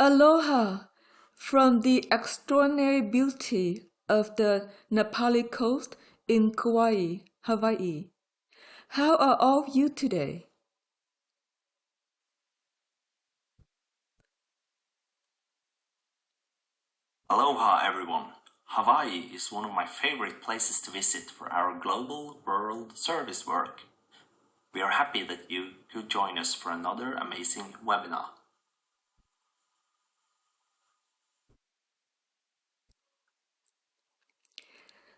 Aloha from the extraordinary beauty of the Napali coast in Kauai, Hawaii. How are all of you today? Aloha everyone! Hawaii is one of my favorite places to visit for our global world service work. We are happy that you could join us for another amazing webinar.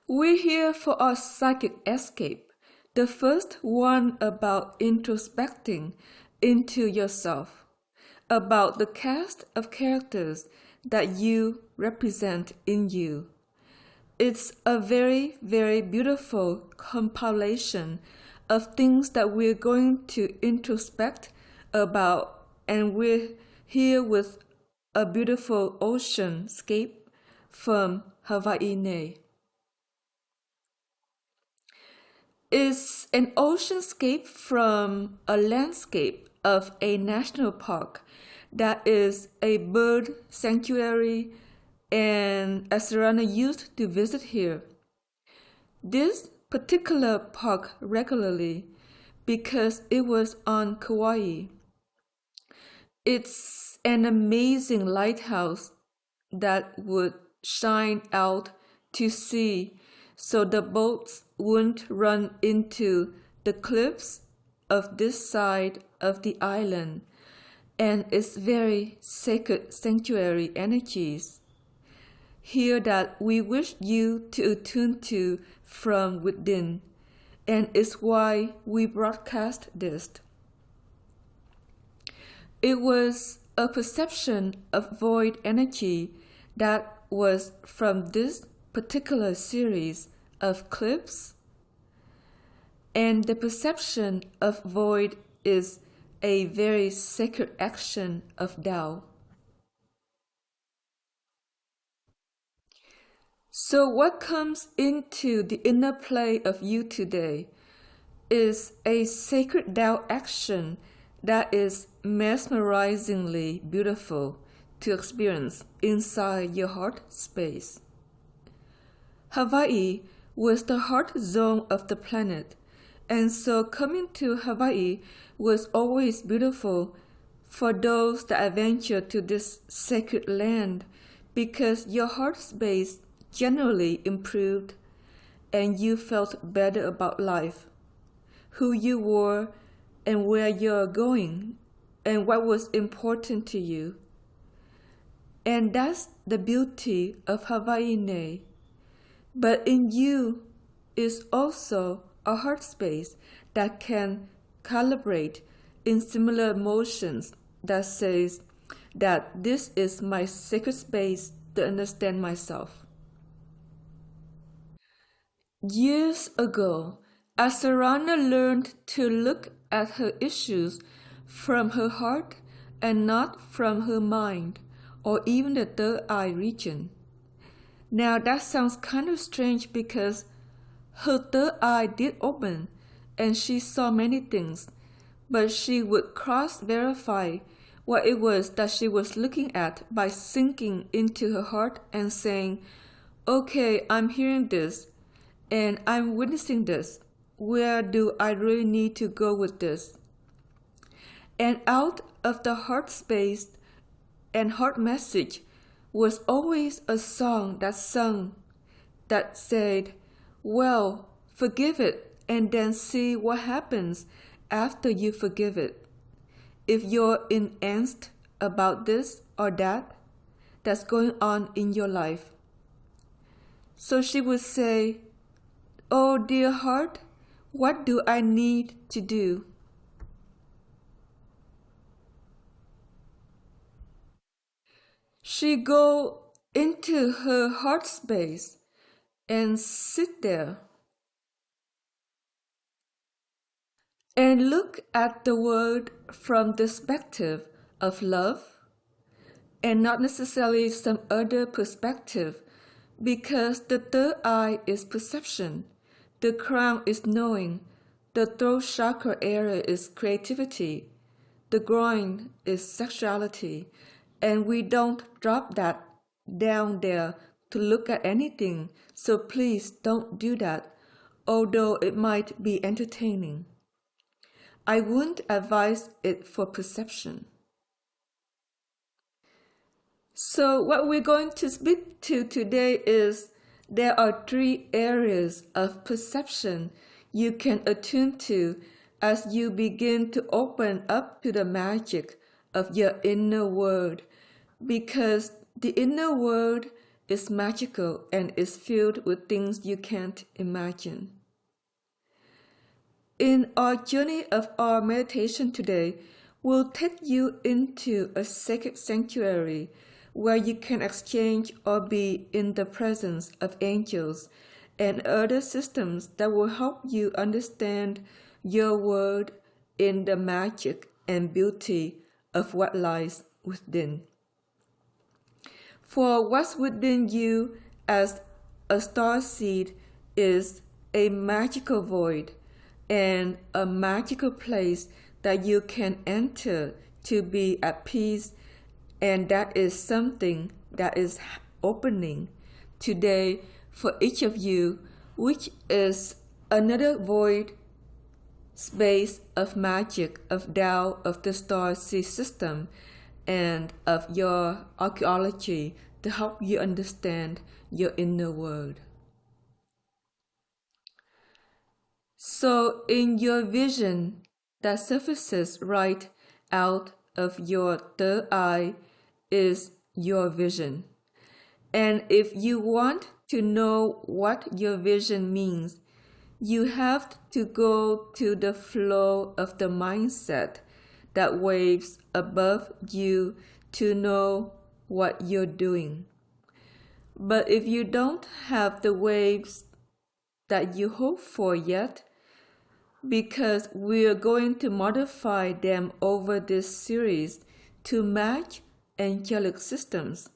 We're here for our psychic escape, the first one about introspecting into yourself, about the cast of characters that you represent in you. It's a very, very beautiful compilation of things that we're going to introspect about, and we're here with a beautiful oceanscape from Hawaii. Is an oceanscape from a landscape of a national park that is a bird sanctuary and Asarana used to visit here. This particular park regularly because it was on Kauai. It's an amazing lighthouse that would shine out to sea so the boats wouldn't run into the cliffs of this side of the island and its very sacred sanctuary energies here that we wish you to attune to from within, and it's why we broadcast this. It was a perception of void energy that was from this particular series of clips, and the perception of void is a very sacred action of Tao. So what comes into the inner play of you today is a sacred Tao action that is mesmerizingly beautiful to experience inside your heart space. Hawaii was the heart zone of the planet, and so coming to Hawaii was always beautiful for those that adventure to this sacred land because your heart space generally improved and you felt better about life, who you were and where you're going and what was important to you. And that's the beauty of Hawaii. But in you is also a heart space that can calibrate in similar emotions that says that this is my sacred space to understand myself. Years ago, Asarana learned to look at her issues from her heart and not from her mind or even the third eye region. Now that sounds kind of strange because her third eye did open and she saw many things, but she would cross-verify what it was that she was looking at by sinking into her heart and saying, okay, I'm hearing this and I'm witnessing this. Where do I really need to go with this? And out of the heart space and heart message was always a song that sung, that said, well, forgive it and then see what happens after you forgive it. If you're in angst about this or that, that's going on in your life. So she would say, oh dear heart, what do I need to do? She go into her heart space and sit there and look at the world from the perspective of love and not necessarily some other perspective, because the third eye is perception, the crown is knowing, the throat chakra area is creativity, the groin is sexuality, and we don't drop that down there to look at anything, so please don't do that, although it might be entertaining. I wouldn't advise it for perception. So what we're going to speak to today is there are 3 areas of perception you can attune to as you begin to open up to the magic of your inner world, because the inner world is magical and is filled with things you can't imagine. In our journey of our meditation today, we'll take you into a sacred sanctuary where you can exchange or be in the presence of angels and other systems that will help you understand your world in the magic and beauty of what lies within. For what's within you as a star seed is a magical void and a magical place that you can enter to be at peace, and that is something that is opening today for each of you, which is another void space of magic, of Tao, of the star seed system, and of your archaeology to help you understand your inner world. So in your vision that surfaces right out of your third eye is your vision. And if you want to know what your vision means, you have to go to the flow of the mindset that waves above you to know what you're doing. But if you don't have the waves that you hope for yet, because we're going to modify them over this series to match angelic systems,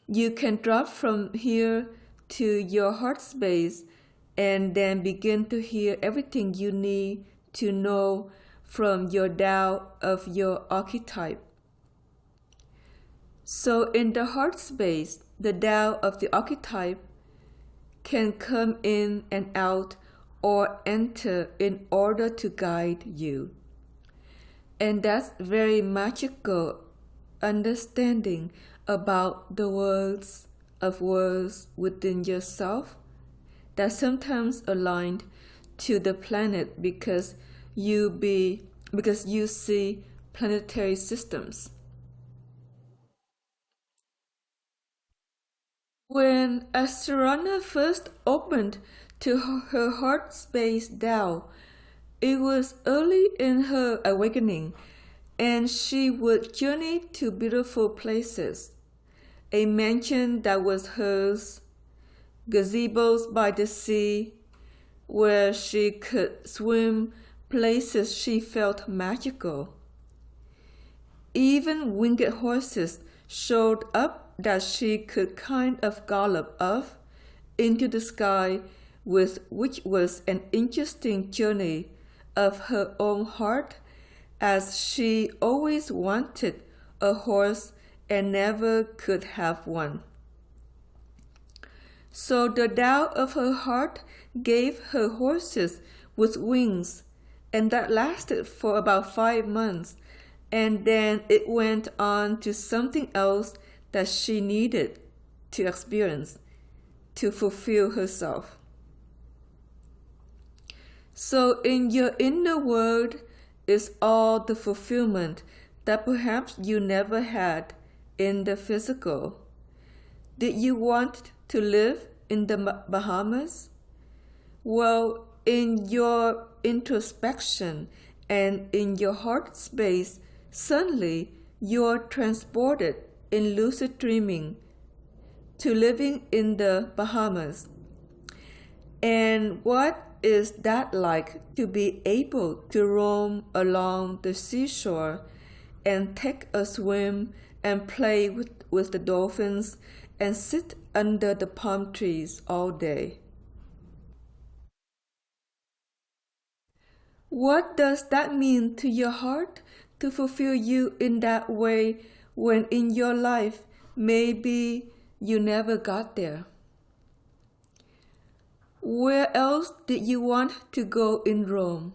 you can drop from here to your heart space and then begin to hear everything you need to know from your Tao of your archetype. So in the heart space, the Tao of the archetype can come in and out or enter in order to guide you. And that's very magical understanding about the worlds of worlds within yourself that sometimes aligned to the planet because you see planetary systems. When Astarana first opened to her heart space Tao, it was early in her awakening, and she would journey to beautiful places. A mansion that was hers, gazebos by the sea, where she could swim, places she felt magical. Even winged horses showed up that she could kind of gallop off into the sky, with which was an interesting journey of her own heart, as she always wanted a horse and never could have one. So the Tao of her heart gave her horses with wings, and that lasted for about 5 months, and then it went on to something else that she needed to experience to fulfill herself. So in your inner world is all the fulfillment that perhaps you never had in the physical. Did you want to live in the Bahamas? Well, in your introspection and in your heart space, suddenly you're transported in lucid dreaming to living in the Bahamas. And what is that like, to be able to roam along the seashore and take a swim and play with the dolphins and sit under the palm trees all day? What does that mean to your heart to fulfill you in that way when in your life maybe you never got there? Where else did you want to go in Rome?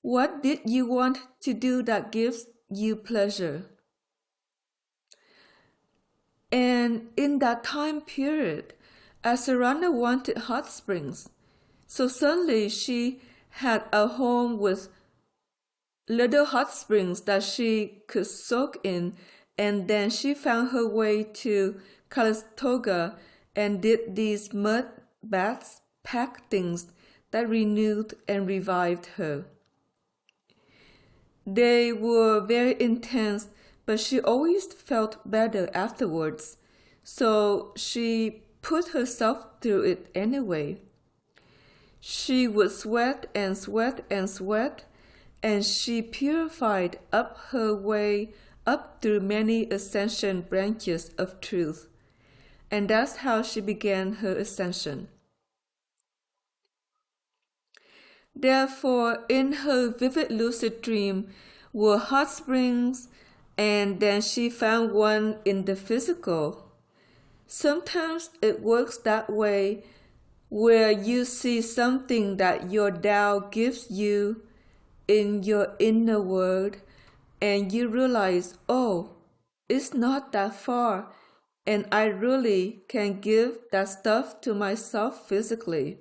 What did you want to do that gives you pleasure? And in that time period, Asarana wanted hot springs. So suddenly she had a home with little hot springs that she could soak in, and then she found her way to Calistoga and did these mud baths, packed things that renewed and revived her. They were very intense, but she always felt better afterwards, so she put herself through it anyway. She would sweat and sweat and sweat, and she purified up her way up through many ascension branches of truth. And that's how she began her ascension. Therefore, in her vivid lucid dream were hot springs, and then she found one in the physical. Sometimes it works that way, where you see something that your Tao gives you in your inner world, and you realize, oh, it's not that far, and I really can give that stuff to myself physically.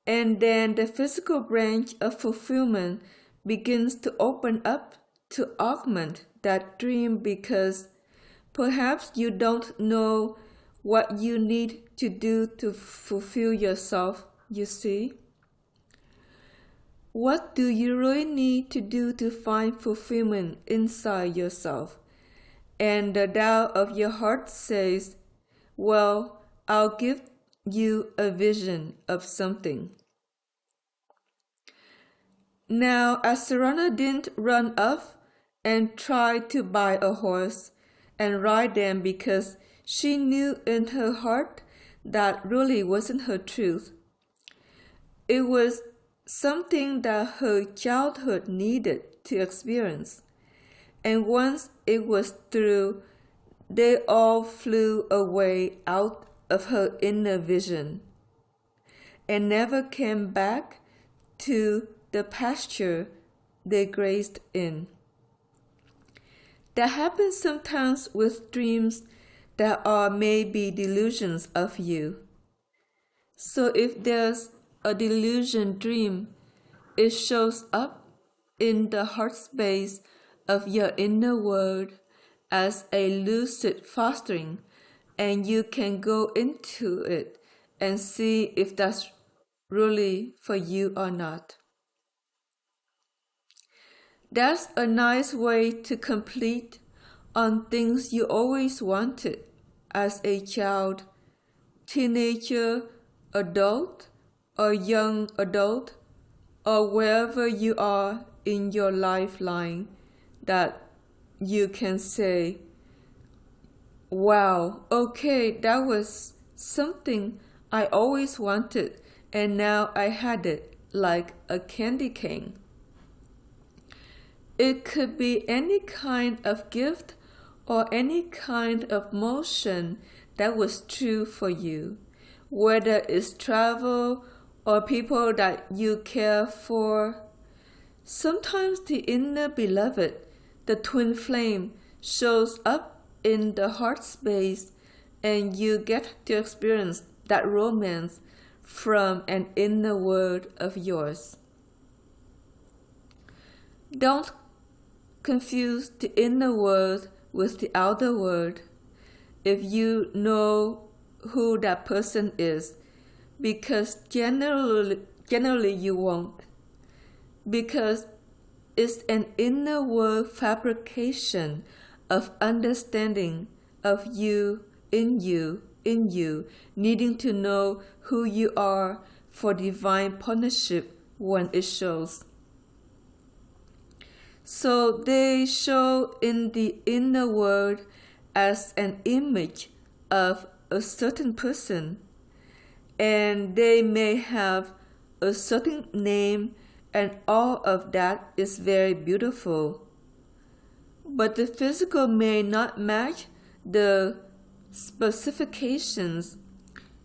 And then the physical branch of fulfillment begins to open up to augment that dream, because perhaps you don't know what you need to do to fulfill yourself, you see. What do you really need to do to find fulfillment inside yourself? And the Tao of your heart says, well, I'll give you a vision of something. Now, Asarana didn't run off and try to buy a horse and ride them, because she knew in her heart that really wasn't her truth. It was something that her childhood needed to experience. And once it was through, they all flew away out of her inner vision and never came back to the pasture they grazed in. That happens sometimes with dreams that are maybe delusions of you. So if there's a delusion dream, it shows up in the heart space of your inner world as a lucid fostering, and you can go into it and see if that's really for you or not. That's a nice way to complete on things you always wanted as a child, teenager, adult, or young adult, or wherever you are in your lifeline, that you can say, wow, okay, that was something I always wanted, and now I had it like a candy cane. It could be any kind of gift or any kind of motion that was true for you, whether it's travel or people that you care for. Sometimes the inner beloved, the twin flame, shows up in the heart space, and you get to experience that romance from an inner world of yours. Don't confuse the inner world with the outer world if you know who that person is, because generally you won't, because it's an inner world fabrication of understanding of you, in you, needing to know who you are for divine partnership when it shows. So they show in the inner world as an image of a certain person, and they may have a certain name, and all of that is very beautiful. but the physical may not match the specifications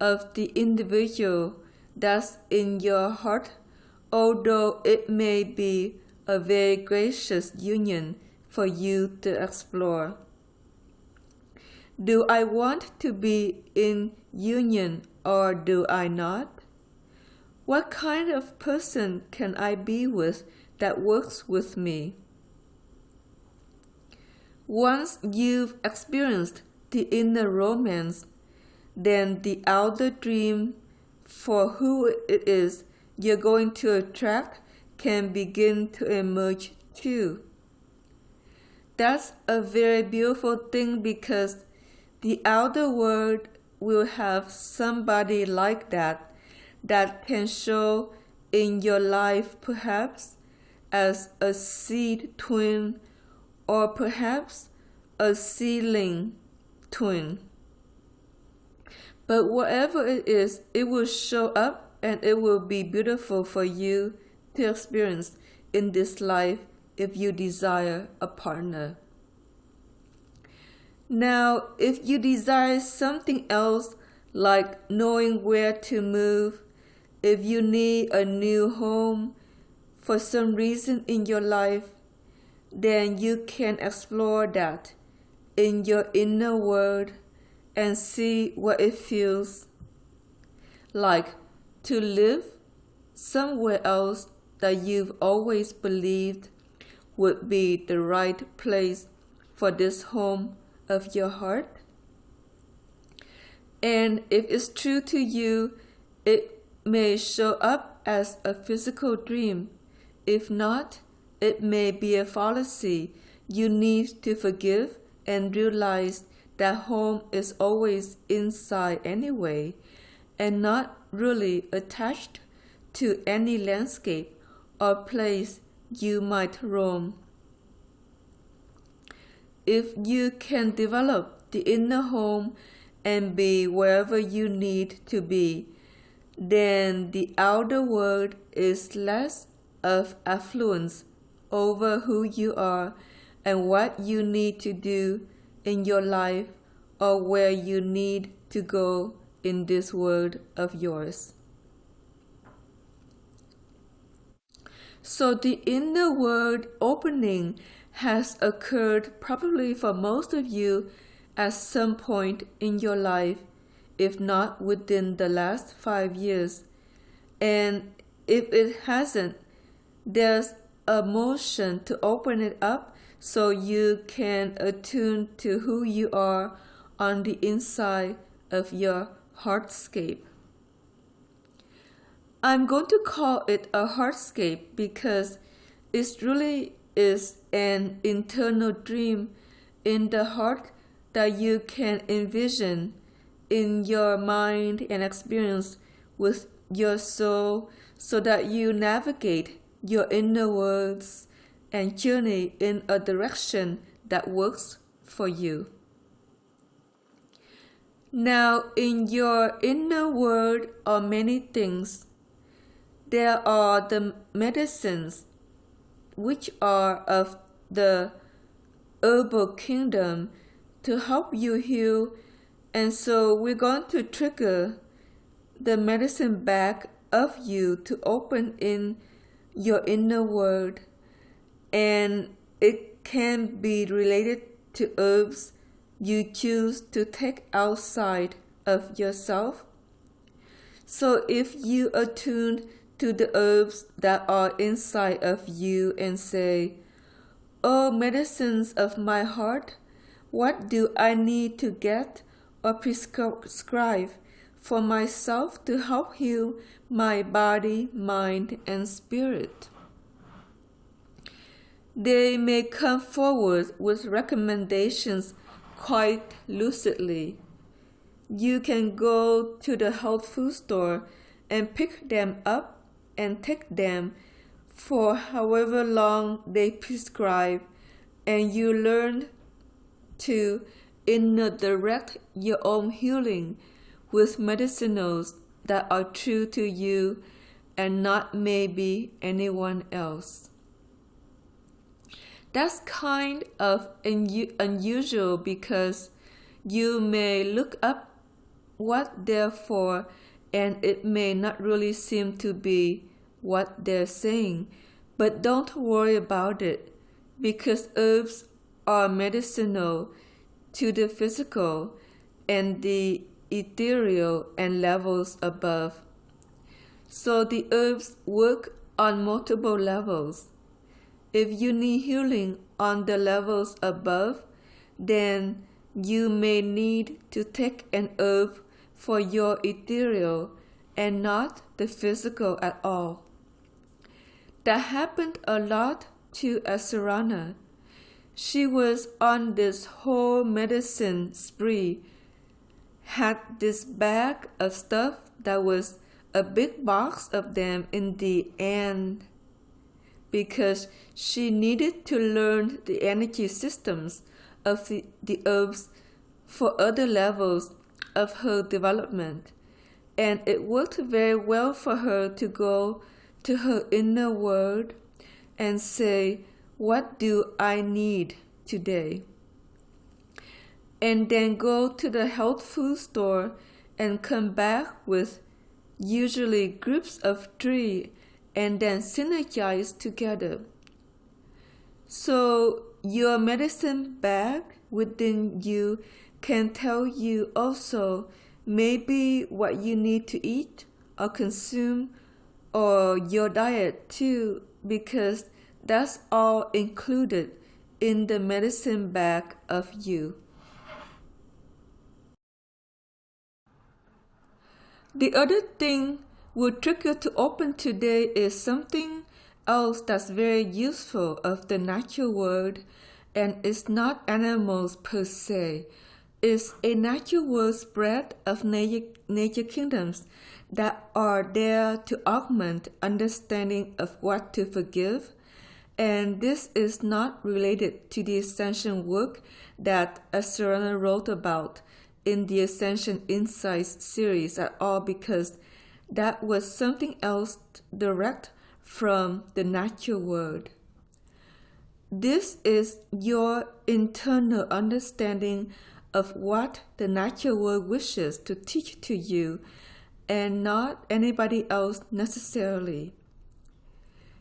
of the individual that's in your heart, although it may be a very gracious union for you to explore. Do I want to be in union or do I not? What kind of person can I be with that works with me? Once you've experienced the inner romance, then the outer dream for who it is you're going to attract can begin to emerge too. That's a very beautiful thing because the outer world will have somebody like that can show in your life, perhaps as a seed twin or perhaps a seedling twin. But whatever it is, it will show up and it will be beautiful for you to experience in this life if you desire a partner. Now, if you desire something else like knowing where to move, if you need a new home for some reason in your life, then you can explore that in your inner world and see what it feels like to live somewhere else that you've always believed would be the right place for this home of your heart. And if it's true to you, it may show up as a physical dream. If not, it may be a fallacy. You need to forgive and realize that home is always inside anyway, and not really attached to any landscape or place you might roam. If you can develop the inner home and be wherever you need to be, then the outer world is less of affluence over who you are and what you need to do in your life or where you need to go in this world of yours. So the inner world opening has occurred probably for most of you at some point in your life, if not within the last 5 years. And if it hasn't, there's a motion to open it up so you can attune to who you are on the inside of your heartscape. I'm going to call it a heartscape because it really is an internal dream in the heart that you can envision in your mind and experience with your soul so that you navigate your inner worlds and journey in a direction that works for you. Now, in your inner world are many things. There are the medicines which are of the herbal kingdom to help you heal, and so we're going to trigger the medicine bag of you to open in your inner world, and it can be related to herbs you choose to take outside of yourself. So if you attune to the herbs that are inside of you and say, "Oh, medicines of my heart, what do I need to get or prescribe for myself to help heal my body, mind, and spirit?" They may come forward with recommendations quite lucidly. You can go to the health food store and pick them up and take them for however long they prescribe, and you learn to direct your own healing with medicinals that are true to you and not maybe anyone else. That's kind of unusual because you may look up what they're for and it may not really seem to be what they're saying. But don't worry about it because herbs are medicinal to the physical and the ethereal and levels above. So the herbs work on multiple levels. If you need healing on the levels above, then you may need to take an herb for your ethereal and not the physical at all. That happened a lot to Asarana. She was on this whole medicine spree, had this bag of stuff that was a big box of them in the end, because she needed to learn the energy systems of the herbs for other levels of her development. And it worked very well for her to go to her inner world and say, what do I need today? And then go to the health food store and come back with usually groups of 3 and then synergize together. So your medicine bag within you can tell you also maybe what you need to eat or consume or your diet too, because that's all included in the medicine bag of you. The other thing we'll trick you to open today is something else that's very useful of the natural world, and it's not animals per se. It's a natural world spread of nature kingdoms that are there to augment understanding of what to forgive. And this is not related to the ascension work that Asarana wrote about in the Ascension Insights series at all, because that was something else direct from the natural world. This is your internal understanding of what the natural world wishes to teach to you and not anybody else necessarily.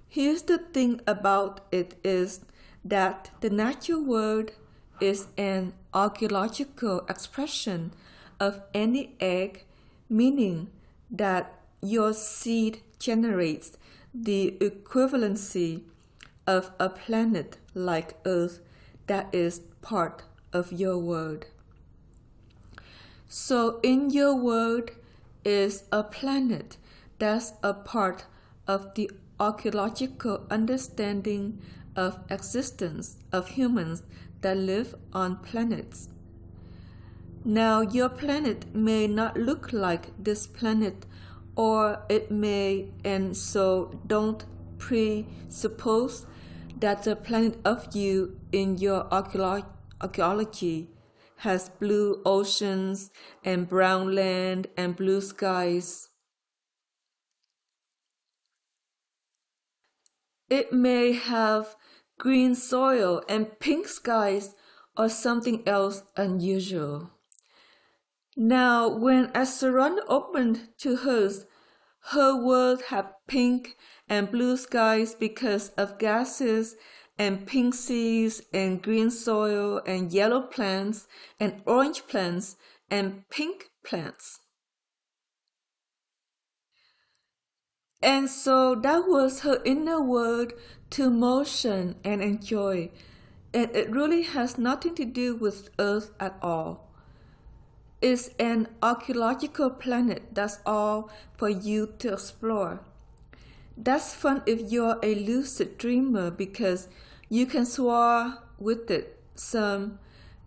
Here's the thing about it is that the natural world is an archaeological expression of any egg, meaning that your seed generates the equivalency of a planet like Earth that is part of your world. So in your world is a planet that's a part of the archaeological understanding of existence of humans that live on planets. Now your planet may not look like this planet, or it may, and so don't presuppose that the planet of you in your archaeology has blue oceans and brown land and blue skies. It may have green soil and pink skies or something else unusual. Now, when Asarana opened to hers, her world had pink and blue skies because of gases and pink seas and green soil and yellow plants and orange plants and pink plants. And so that was her inner world to motion and enjoy. And it really has nothing to do with Earth at all. It's an archaeological planet, that's all for you to explore. That's fun if you're a lucid dreamer because you can soar with it some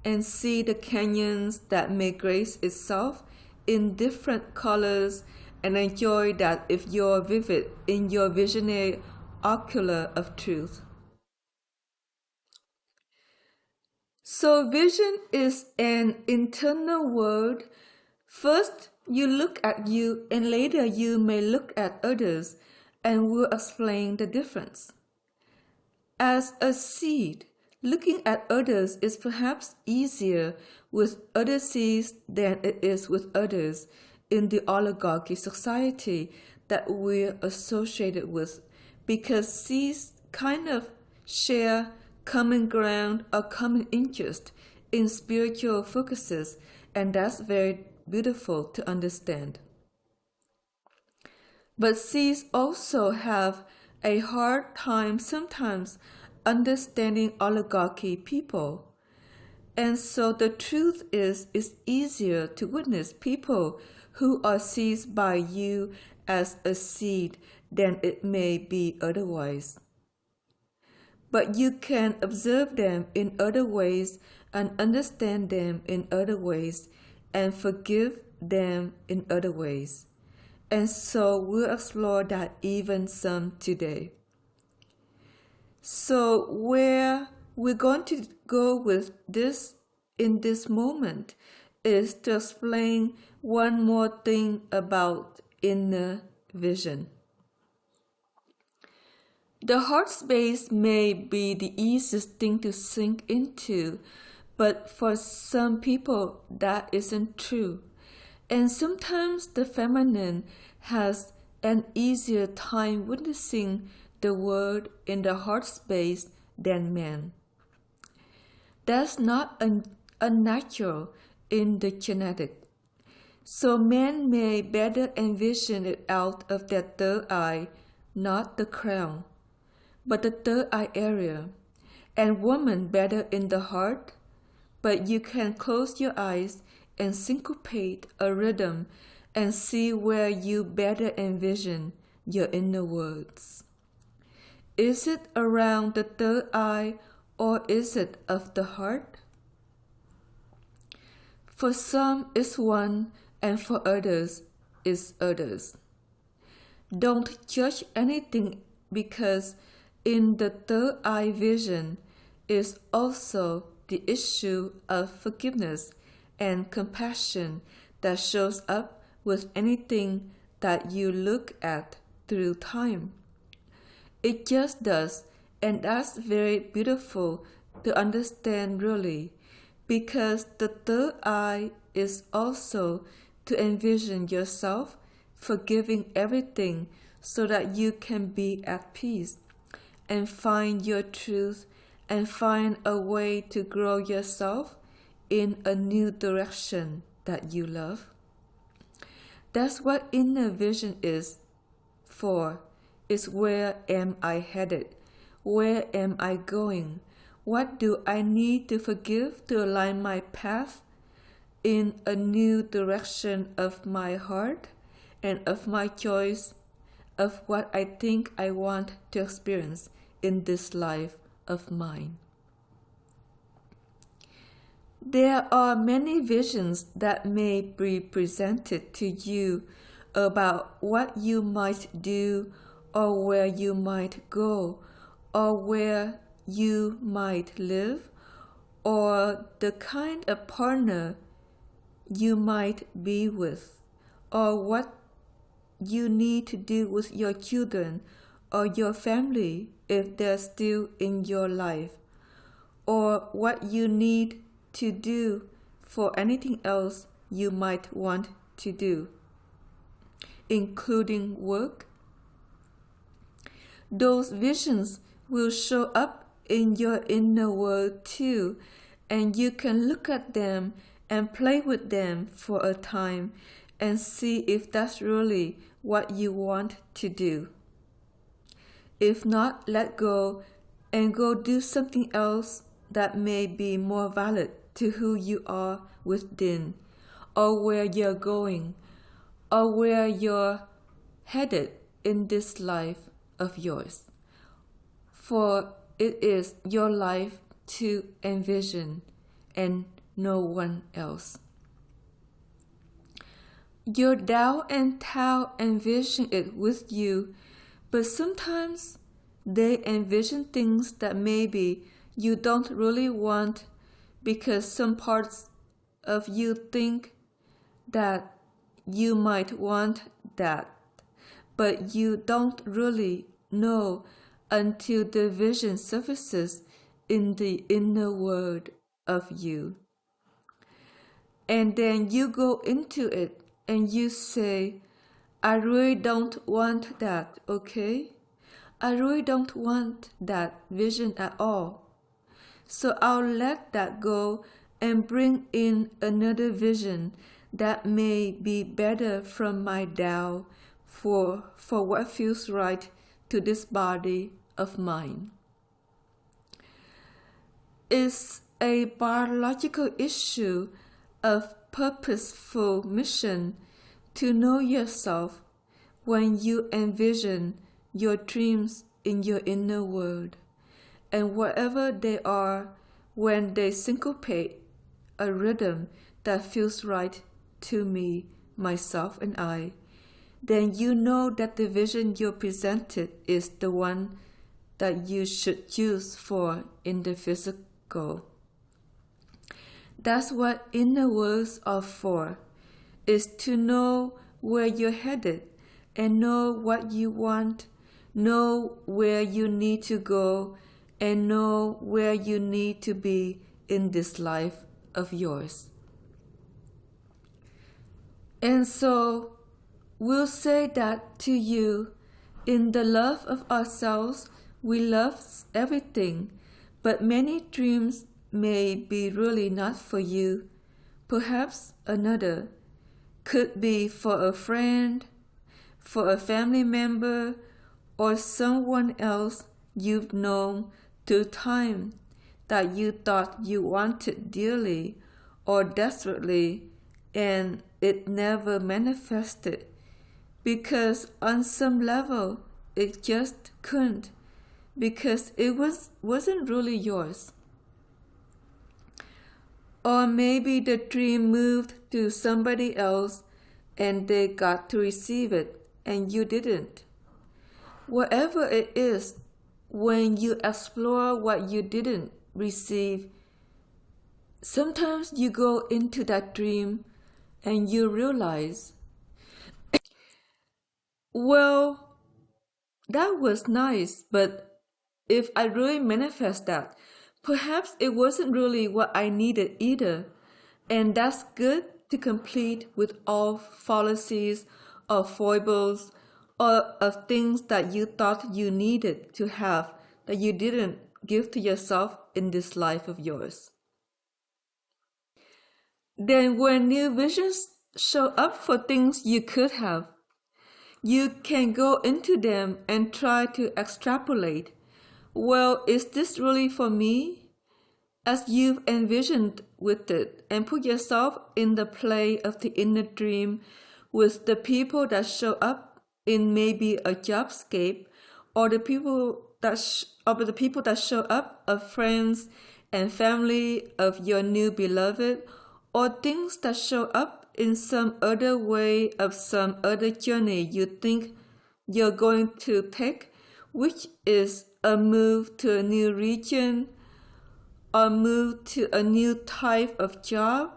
and see the canyons that may grace itself in different colors and enjoy that if you're vivid in your visionary ocular of truth. So vision is an internal world. First, you look at you and later you may look at others, and we'll explain the difference. As a seed, Looking at others is perhaps easier with other seeds than it is with others in the oligarchy society that we're associated with, because seeds kind of share common ground or common interest in spiritual focuses, and that's very beautiful to understand. But seeds also have a hard time sometimes understanding oligarchy people. And so the truth is, it's easier to witness people who are seized by you as a seed than it may be otherwise. But you can observe them in other ways and understand them in other ways and forgive them in other ways. And so we'll explore that even some today. So where we're going to go with this in this moment is to explain one more thing about inner vision. The heart space may be the easiest thing to sink into, but for some people that isn't true. And sometimes the feminine has an easier time witnessing the word in the heart space than men. That's not unnatural in the genetic. So men may better envision it out of their third eye, not the crown, but the third eye area, and women better in the heart, but you can close your eyes and syncopate a rhythm and see where you better envision your inner words. Is it around the third eye or is it of the heart? For some it's one and for others it's others. Don't judge anything, because in the third eye vision is also the issue of forgiveness and compassion that shows up with anything that you look at through time. It just does, and that's very beautiful to understand really, because the third eye is also to envision yourself forgiving everything so that you can be at peace and find your truth and find a way to grow yourself in a new direction that you love. That's what inner vision is for. Is where am I headed? Where am I going? What do I need to forgive to align my path in a new direction of my heart and of my choice of what I think I want to experience in this life of mine? There are many visions that may be presented to you about what you might do or where you might go or where you might live or the kind of partner you might be with or what you need to do with your children or your family if they're still in your life, or what you need to do for anything else you might want to do, including work. Those visions will show up in your inner world too, and you can look at them and play with them for a time and see if that's really what you want to do. If not, let go and go do something else that may be more valid to who you are within, or where you're going, or where you're headed in this life of yours. For it is your life to envision and no one else. Your Tao and Tao envision it with you, but sometimes they envision things that maybe you don't really want because some parts of you think that you might want that, but you don't really know until the vision surfaces in the inner world of you. And then you go into it and you say, I really don't want that, okay? I really don't want that vision at all. So I'll let that go and bring in another vision that may be better from my Tao for what feels right to this body of mine. It's a biological issue of purposeful mission to know yourself when you envision your dreams in your inner world, and wherever they are, when they syncopate a rhythm that feels right to me, myself, and I, then you know that the vision you presented is the one that you should choose for in the physical. That's what inner worlds are for, is to know where you're headed and know what you want, know where you need to go, and know where you need to be in this life of yours. And so we'll say that to you, in the love of ourselves, we love everything, but many dreams may be really not for you. Perhaps another could be for a friend, for a family member, or someone else you've known through time that you thought you wanted dearly or desperately, and it never manifested because on some level it just couldn't, because it wasn't really yours. Or maybe the dream moved to somebody else and they got to receive it and you didn't. Whatever it is, when you explore what you didn't receive, sometimes you go into that dream and you realize, well, that was nice, but if I really manifest that, perhaps it wasn't really what I needed either. And that's good to complete with all fallacies or foibles or of things that you thought you needed to have that you didn't give to yourself in this life of yours. Then when new visions show up for things you could have, you can go into them and try to extrapolate. Well, is this really for me? As you've envisioned with it, and put yourself in the play of the inner dream with the people that show up in maybe a jobscape, or the people that show up of friends and family of your new beloved, or things that show up in some other way of some other journey you think you're going to take, which is a move to a new region, or move to a new type of job,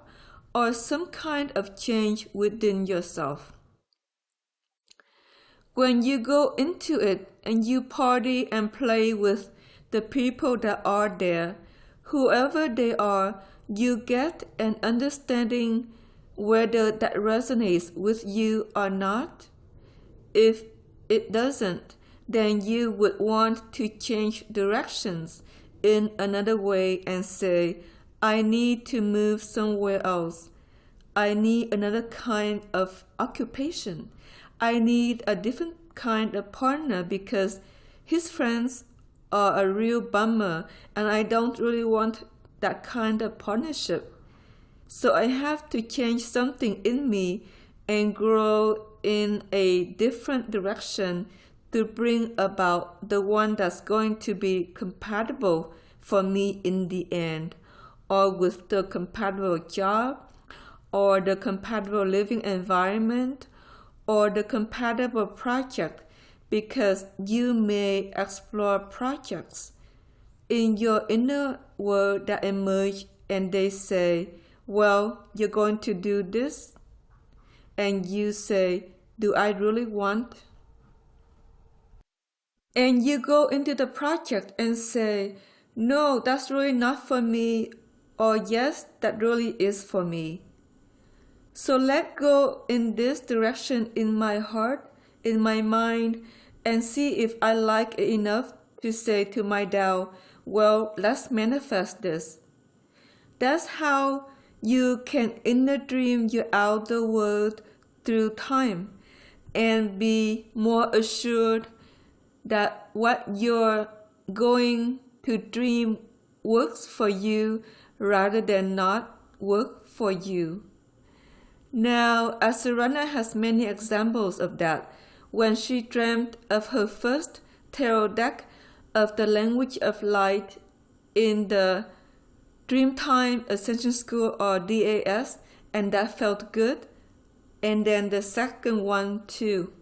or some kind of change within yourself. When you go into it and you party and play with the people that are there, whoever they are, you get an understanding whether that resonates with you or not. If it doesn't, then you would want to change directions in another way and say, I need to move somewhere else. I need another kind of occupation. I need a different kind of partner because his friends are a real bummer and I don't really want that kind of partnership. So I have to change something in me and grow in a different direction to bring about the one that's going to be compatible for me in the end, or with the compatible job, or the compatible living environment, or the compatible project, because you may explore projects in your inner world that emerge and they say, well, you're going to do this, and you say, do I really want? And you go into the project and say, No, that's really not for me, or yes, that really is for me. So let go in this direction in my heart, in my mind, and see if I like it enough to say to my Tao, well, let's manifest this. That's how you can inner dream your outer world through time and be more assured that what you're going to dream works for you rather than not work for you. Now, Asurana has many examples of that. When she dreamt of her first tarot deck of the language of light in the Dreamtime Ascension School or DAS, and that felt good, and then the second one too.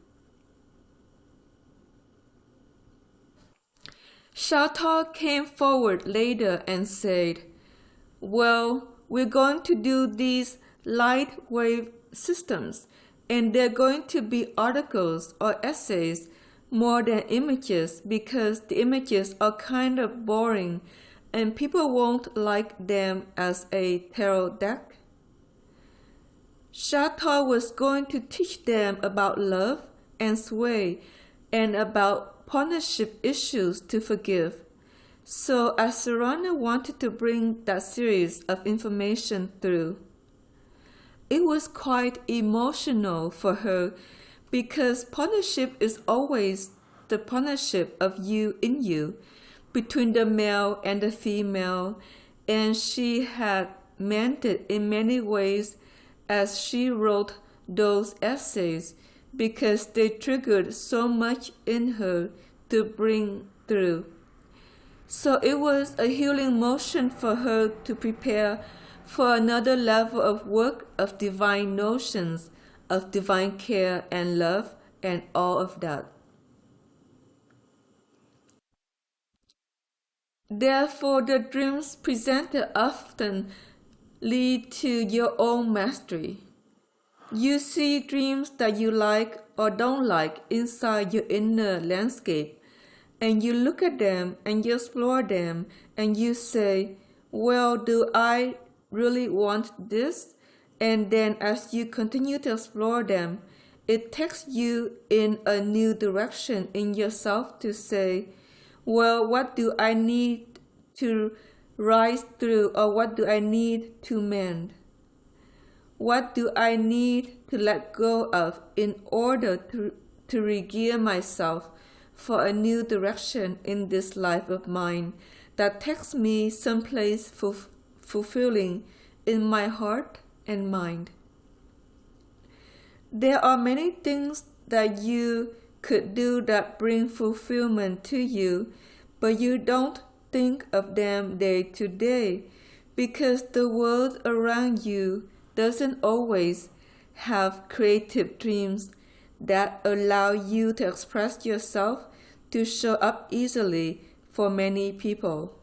Shata came forward later and said, well, we're going to do these light wave systems, and they're going to be articles or essays more than images because the images are kind of boring and people won't like them as a tarot deck. Shata was going to teach them about love and sway and about partnership issues to forgive. So Asurana wanted to bring that series of information through. It was quite emotional for her because partnership is always the partnership of you in you, between the male and the female, and she had meant it in many ways as she wrote those essays because they triggered so much in her to bring through. So it was a healing motion for her to prepare for another level of work of divine notions, of divine care and love and all of that. Therefore, the dreams presented often lead to your own mastery. You see dreams that you like or don't like inside your inner landscape, and you look at them and you explore them and you say, well, do I really want this? And then as you continue to explore them, it takes you in a new direction in yourself to say, well, what do I need to rise through, or what do I need to mend? What do I need to let go of in order to regear myself for a new direction in this life of mine that takes me someplace fulfilling in my heart and mind? There are many things that you could do that bring fulfillment to you, but you don't think of them day to day because the world around you doesn't always have creative dreams that allow you to express yourself to show up easily for many people.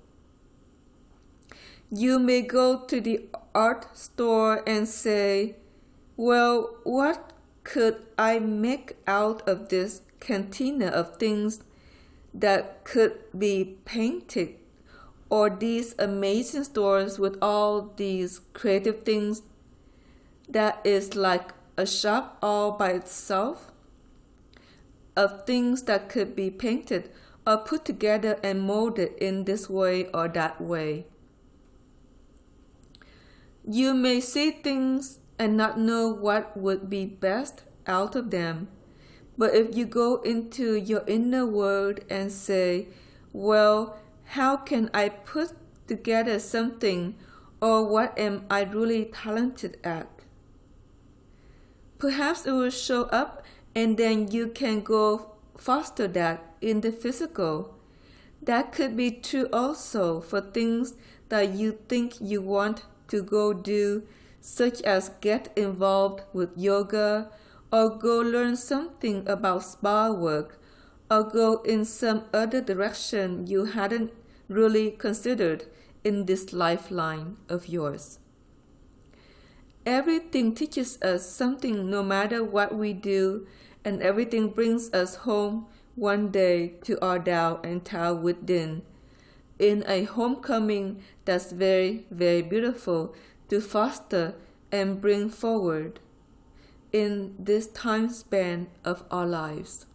You may go to the art store and say, well, what could I make out of this cantina of things that could be painted, or these amazing stores with all these creative things that is like a shop all by itself of things that could be painted or put together and molded in this way or that way. You may see things and not know what would be best out of them. But if you go into your inner world and say, well, how can I put together something, or what am I really talented at? Perhaps it will show up and then you can go foster that in the physical. That could be true also for things that you think you want to go do, such as get involved with yoga, or go learn something about spa work, or go in some other direction you hadn't really considered in this lifeline of yours. Everything teaches us something no matter what we do, and everything brings us home one day to our Tao and Tao within. in a homecoming that's very, very beautiful to foster and bring forward in this time span of our lives.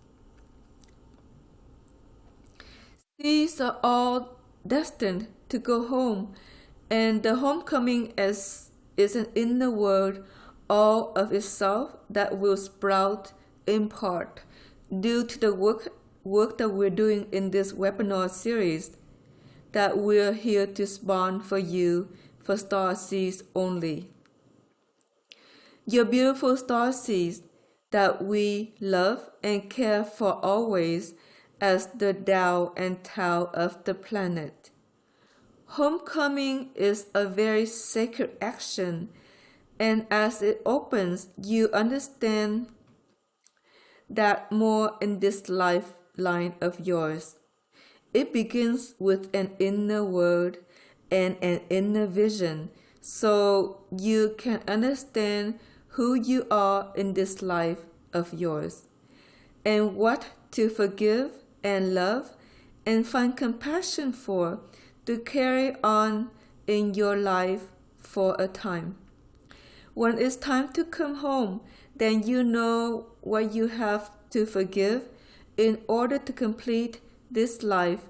These are all destined to go home, and the homecoming is an inner world all of itself that will sprout in part due to the work that we're doing in this webinar series that we're here to spawn for you for star seeds only. Your beautiful star seeds that we love and care for always as the Tao and Tao of the planet. Homecoming is a very sacred action, and as it opens, you understand that more in this lifeline of yours. It begins with an inner word and an inner vision, so you can understand who you are in this life of yours, and what to forgive and love and find compassion for to carry on in your life for a time. When it's time to come home, then you know what you have to forgive in order to complete this life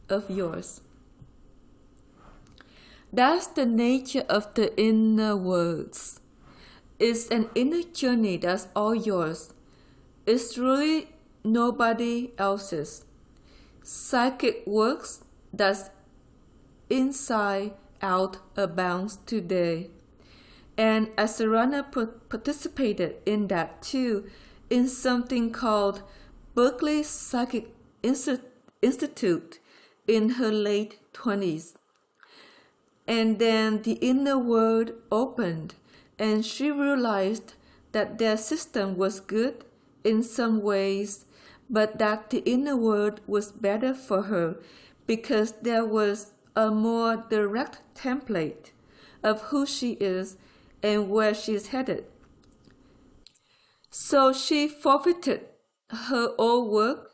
of yours. That's the nature of the inner worlds. It's an inner journey that's all yours. It's really nobody else's. Psychic works that's inside out abounds today. And Asarana participated in that too, in something called Berkeley Psychic Institute in her late 20s. And then the inner world opened, and she realized that their system was good in some ways, but that the inner world was better for her because there was a more direct template of who she is and where she's headed. So she forfeited her old work,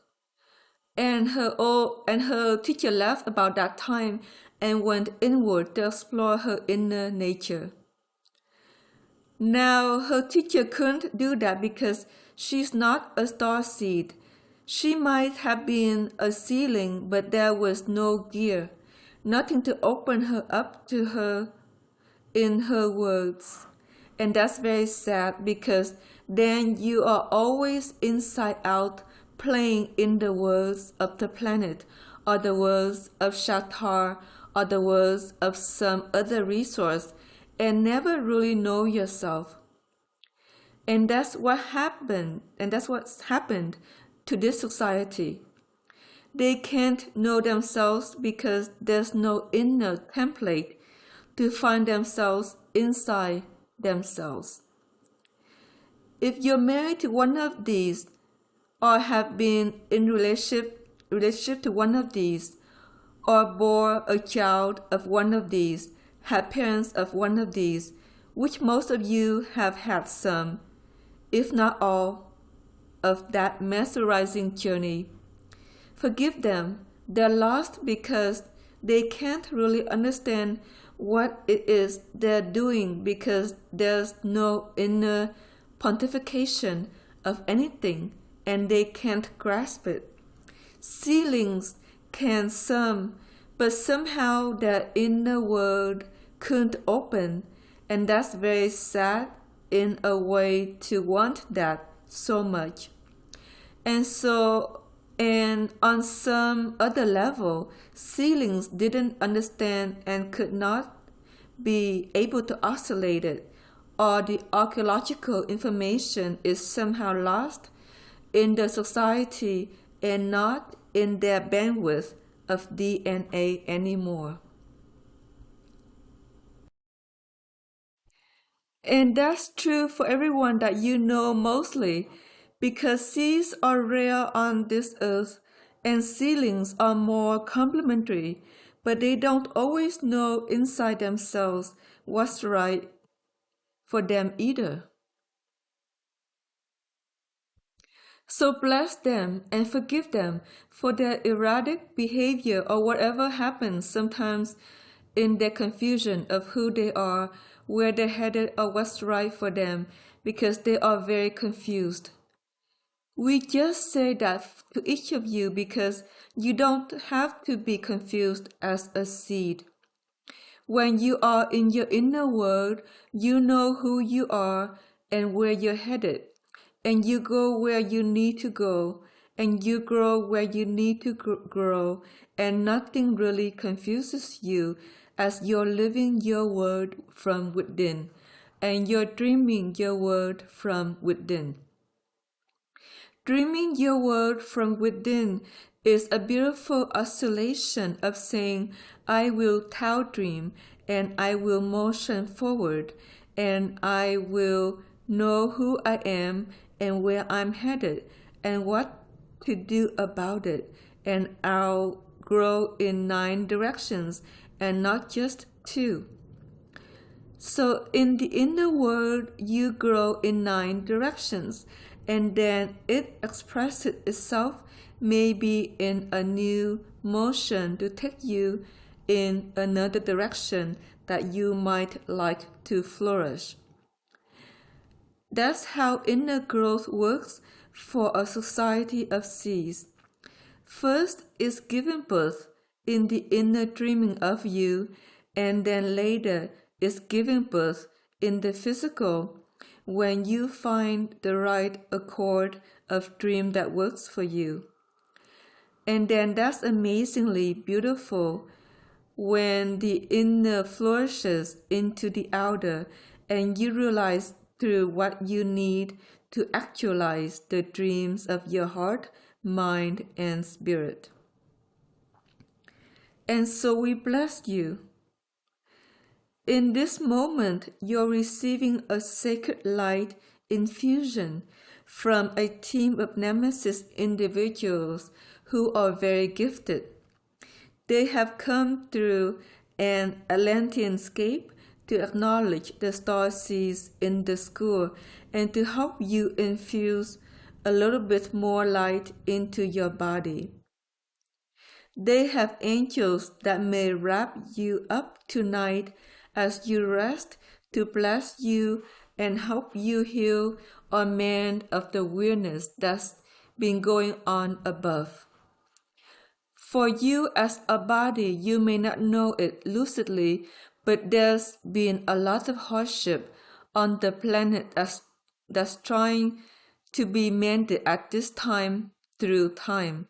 and her teacher left about that time and went inward to explore her inner nature. Now her teacher couldn't do that because she's not a star seed. She might have been a seedling, but there was no gear, nothing to open her up to her in her words. And that's very sad because then you are always inside out playing in the worlds of the planet or the worlds of Shatar or the worlds of some other resource and never really know yourself. And that's what happened, and that's what's happened to this society. They can't know themselves because there's no inner template to find themselves inside themselves. If you're married to one of these or have been in relationship to one of these, or bore a child of one of these, had parents of one of these, which most of you have had some, if not all, of that mesmerizing journey. Forgive them. They're lost because they can't really understand what it is they're doing because there's no inner pontification of anything and they can't grasp it. Ceilings can some, but somehow their inner world couldn't open, and that's very sad in a way to want that so much. And on some other level, ceilings didn't understand and could not be able to oscillate it, or the archaeological information is somehow lost in the society and not in their bandwidth of DNA anymore. And that's true for everyone that you know mostly, because seeds are rare on this earth and ceilings are more complementary, but they don't always know inside themselves what's right for them either. So bless them and forgive them for their erratic behavior or whatever happens sometimes in their confusion of who they are, where they're headed, or what's right for them, because they are very confused. We just say that to each of you because you don't have to be confused as a seed. When you are in your inner world, you know who you are and where you're headed, and you go where you need to go, and you grow where you need to grow, and nothing really confuses you as you're living your world from within, and you're dreaming your world from within. Dreaming your world from within is a beautiful oscillation of saying, I will Tao dream, and I will motion forward, and I will know who I am and where I'm headed, and what to do about it, and I'll grow in 9 directions and not just 2. So in the inner world, you grow in 9 directions, and then it expresses itself maybe in a new motion to take you in another direction that you might like to flourish. That's how inner growth works for a society of seeds. First is giving birth in the inner dreaming of you, and then later is giving birth in the physical when you find the right accord of dream that works for you. And then that's amazingly beautiful when the inner flourishes into the outer and you realize through what you need to actualize the dreams of your heart, mind, and spirit. And so we bless you. In this moment, you're receiving a sacred light infusion from a team of Nemesis individuals who are very gifted. They have come through an Atlanteanscape to acknowledge the star seeds in the school and to help you infuse a little bit more light into your body. They have angels that may wrap you up tonight as you rest to bless you and help you heal or mend of the weirdness that's been going on above. For you as a body, you may not know it lucidly, but there's been a lot of hardship on the planet that's trying to be mended at this time through time.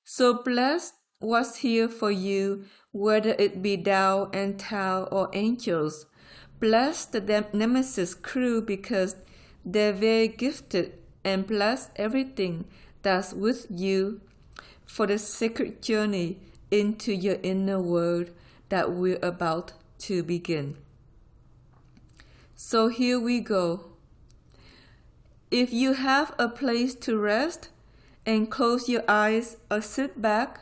So bless what's here for you, whether it be Tao and Tao or angels. Bless the Nemesis crew because they're very gifted, and bless everything that's with you for the sacred journey into your inner world that we're about to begin. So here we go. If you have a place to rest and close your eyes or sit back,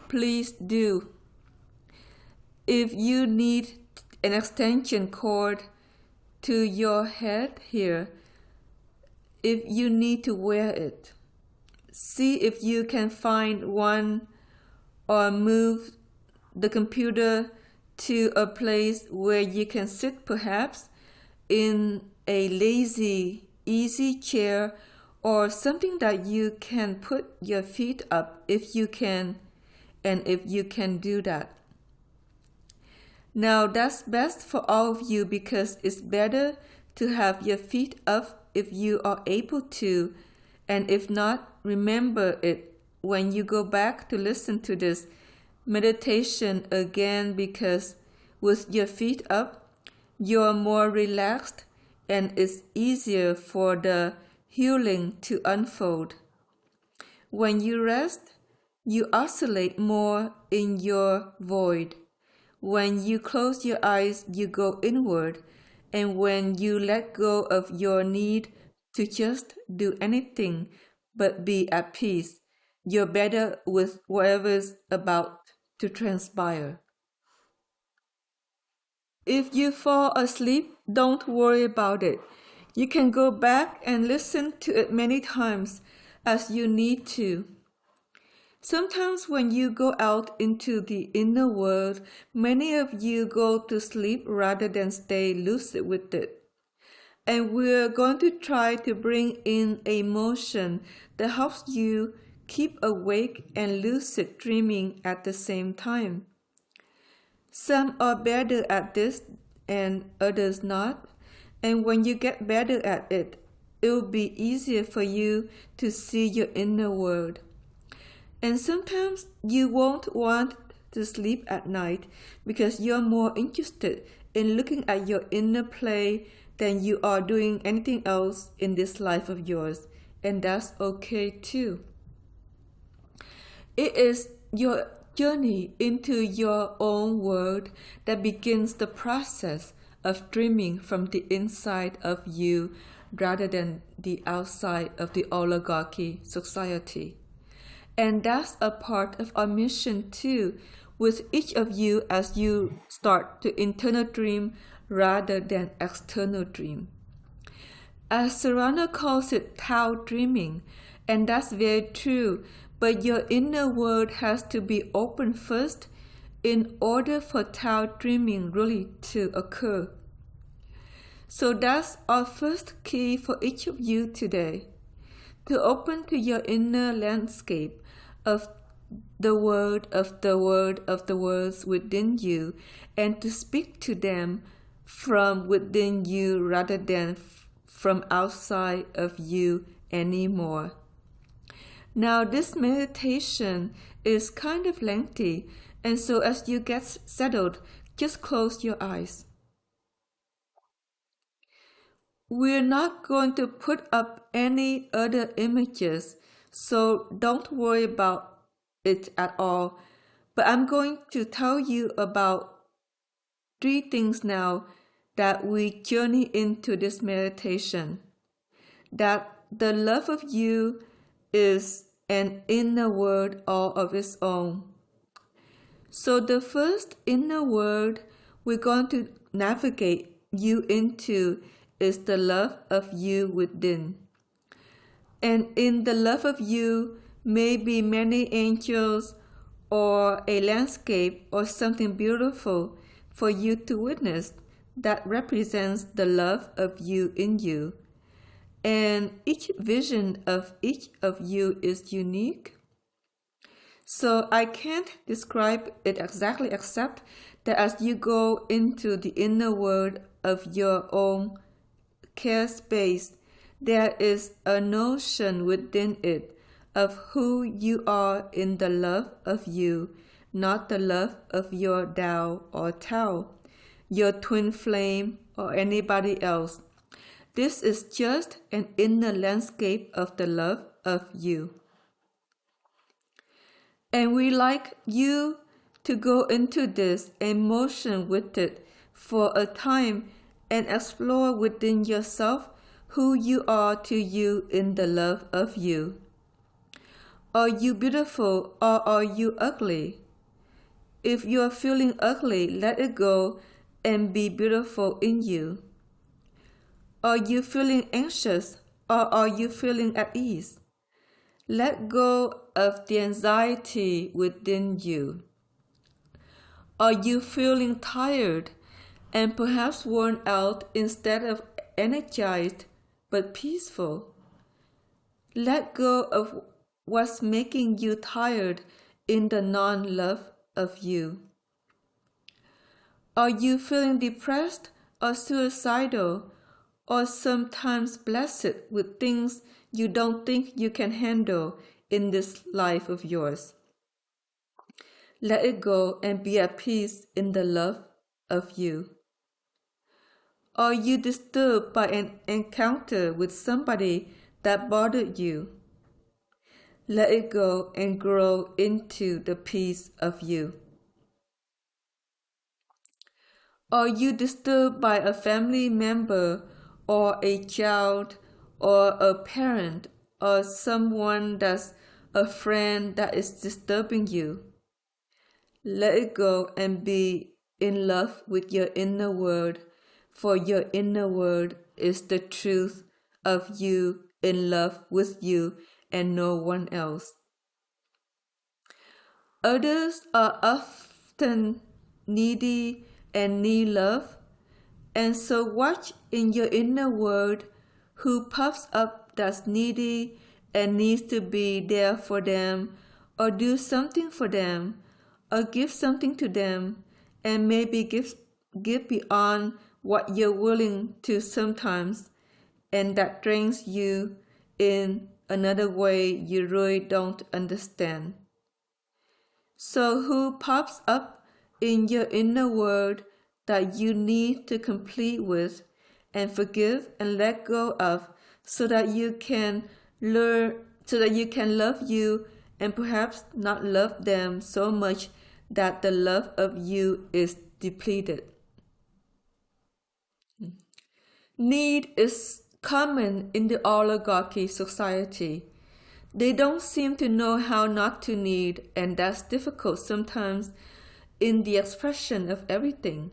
please do. If you need an extension cord to your head here, if you need to wear it, see if you can find one or move the computer to a place where you can sit perhaps in a lazy, easy chair or something that you can put your feet up if you can, and if you can do that. Now that's best for all of you because it's better to have your feet up if you are able to, and if not, remember it when you go back to listen to this meditation again, because with your feet up, you're more relaxed and it's easier for the healing to unfold. When you rest, you oscillate more in your void. When you close your eyes, you go inward, and when you let go of your need to just do anything but be at peace, you're better with whatever's about to transpire. If you fall asleep, don't worry about it. You can go back and listen to it many times as you need to. Sometimes when you go out into the inner world, many of you go to sleep rather than stay lucid with it. And we're going to try to bring in a motion that helps you keep awake and lucid dreaming at the same time. Some are better at this and others not. And when you get better at it, it will be easier for you to see your inner world. And sometimes you won't want to sleep at night because you're more interested in looking at your inner play than you are doing anything else in this life of yours. And that's okay too. It is your journey into your own world that begins the process of dreaming from the inside of you rather than the outside of the oligarchy society. And that's a part of our mission too, with each of you as you start to internal dream rather than external dream. As Sarana calls it Tao dreaming, and that's very true, but your inner world has to be open first in order for Tao dreaming really to occur. So that's our first key for each of you today, to open to your inner landscape of the word of the word of the words within you, and to speak to them from within you rather than from outside of you anymore. Now this meditation is kind of lengthy, and so as you get settled, just close your eyes. We're not going to put up any other images, so don't worry about it at all. But I'm going to tell you about 3 things now that we journey into this meditation. That the love of you is an inner world all of its own. So the first inner world we're going to navigate you into is the love of you within. And in the love of you may be many angels or a landscape or something beautiful for you to witness that represents the love of you in you. And each vision of each of you is unique. So I can't describe it exactly, except that as you go into the inner world of your own care space, there is a notion within it of who you are in the love of you, not the love of your Tao or Tao, your twin flame or anybody else. This is just an inner landscape of the love of you. And we like you to go into this and motion with it for a time and explore within yourself who you are to you in the love of you. Are you beautiful or are you ugly? If you are feeling ugly, let it go and be beautiful in you. Are you feeling anxious or are you feeling at ease? Let go of the anxiety within you. Are you feeling tired and perhaps worn out instead of energized but peaceful? Let go of what's making you tired in the non-love of you. Are you feeling depressed or suicidal or sometimes blessed with things you don't think you can handle in this life of yours? Let it go and be at peace in the love of you. Are you disturbed by an encounter with somebody that bothered you? Let it go and grow into the peace of you. Are you disturbed by a family member or a child or a parent or someone that's a friend that is disturbing you? Let it go and be in love with your inner world, for your inner world is the truth of you in love with you and no one else. Others are often needy and need love, and so watch in your inner world who pops up that's needy and needs to be there for them, or do something for them, or give something to them, and maybe give beyond what you're willing to sometimes, and that drains you in another way you really don't understand. So, who pops up in your inner world that you need to complete with and forgive and let go of so that you can love you and perhaps not love them so much that the love of you is depleted. Need is common in the oligarchy society. They don't seem to know how not to need, and that's difficult sometimes in the expression of everything.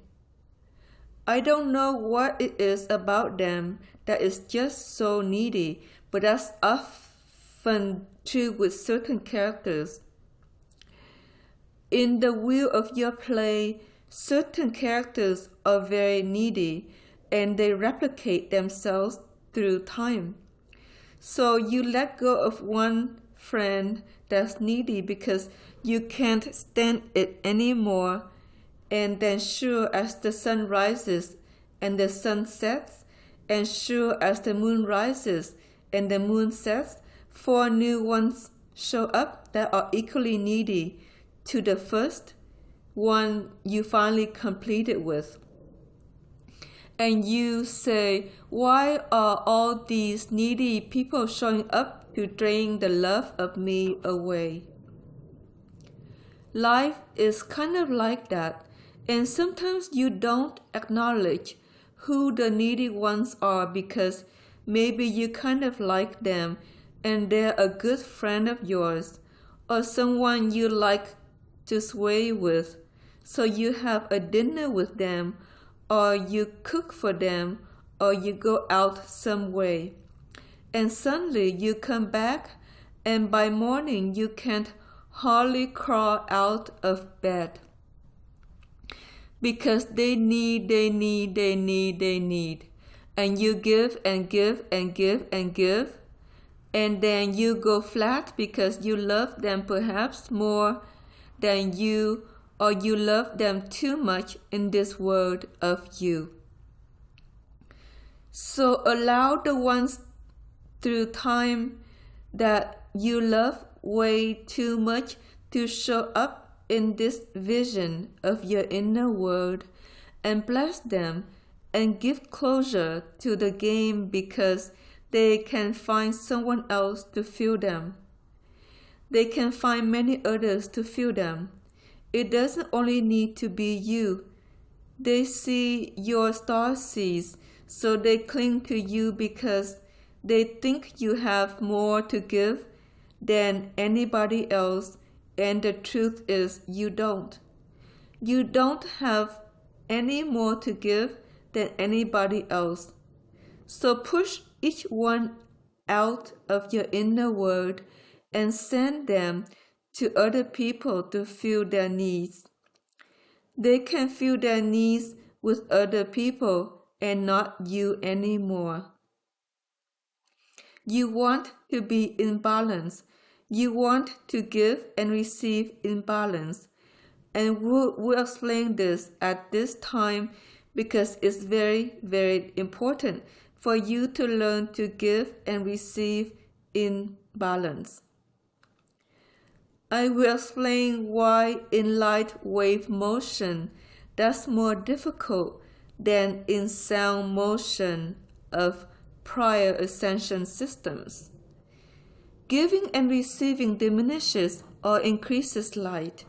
I don't know what it is about them that is just so needy, but that's often true with certain characters. In the wheel of your play, certain characters are very needy and they replicate themselves through time. So you let go of one friend that's needy because you can't stand it anymore. And then sure as the sun rises and the sun sets, and sure as the moon rises and the moon sets, four new ones show up that are equally needy to the first one you finally completed with. And you say, why are all these needy people showing up to drain the love of me away? Life is kind of like that, and sometimes you don't acknowledge who the needy ones are because maybe you kind of like them and they're a good friend of yours or someone you like to sway with. So you have a dinner with them, or you cook for them, or you go out some way. And suddenly you come back, and by morning you can't hardly crawl out of bed. Because they need. And you give and give and give and give. And then you go flat because you love them perhaps more than you, or you love them too much in this world of you. So allow the ones through time that you love way too much to show up in this vision of your inner world and bless them and give closure to the game because they can find someone else to fill them. They can find many others to fill them. It doesn't only need to be you. They see your star seeds, so they cling to you because they think you have more to give than anybody else, and the truth is you don't. You don't have any more to give than anybody else. So push each one out of your inner world and send them to other people to fill their needs. They can fill their needs with other people and not you anymore. You want to be in balance. You want to give and receive in balance. And we'll explain this at this time because it's very, very important for you to learn to give and receive in balance. I will explain why in light wave motion that's more difficult than in sound motion of prior ascension systems. Giving and receiving diminishes or increases light.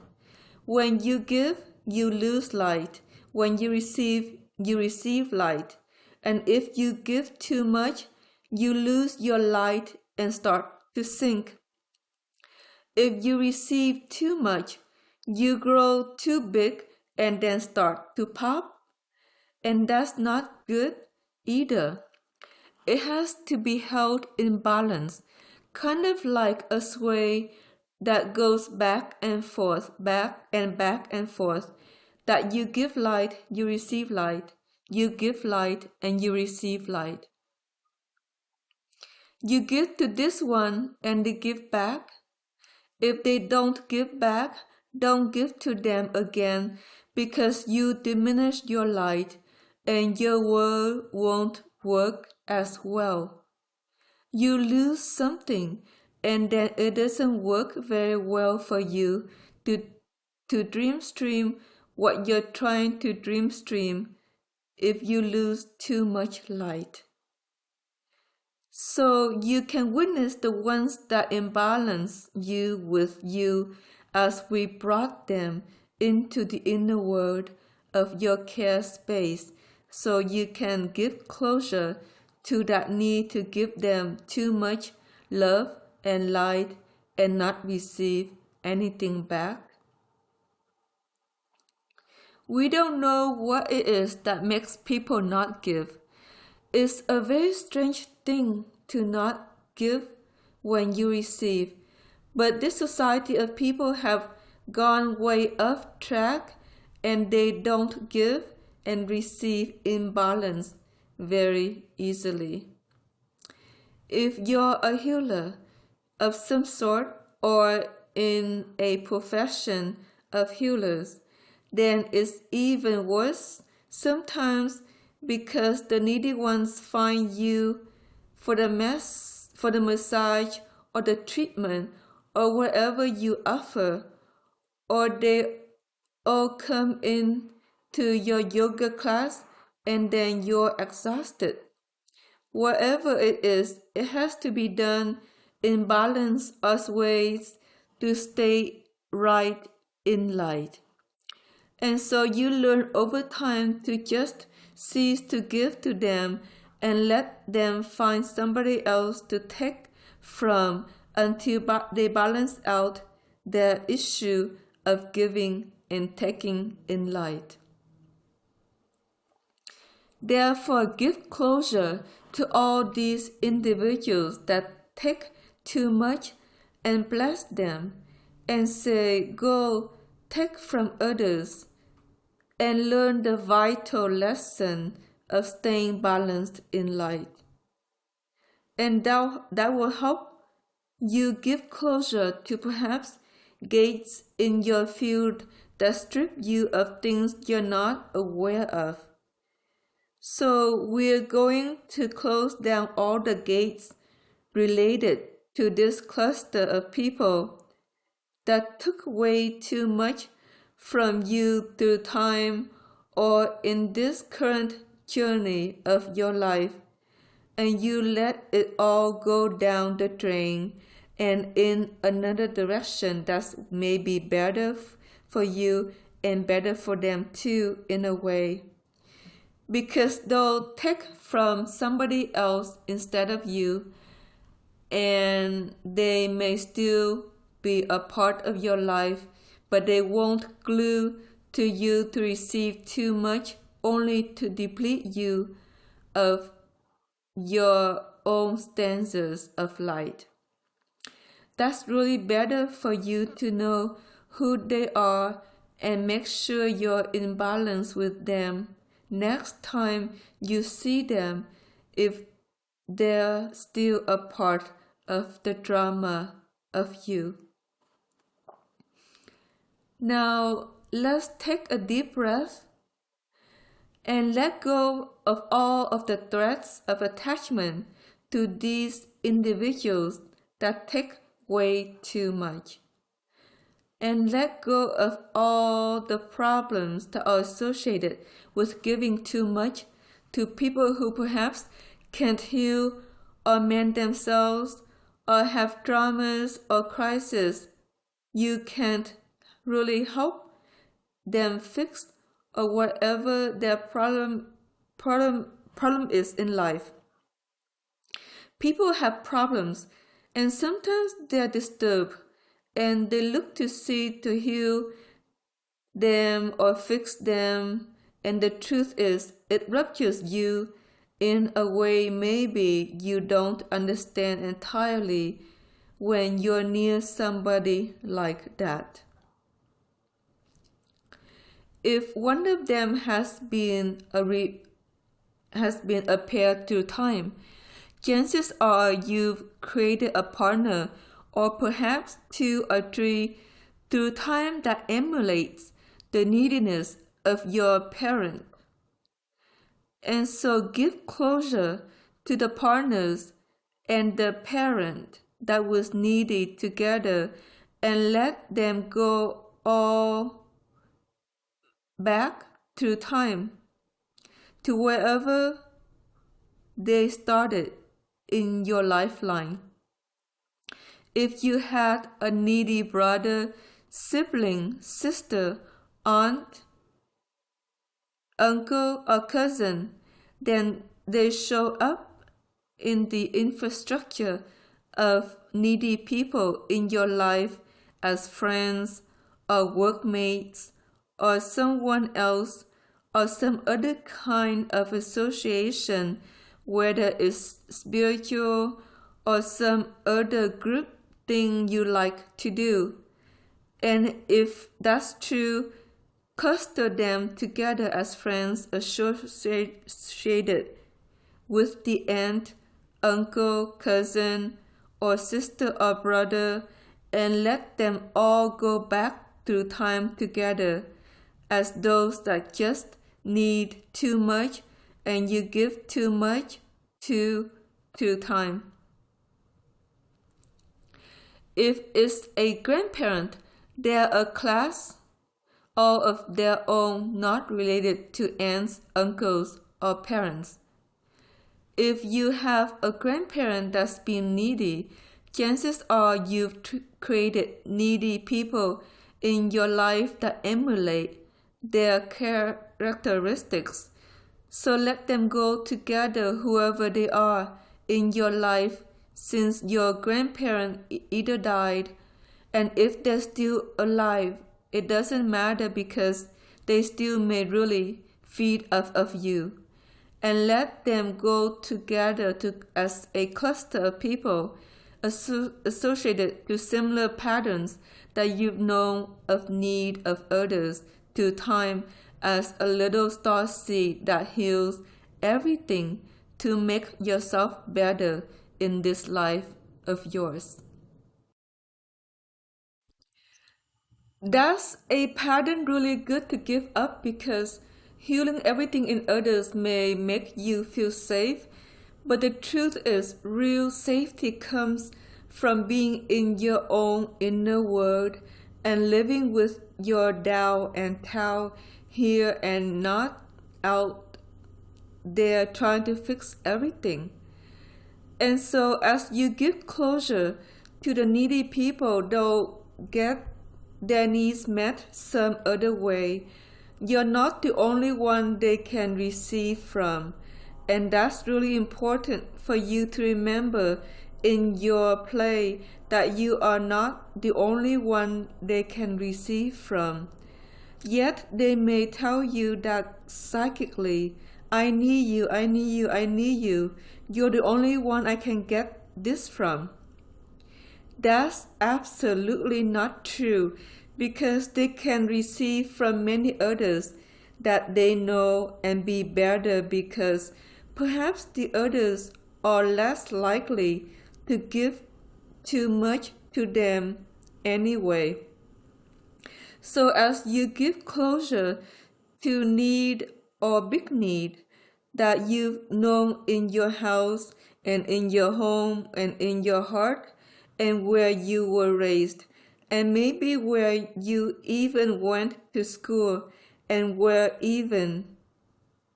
When you give, you lose light. When you receive light. And if you give too much, you lose your light and start to sink. If you receive too much, you grow too big and then start to pop. And that's not good either. It has to be held in balance. kind of like a sway that goes back and forth, back and forth, that you give light, you receive light, you give light, and you receive light. You give to this one and they give back. If they don't give back, don't give to them again, because you diminish your light and your world won't work as well. You lose something and then it doesn't work very well for you to dream stream what you're trying to dream stream if you lose too much light. So you can witness the ones that imbalance you with you as we brought them into the inner world of your care space, so you can give closure to that need to give them too much love and light and not receive anything back. We don't know what it is that makes people not give. It's a very strange thing to not give when you receive, but this society of people have gone way off track and they don't give and receive imbalance very easily. If you're a healer of some sort or in a profession of healers, then it's even worse sometimes, because the needy ones find you for the massage or the treatment or whatever you offer, or they all come in to your yoga class and then you're exhausted. Whatever it is, it has to be done in balance as ways to stay right in light. And so you learn over time to just cease to give to them and let them find somebody else to take from until they balance out their issue of giving and taking in light. Therefore, give closure to all these individuals that take too much and bless them and say, go take from others and learn the vital lesson of staying balanced in light. And that will help you give closure to perhaps gates in your field that strip you of things you're not aware of. So we're going to close down all the gates related to this cluster of people that took way too much from you through time or in this current journey of your life, and you let it all go down the drain and in another direction that's maybe better for you and better for them too in a way. Because they'll take from somebody else instead of you, and they may still be a part of your life, but they won't glue to you to receive too much, only to deplete you of your own stanzas of light. That's really better for you to know who they are and make sure you're in balance with them next time you see them, if they're still a part of the drama of you. Now let's take a deep breath and let go of all of the threads of attachment to these individuals that take way too much. And let go of all the problems that are associated with giving too much to people who perhaps can't heal or mend themselves or have dramas or crises you can't really help them fix, or whatever their problem is in life. People have problems, and sometimes they are disturbed and they look to see to heal them or fix them, and the truth is it ruptures you in a way maybe you don't understand entirely, when you're near somebody like that. If one of them has been a pair through time, chances are you've created a partner, or perhaps two or three, through time that emulates the neediness of your parent. And so give closure to the partners and the parent that was needy together, and let them go all back through time to wherever they started in your lifeline. If you had a needy brother, sibling, sister, aunt, uncle, or cousin, then they show up in the infrastructure of needy people in your life as friends or workmates or someone else or some other kind of association, whether it's spiritual or some other group thing you like to do. And if that's true, cluster them together as friends associated with the aunt, uncle, cousin, or sister or brother, and let them all go back through time together as those that just need too much and you give too much to through time. If it's a grandparent, they're a class all of their own, not related to aunts, uncles, or parents. If you have a grandparent that's been needy, chances are you've created needy people in your life that emulate their characteristics. So let them go together, whoever they are in your life, since your grandparent either died, and if they're still alive, it doesn't matter because they still may really feed off of you. And let them go together as a cluster of people associated to similar patterns that you've known of need of others through time, as a little star seed that heals everything to make yourself better in this life of yours. That's a pattern really good to give up, because healing everything in others may make you feel safe, but the truth is real safety comes from being in your own inner world and living with your Tao and Tao here and not out there trying to fix everything. And so as you give closure to the needy people, they'll get their needs met some other way. You're not the only one they can receive from. And that's really important for you to remember in your play, that you are not the only one they can receive from. Yet they may tell you that psychically, I need you, I need you, I need you. You're the only one I can get this from. That's absolutely not true, because they can receive from many others that they know and be better, because perhaps the others are less likely to give too much to them anyway. So as you give closure to need or big need that you've known in your house and in your home and in your heart and where you were raised, and maybe where you even went to school and where even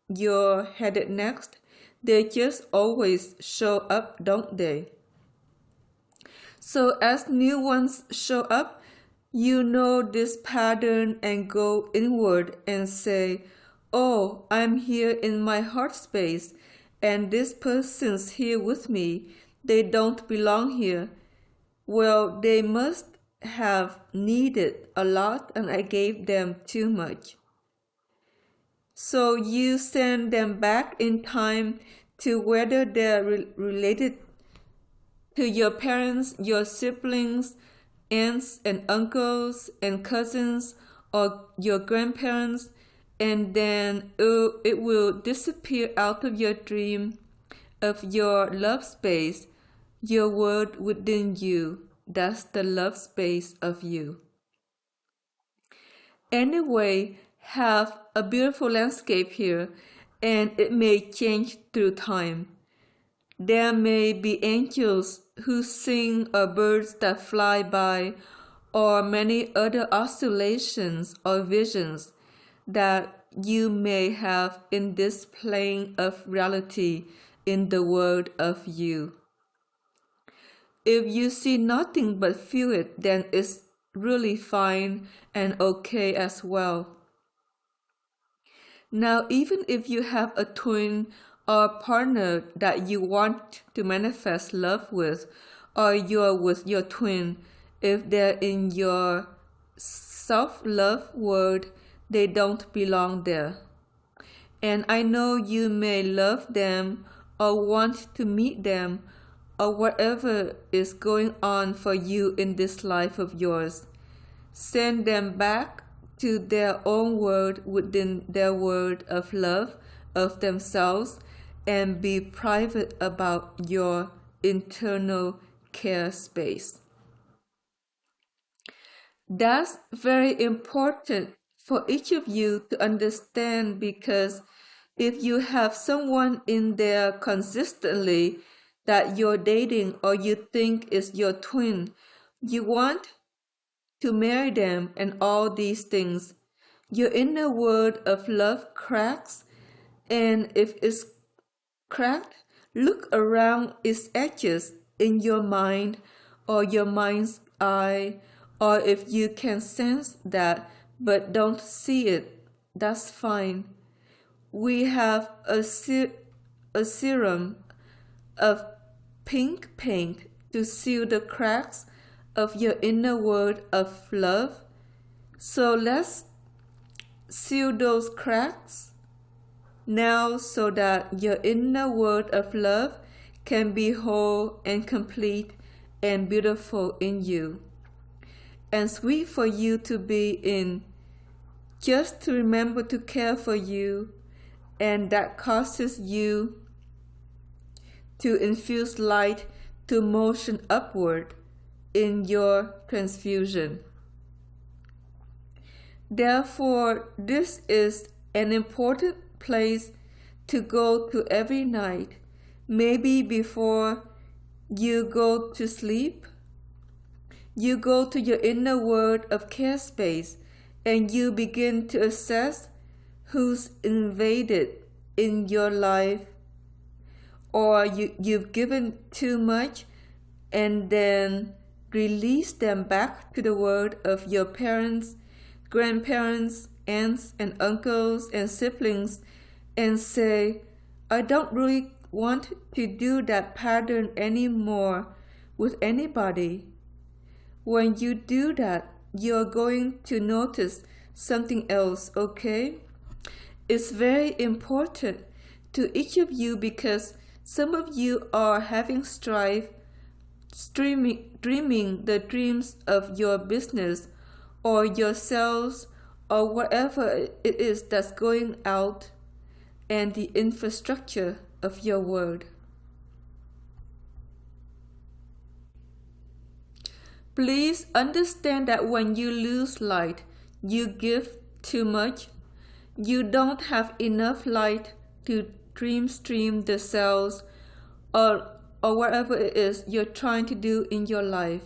you're headed next, they just always show up, don't they? So as new ones show up, you know this pattern and go inward and say, oh, I'm here in my heart space, and this person's here with me. They don't belong here. Well, they must have needed a lot and I gave them too much. So you send them back in time to whether they're related to your parents, your siblings, aunts and uncles and cousins, or your grandparents, and then it will disappear out of your dream of your love space, your world within you. That's the love space of you. Anyway, have a beautiful landscape here, and it may change through time. There may be angels who sing or birds that fly by or many other oscillations or visions that you may have in this plane of reality in the world of you. If you see nothing but feel it, then it's really fine and okay as well. Now, even if you have a twin or partner that you want to manifest love with, or you're with your twin, if they're in your self-love world, they don't belong there. And I know you may love them or want to meet them or whatever is going on for you in this life of yours. Send them back to their own world within their world of love of themselves and be private about your internal care space. That's very important for each of you to understand, because if you have someone in there consistently that you're dating or you think is your twin, you want to marry them and all these things, your inner world of love cracks, and if it's cracked, look around its edges in your mind or your mind's eye, or if you can sense that but don't see it, that's fine. We have a serum of pink paint to seal the cracks of your inner world of love. So let's seal those cracks now so that your inner world of love can be whole and complete and beautiful in you, and sweet for you to be in. Just to remember to care for you, and that causes you to infuse light to motion upward in your transfusion. Therefore, this is an important place to go to every night, maybe before you go to sleep. You go to your inner world of care space and you begin to assess who's invaded in your life, or you've given too much, and then release them back to the world of your parents, grandparents, aunts and uncles and siblings, and say, I don't really want to do that pattern anymore with anybody. When you do that, you're going to notice something else, okay? It's very important to each of you, because some of you are having strife, dreaming the dreams of your business or yourselves or whatever it is that's going out, and the infrastructure of your world. Please understand that when you lose light, you give too much. You don't have enough light to dream stream the cells or whatever it is you're trying to do in your life.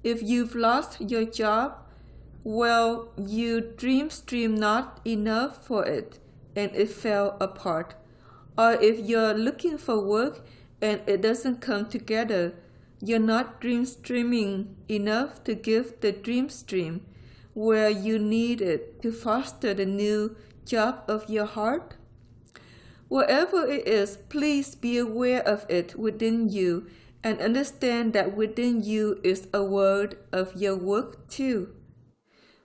If you've lost your job, well, you dream stream not enough for it and it fell apart. Or if you're looking for work and it doesn't come together, you're not dream streaming enough to give the dream stream where you need it to foster the new job of your heart. Whatever it is, please be aware of it within you and understand that within you is a world of your work too.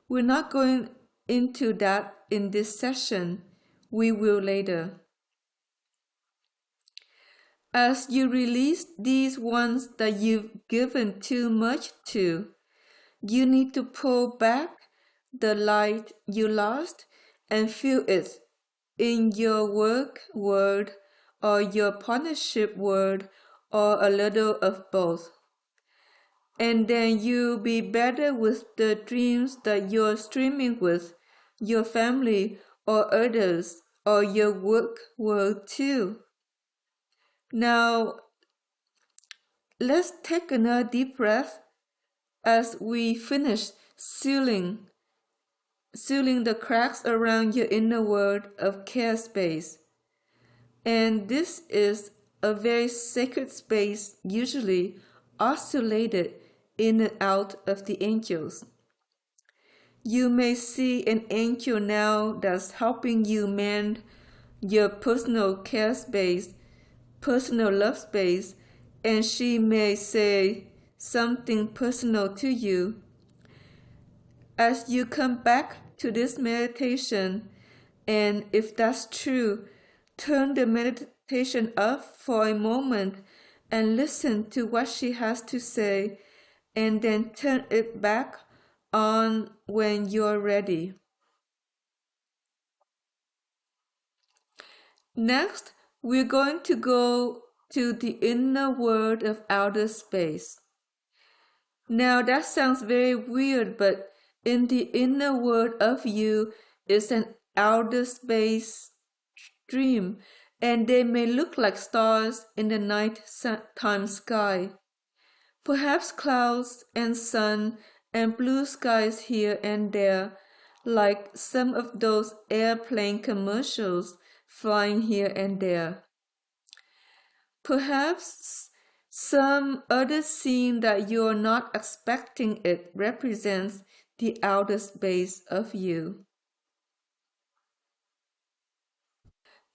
We're not going into that in this session. We will later. As you release these ones that you've given too much to, you need to pull back the light you lost and feel it in your work world or your partnership world or a little of both. And then you'll be better with the dreams that you're streaming with your family or others or your work world too. Now, let's take another deep breath as we finish sealing the cracks around your inner world of care space. And this is a very sacred space, usually oscillated in and out of the angels. You may see an angel now that's helping you mend your personal care space, personal love space, and she may say something personal to you. As you come back to this meditation, and if that's true, turn the meditation off for a moment and listen to what she has to say, and then turn it back on when you're ready. Next, we're going to go to the inner world of outer space. Now that sounds very weird, but in the inner world of you is an outer space stream, and they may look like stars in the nighttime sky. Perhaps clouds and sun and blue skies here and there, like some of those airplane commercials flying here and there. Perhaps some other scene that you're not expecting it represents the outer space of you.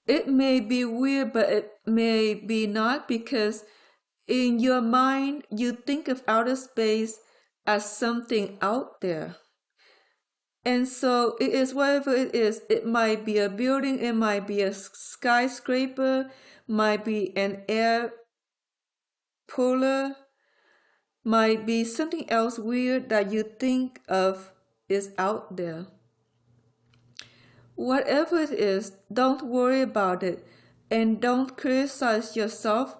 It may be weird, but it may be not, because in your mind you think of outer space as something out there. And so it is whatever it is. It might be a building, it might be a skyscraper, might be an air polar, might be something else weird that you think of is out there. Whatever it is, don't worry about it, and don't criticize yourself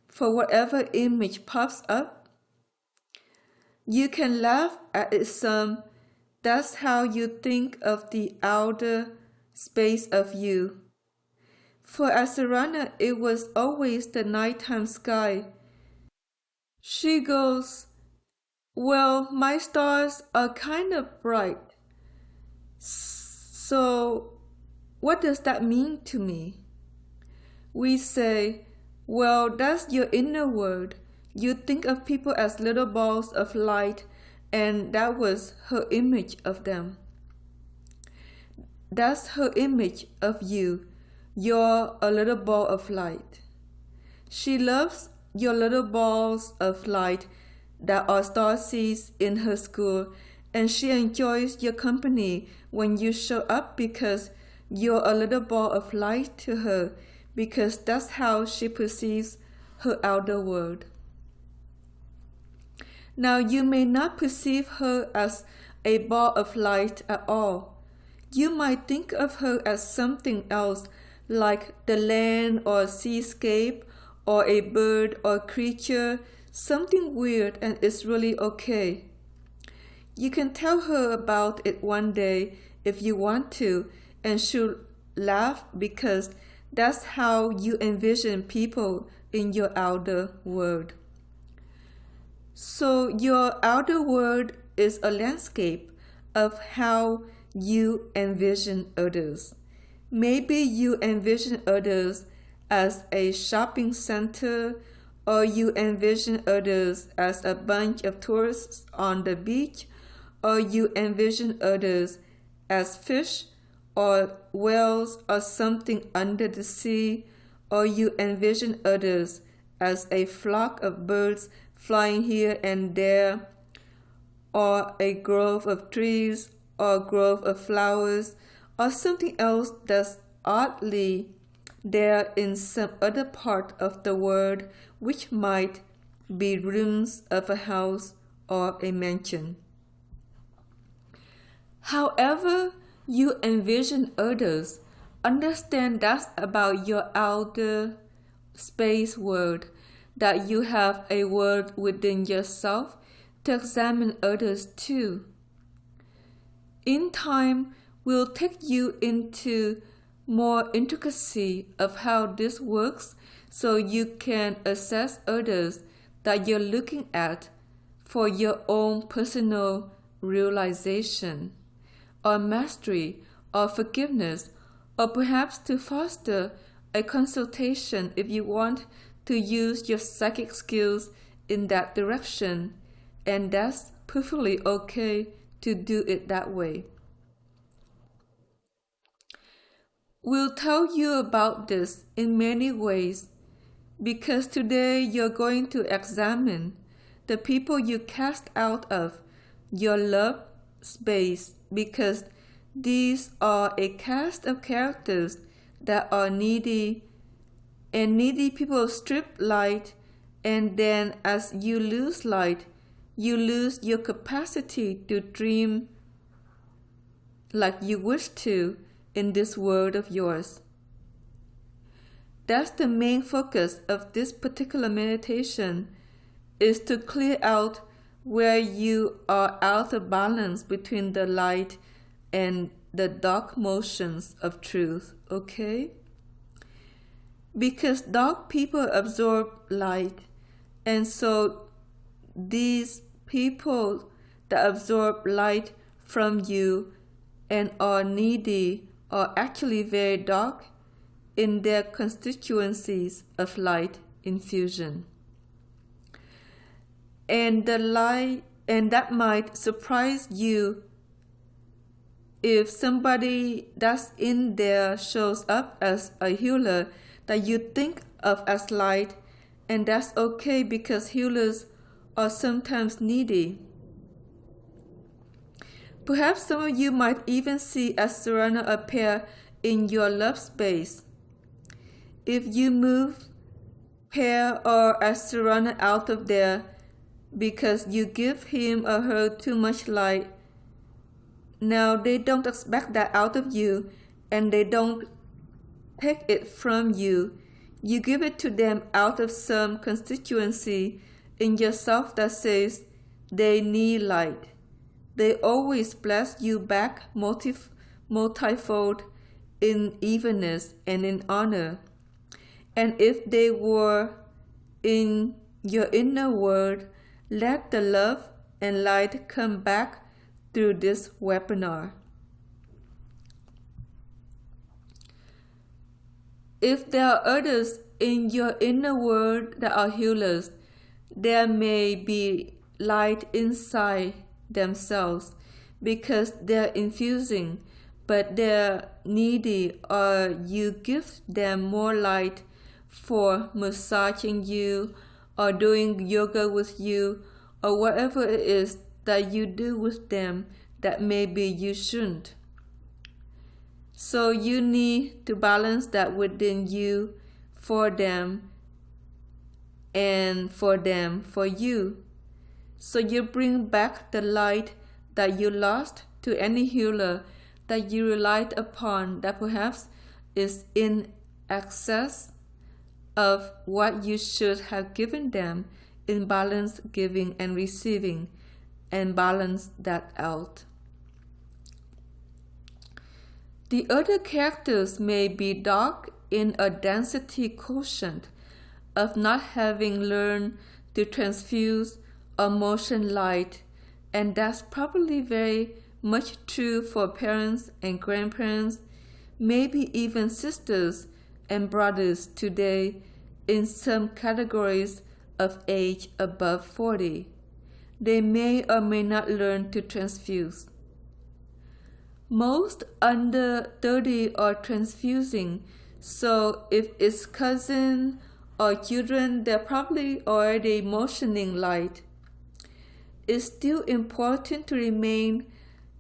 for whatever image pops up. You can laugh at it some. That's how you think of the outer space of you. For Asarana, it was always the nighttime sky. She goes, well, my stars are kind of bright. So, what does that mean to me? We say, well, that's your inner world. You think of people as little balls of light, and that was her image of them. That's her image of you. You're a little ball of light. She loves your little balls of light that are starseeds in her school, and she enjoys your company when you show up because you're a little ball of light to her, because that's how she perceives her outer world. Now, you may not perceive her as a ball of light at all. You might think of her as something else, like the land or seascape or a bird or creature, something weird, and it's really okay. You can tell her about it one day if you want to, and she'll laugh because that's how you envision people in your outer world. So your outer world is a landscape of how you envision others. Maybe you envision others as a shopping center, or you envision others as a bunch of tourists on the beach, or you envision others as fish or whales or something under the sea, or you envision others as a flock of birds flying here and there, or a grove of trees, or a grove of flowers, or something else that's oddly they're in some other part of the world, which might be rooms of a house or a mansion. However you envision others, understand that's about your outer space world, that you have a world within yourself to examine others too. In time, we'll take you into more intricacy of how this works so you can assess others that you're looking at for your own personal realization, or mastery, or forgiveness, or perhaps to foster a consultation if you want to use your psychic skills in that direction, and that's perfectly okay to do it that way. We'll tell you about this in many ways because today you're going to examine the people you cast out of your love space, because these are a cast of characters that are needy, and needy people strip light, and then as you lose light, you lose your capacity to dream like you wish to in this world of yours. That's the main focus of this particular meditation, is to clear out where you are out of balance between the light and the dark motions of truth, okay? Because dark people absorb light, and so these people that absorb light from you and are needy are actually very dark in their constituencies of light infusion. And that might surprise you if somebody that's in there shows up as a healer that you think of as light, and that's okay because healers are sometimes needy. Perhaps some of you might even see a surrender appear in your love space. If you move pair or a surrender out of there because you give him or her too much light, now they don't expect that out of you, and they don't take it from you. You give it to them out of some constituency in yourself that says they need light. They always bless you back multifold in evenness and in honor. And if they were in your inner world, let the love and light come back through this webinar. If there are others in your inner world that are healers, there may be light inside themselves because they're infusing, but they're needy, or you give them more light for massaging you or doing yoga with you or whatever it is that you do with them that maybe you shouldn't. So you need to balance that within you, for them, and for them for you. So you bring back the light that you lost to any healer that you relied upon that perhaps is in excess of what you should have given them in balance giving and receiving, and balance that out. The other characters may be dark in a density quotient of not having learned to transfuse or motion light, and that's probably very much true for parents and grandparents, maybe even sisters and brothers today in some categories of age above 40. They may or may not learn to transfuse. Most under 30 are transfusing, so if it's cousin or children, they're probably already motioning light. It's still important to remain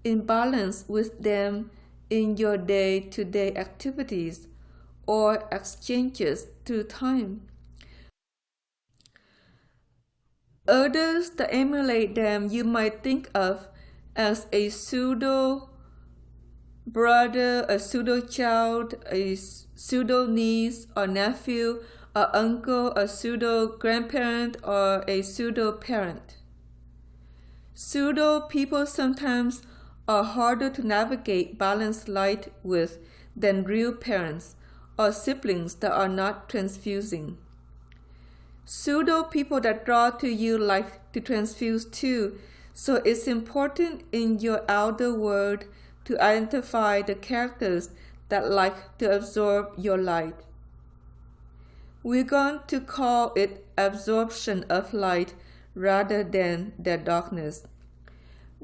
in balance with them in your day-to-day activities, or exchanges through time. Others that emulate them you might think of as a pseudo brother, a pseudo child, a pseudo niece or nephew, a uncle, a pseudo grandparent, or a pseudo parent. Pseudo people sometimes are harder to navigate balanced light with than real parents or siblings that are not transfusing. Pseudo people that draw to you like to transfuse too, so it's important in your outer world to identify the characters that like to absorb your light. We're going to call it absorption of light rather than their darkness.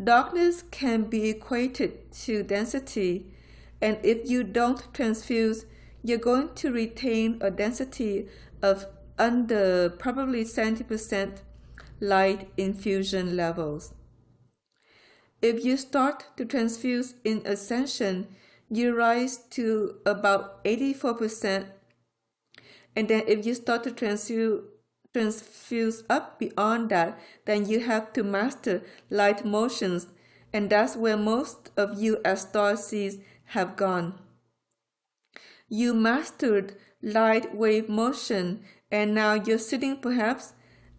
Darkness can be equated to density, and if you don't transfuse, you're going to retain a density of under probably 70% light infusion levels. If you start to transfuse in ascension, you rise to about 84%, and then if you start to transfuse up beyond that, then you have to master light motions, and that's where most of you as starseeds have gone. You mastered light wave motion, and now you're sitting perhaps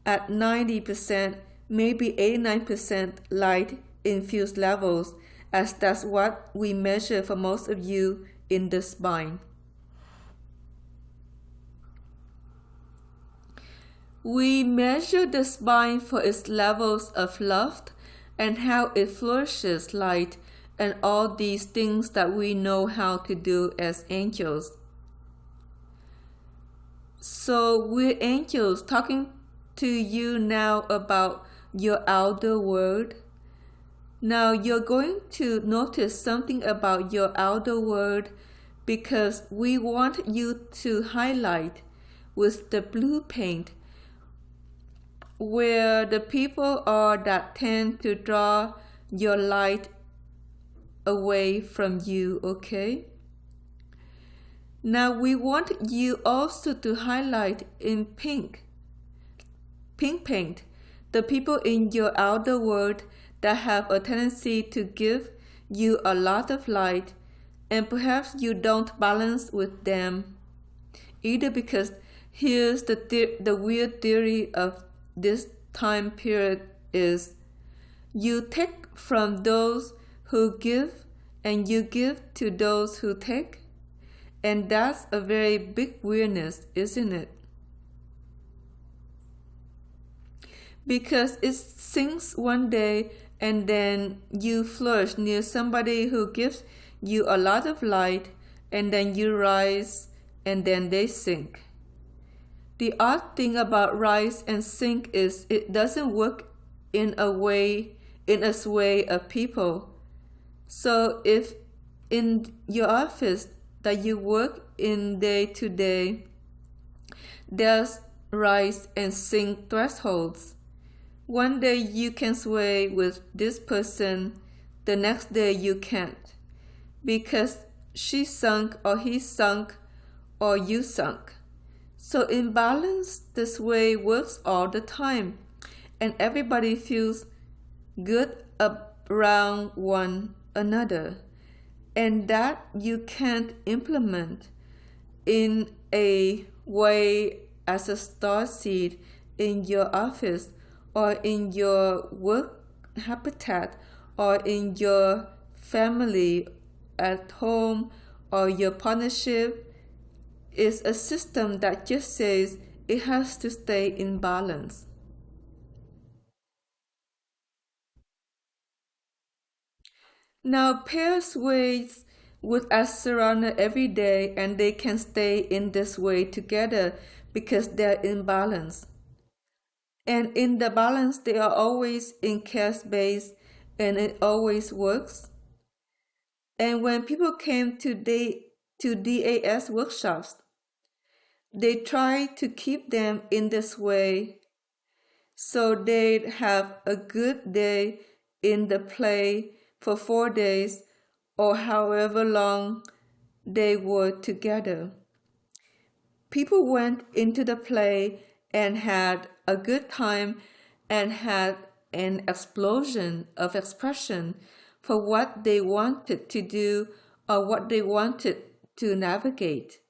at 90%, maybe 89% light infused levels, as that's what we measure for most of you in the spine. We measure the spine for its levels of love and how it flourishes light and all these things that we know how to do as angels. So we're angels talking to you now about your outer world. Now you're going to notice something about your outer world because we want you to highlight with the blue paint where the people are that tend to draw your light away from you, okay? Now we want you also to highlight in pink paint, the people in your outer world that have a tendency to give you a lot of light, and perhaps you don't balance with them either, because here's the weird theory of this time period is you take from those who give and you give to those who take, and that's a very big weirdness, isn't it? Because it sinks one day and then you flourish near somebody who gives you a lot of light, and then you rise and then they sink. The odd thing about rise and sink is it doesn't work in a way of people. So if in your office that you work in day to day, there's rise and sink thresholds. One day you can sway with this person, the next day you can't, because she sunk or he sunk or you sunk. So in balance, this way works all the time, and everybody feels good around one another, and that you can't implement in a way as a starseed in your office or in your work habitat or in your family at home or your partnership. Is a system that just says it has to stay in balance. Now pairs ways with Asarana every day, and they can stay in this way together because they're in balance. And in the balance, they are always in care space, and it always works. And when people came to DAS workshops, they try to keep them in this way so they'd have a good day in the play for 4 days or however long they were together. People went into the play and had a good time and had an explosion of expression for what they wanted to do or what they wanted to navigate.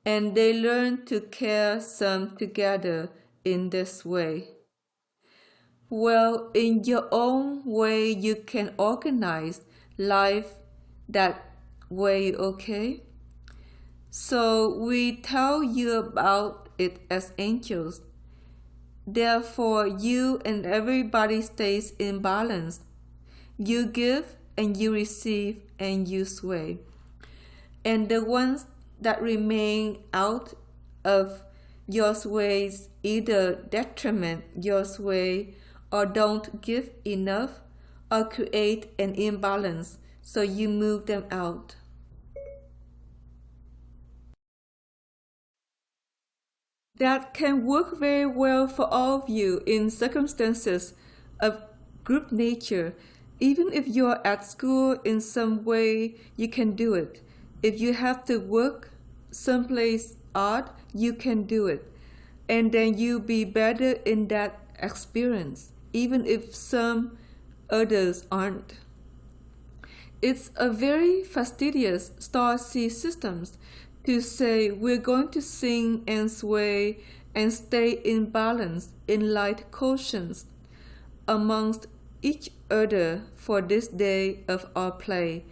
And they learned to care some together in this way. Well, in your own way, you can organize life that way, okay? So we tell you about it as angels. Therefore, you and everybody stays in balance. You give and you receive and you sway. And the ones that remain out of your sways either detriment your sway or don't give enough or create an imbalance, so you move them out. That can work very well for all of you in circumstances of group nature. Even if you're at school in some way, you can do it. If you have to work someplace odd, you can do it. And then you'll be better in that experience, even if some others aren't. It's a very fastidious star seed systems to say we're going to sing and sway and stay in balance in light quotients amongst each other for this day of our play,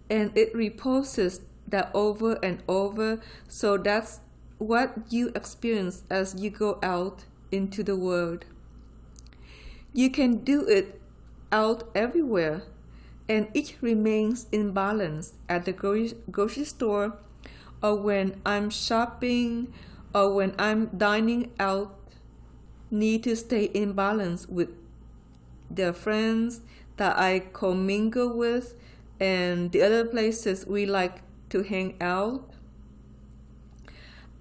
and it reposes that over and over, so that's what you experience as you go out into the world. You can do it out everywhere, and each remains in balance at the grocery store, or when I'm shopping, or when I'm dining out, need to stay in balance with the friends that I commingle with and the other places we like to hang out.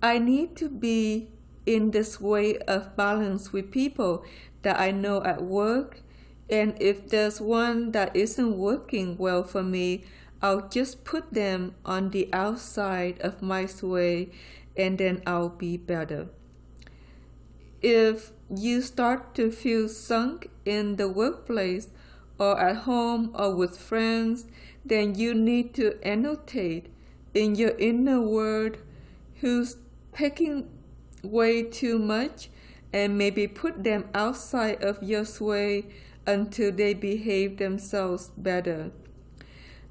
I need to be in this way of balance with people that I know at work, and if there's one that isn't working well for me, I'll just put them on the outside of my sway, and then I'll be better. If you start to feel sunk in the workplace or at home or with friends, then you need to annotate in your inner world who's taking way too much, and maybe put them outside of your sway until they behave themselves better.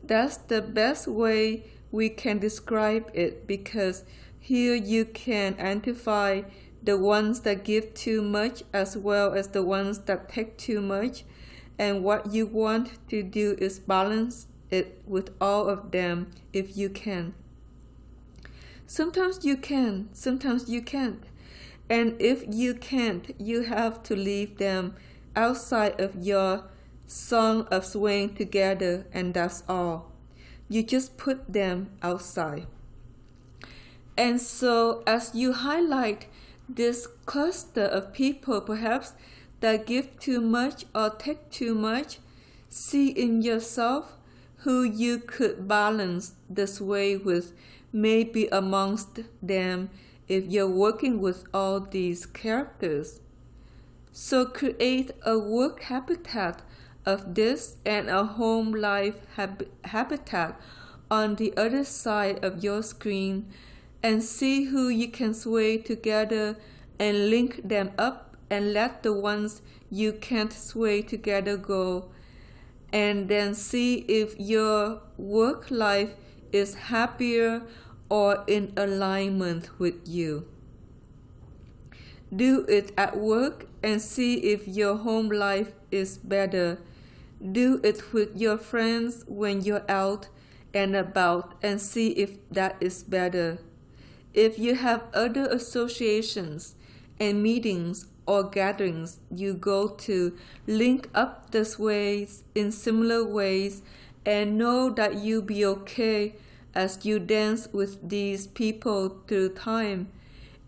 That's the best way we can describe it, because here you can identify the ones that give too much as well as the ones that take too much, and what you want to do is balance it with all of them if you can. Sometimes you can, sometimes you can't. And if you can't, you have to leave them outside of your song of swaying together, and that's all. You just put them outside. And so as you highlight this cluster of people perhaps that give too much or take too much, see in yourself who you could balance this way with, maybe amongst them if you're working with all these characters. So create a work habitat of this and a home life habitat on the other side of your screen, and see who you can sway together and link them up, and let the ones you can't sway together go, and then see if your work life is happier or in alignment with you. Do it at work and see if your home life is better. Do it with your friends when you're out and about, and see if that is better. If you have other associations and meetings or gatherings you go to, link up these ways in similar ways, and know that you'll be okay as you dance with these people through time,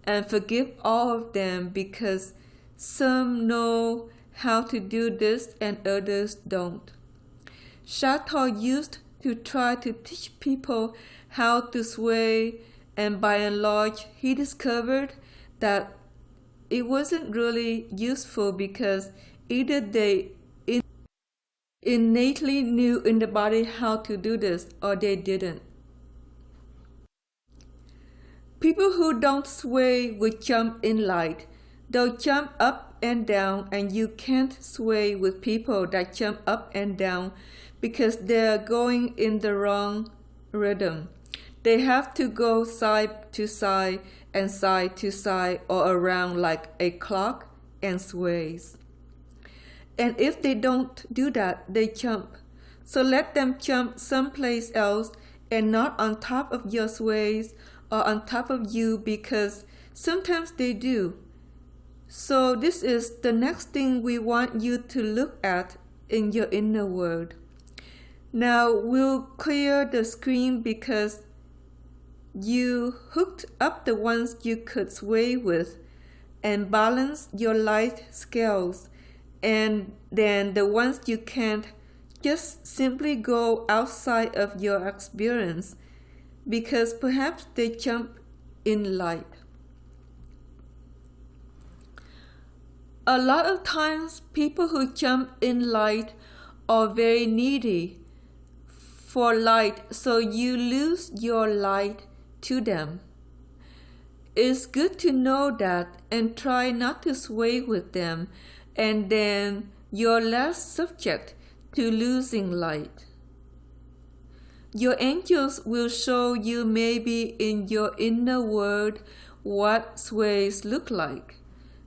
and forgive all of them, because some know how to do this and others don't. Chateau used to try to teach people how to sway and by and large he discovered that it wasn't really useful because either they innately knew in the body how to do this or they didn't. People who don't sway will jump in light. They'll jump up and down, and you can't sway with people that jump up and down because they're going in the wrong rhythm. They have to go side to side and side to side or around like a clock and sways. And if they don't do that, they jump. So let them jump someplace else and not on top of your sways or on top of you, because sometimes they do. So this is the next thing we want you to look at in your inner world. Now we'll clear the screen because you hooked up the ones you could sway with and balance your light scales, and then the ones you can't, just simply go outside of your experience because perhaps they jump in light. A lot of times people who jump in light are very needy for light, so you lose your light to them. It's good to know that and try not to sway with them, and then you're less subject to losing light. Your angels will show you maybe in your inner world what sways look like.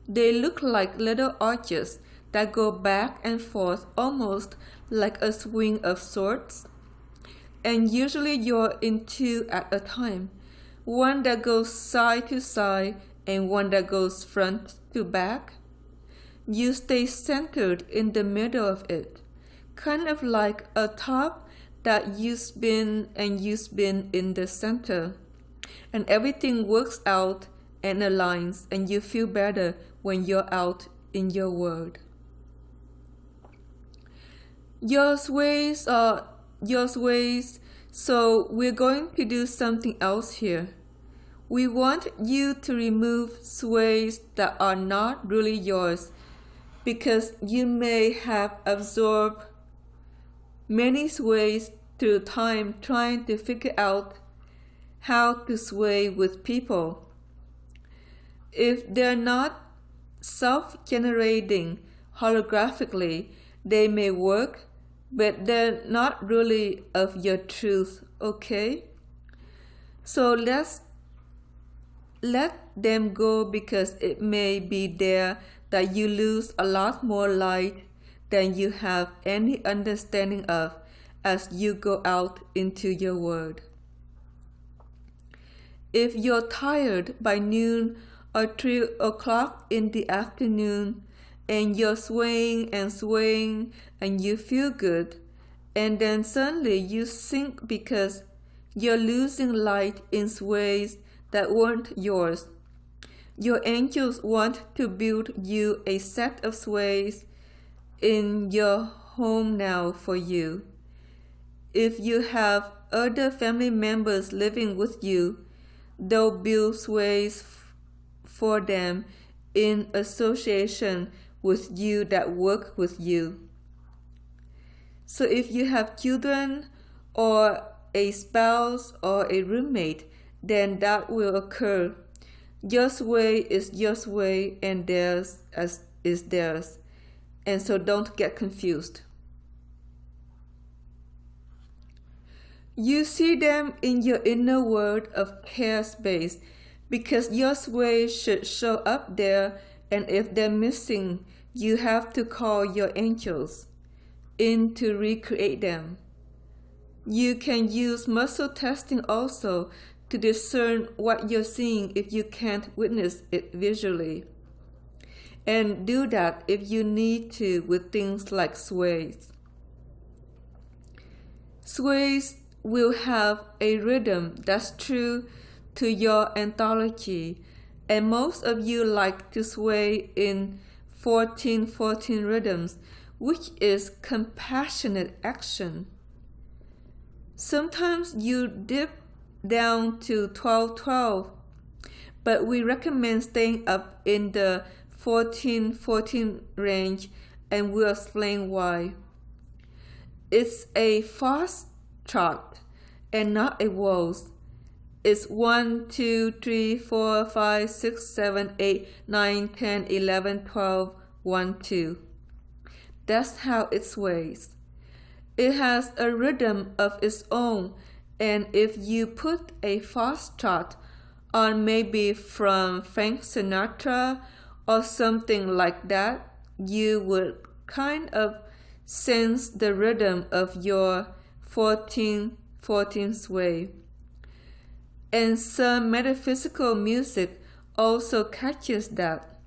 They look like little arches that go back and forth almost like a swing of sorts. And usually you're in two at a time. One that goes side to side and one that goes front to back. You stay centered in the middle of it, kind of like a top that you spin and you spin in the center. And everything works out and aligns, and you feel better when you're out in your world. Your sways are your sways, so we're going to do something else here. We want you to remove sways that are not really yours, because you may have absorbed many sways through time trying to figure out how to sway with people. If they're not self-generating holographically, they may work, but they're not really of your truth, okay? So let's let them go, because it may be there that you lose a lot more light than you have any understanding of as you go out into your world. If you're tired by noon or 3 o'clock in the afternoon, and you're swaying and you feel good, and then suddenly you sink because you're losing light in sways that weren't yours. Your angels want to build you a set of sways in your home now for you. If you have other family members living with you, they'll build sways for them in association with you that work with you. So if you have children or a spouse or a roommate, then that will occur. Your sway is your sway and theirs is theirs. And so don't get confused. You see them in your inner world of care space, because your sway should show up there, and if they're missing, you have to call your angels in to recreate them. You can use muscle testing also to discern what you're seeing if you can't witness it visually. And do that if you need to with things like sways. Sways will have a rhythm that's true to your anthology, and most of you like to sway in 14-14 rhythms, which is compassionate action. Sometimes you dip down to 12-12, but we recommend staying up in the 14-14 range, and we'll explain why. It's a fast chart and not a waltz. It's 1, 2, 3, 4, 5, 6, 7, 8, 9, 10, 11, 12, 1, 2. That's how it sways. It has a rhythm of its own, and if you put a fast chart on maybe from Frank Sinatra or something like that, you would kind of sense the rhythm of your 14-14 sway. And some metaphysical music also catches that.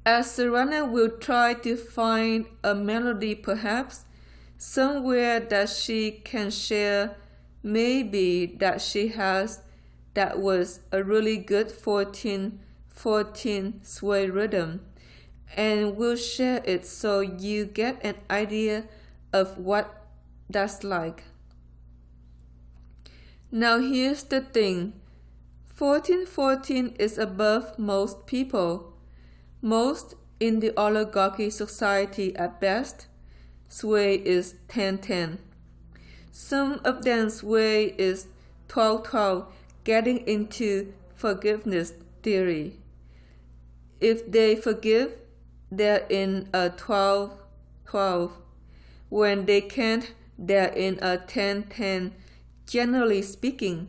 As the runner will try to find a melody perhaps somewhere that she can share, maybe that she has, that was a really good 14-14 sway rhythm, and will share it so you get an idea of what that's like. Now here's the thing, 14-14 is above most people. Most in the oligarchy society at best, sway is 10-10. Some of them sway is 12-12, getting into forgiveness theory. If they forgive, they're in a 12-12. When they can't, they're in a 10-10, generally speaking.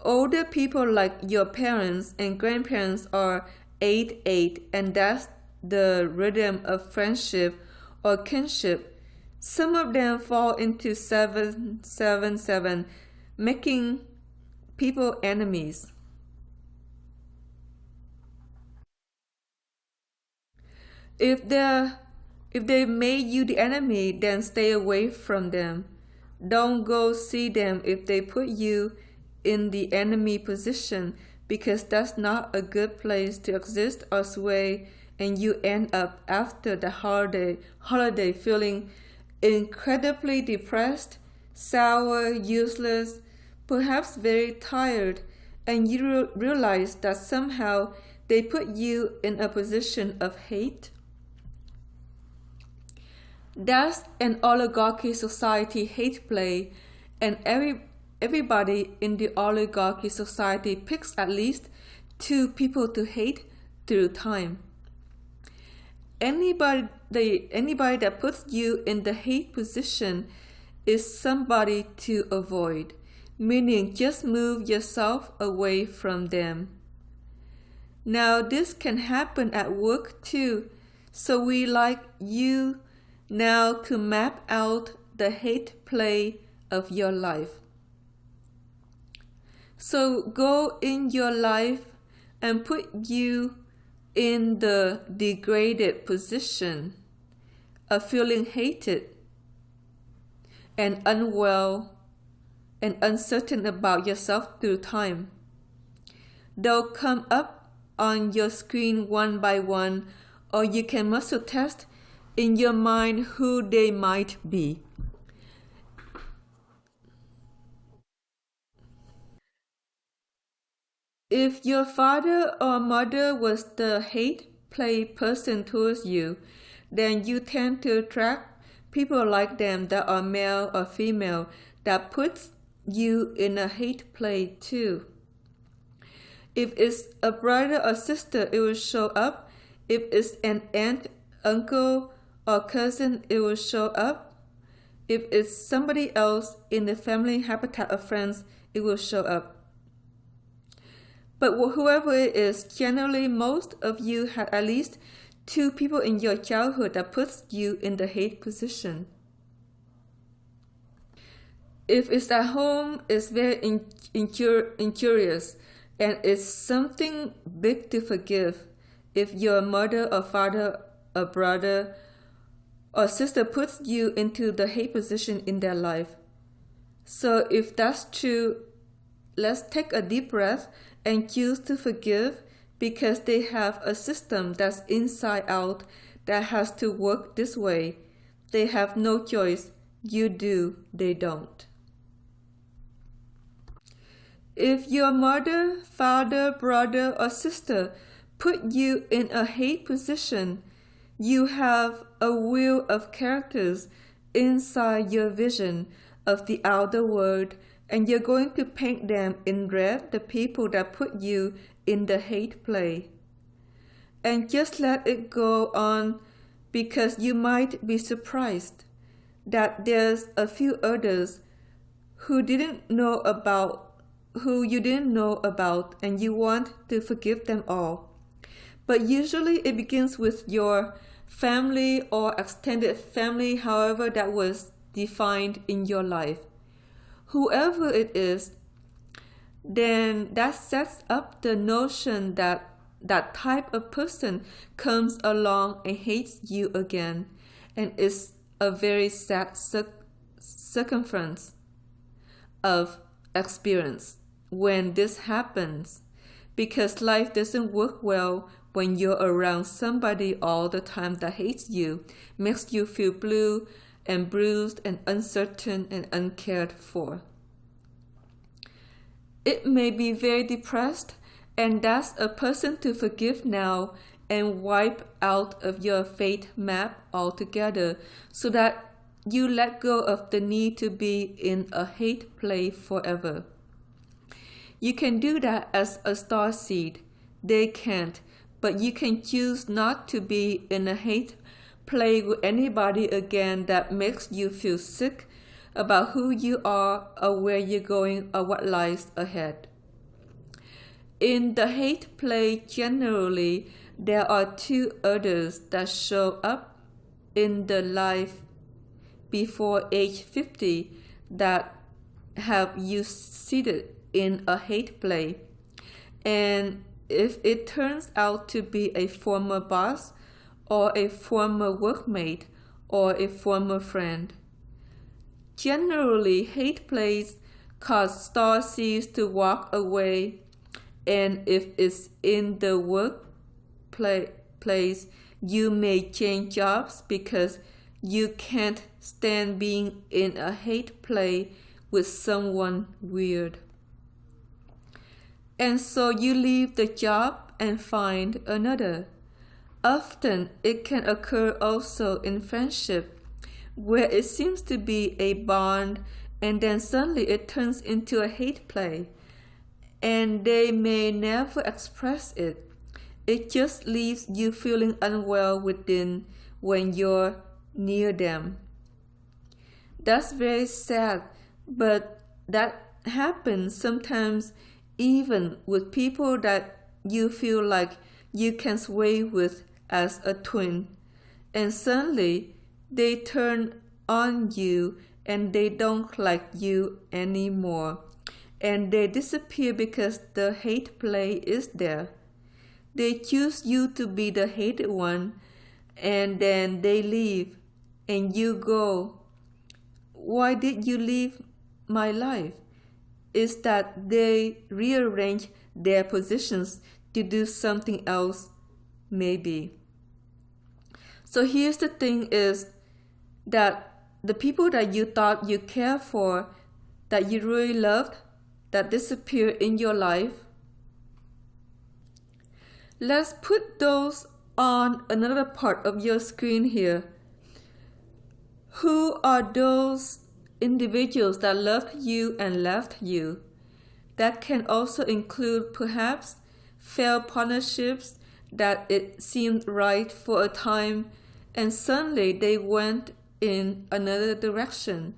Older people like your parents and grandparents are 8-8, and that's the rhythm of friendship or kinship. Some of them fall into 7-7-7, making people enemies. If they made you the enemy, then stay away from them. Don't go see them if they put you in the enemy position, because that's not a good place to exist or sway, and you end up after the holiday feeling incredibly depressed, sour, useless, perhaps very tired, and you realize that somehow they put you in a position of hate. That's an oligarchy society hate play, and everybody in the oligarchy society picks at least 2 people to hate through time. Anybody that puts you in the hate position is somebody to avoid, meaning just move yourself away from them. Now this can happen at work too, so we like you now to map out the hate play of your life. So go in your life and put you in the degraded position of feeling hated and unwell and uncertain about yourself through time. They'll come up on your screen one by one, or you can muscle test in your mind who they might be. If your father or mother was the hate play person towards you, then you tend to attract people like them that are male or female that puts you in a hate play too. If it's a brother or sister, it will show up. If it's an aunt, uncle, or cousin, it will show up. If it's somebody else in the family habitat of friends, it will show up. But whoever it is, generally most of you had at least 2 people in your childhood that puts you in the hate position. If it's at home, it's very incurious, and it's something big to forgive. If your mother or father or brother or sister puts you into the hate position in their life. So if that's true, let's take a deep breath and choose to forgive, because they have a system that's inside out that has to work this way. They have no choice. You do, they don't. If your mother, father, brother, or sister put you in a hate position, you have a wheel of characters inside your vision of the outer world, and you're going to paint them in red, the people that put you in the hate play. And just let it go on, because you might be surprised that there's a few others who you didn't know about, and you want to forgive them all. But usually it begins with your family or extended family, however that was defined in your life. Whoever it is, then that sets up the notion that that type of person comes along and hates you again, and is a very sad circumference of experience when this happens, because life doesn't work well when you're around somebody all the time that hates you, makes you feel blue and bruised and uncertain and uncared for. It may be very depressed, and that's a person to forgive now and wipe out of your fate map altogether, so that you let go of the need to be in a hate play forever. You can do that as a star seed. They can't, but you can choose not to be in a hate play with anybody again that makes you feel sick about who you are or where you're going or what lies ahead. In the hate play, generally, there are two others that show up in the life before age 50 that have you seated in a hate play. And if it turns out to be a former boss or a former workmate or a former friend, generally hate plays cause star seeds to walk away. And if it's in the workplace, you may change jobs because you can't stand being in a hate play with someone weird. And so you leave the job and find another. Often it can occur also in friendship, where it seems to be a bond and then suddenly it turns into a hate play. And they may never express it. It just leaves you feeling unwell within when you're near them. That's very sad, but that happens sometimes even with people that you feel like you can sway with as a twin. And suddenly they turn on you and they don't like you anymore. And they disappear because the hate play is there. They choose you to be the hated one, and then they leave, and you go, "Why did you leave my life?" Is that they rearrange their positions to do something else, maybe. So here's the thing is that the people that you thought you cared for, that you really loved, that disappear in your life, let's put those on another part of your screen here. Who are those individuals that loved you and left you? That can also include perhaps failed partnerships that it seemed right for a time and suddenly they went in another direction.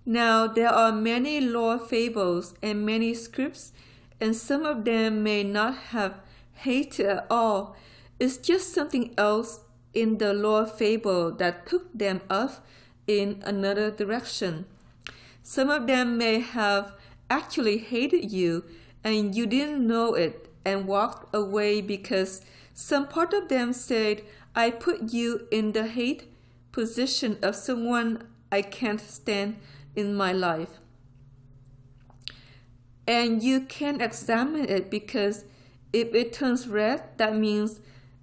Now, there are many lore fables and many scripts, and some of them may not have hate at all. It's just something else in the lore fable that took them off in another direction. Some of them may have actually hated you and you didn't know it and walked away because some part of them said, "I put you in the hate position of someone I can't stand in my life." And you can examine it, because if it turns red, that means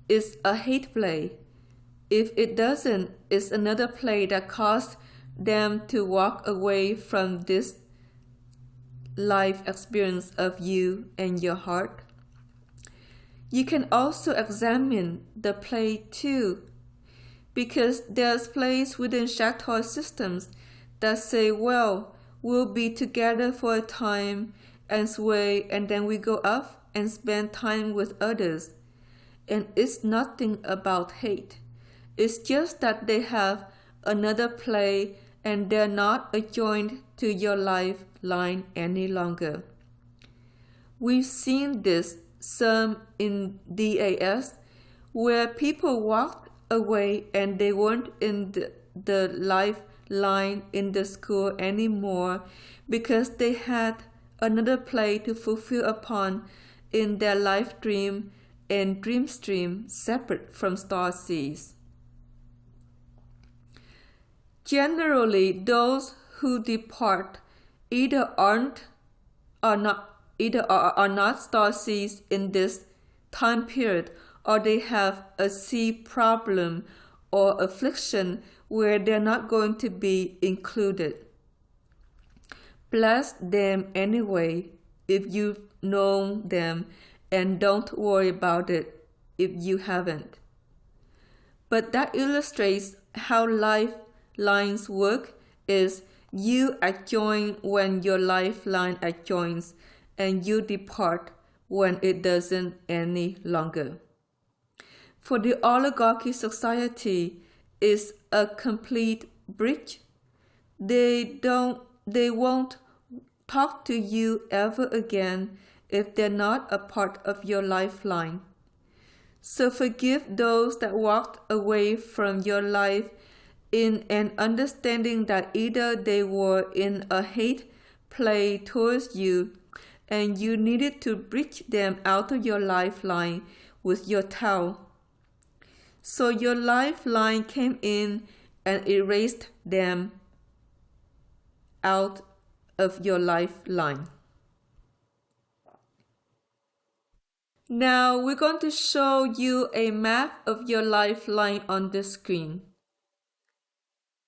it's a hate play. If it doesn't, it's another play that caused them to walk away from this life experience of you and your heart. You can also examine the play too, because there's plays within Shaktara systems that say, well, we'll be together for a time and sway, and then we go off and spend time with others. And it's nothing about hate. It's just that they have another play and they're not adjoined to your lifeline any longer. We've seen this some in DAS, where people walked away and they weren't in the lifeline in the school anymore because they had another play to fulfill upon in their life dream and dream stream separate from starseeds. Generally, those who depart either aren't or not are not starseeds in this time period, or they have a seed problem or affliction where they're not going to be included. Bless them anyway if you've known them, and don't worry about it if you haven't. But that illustrates how lifelines work is you adjoin when your lifeline adjoins, and you depart when it doesn't any longer. For the oligarchy society is a complete breach. They won't talk to you ever again if they're not a part of your lifeline. So forgive those that walked away from your life in an understanding that either they were in a hate play towards you and you needed to bridge them out of your lifeline with your towel. So your lifeline came in and erased them out of your lifeline. Now we're going to show you a map of your lifeline on the screen.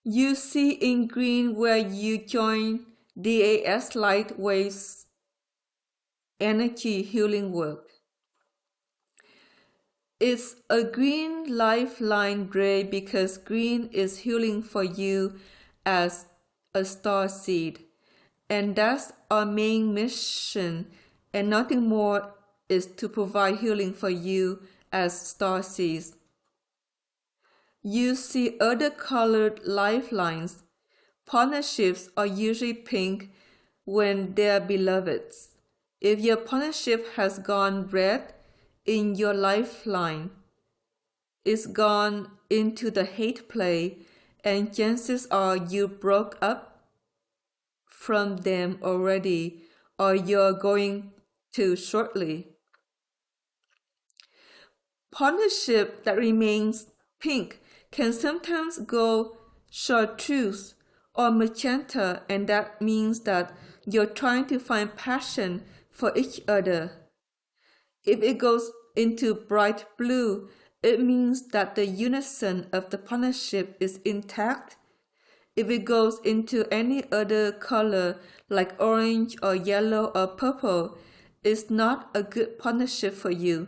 You see in green where you join DAS light waves energy healing work. It's a green lifeline gray because green is healing for you as a star seed. And that's our main mission, and nothing more is to provide healing for you as star seeds. You see other colored lifelines. Partnerships are usually pink when they're beloveds. If your partnership has gone red in your lifeline, it's gone into the hate play, and chances are you broke up from them already, or you're going to shortly. Partnership that remains pink can sometimes go chartreuse or magenta, and that means that you're trying to find passion for each other. If it goes into bright blue, it means that the unison of the partnership is intact. If it goes into any other color like orange or yellow or purple, it's not a good partnership for you.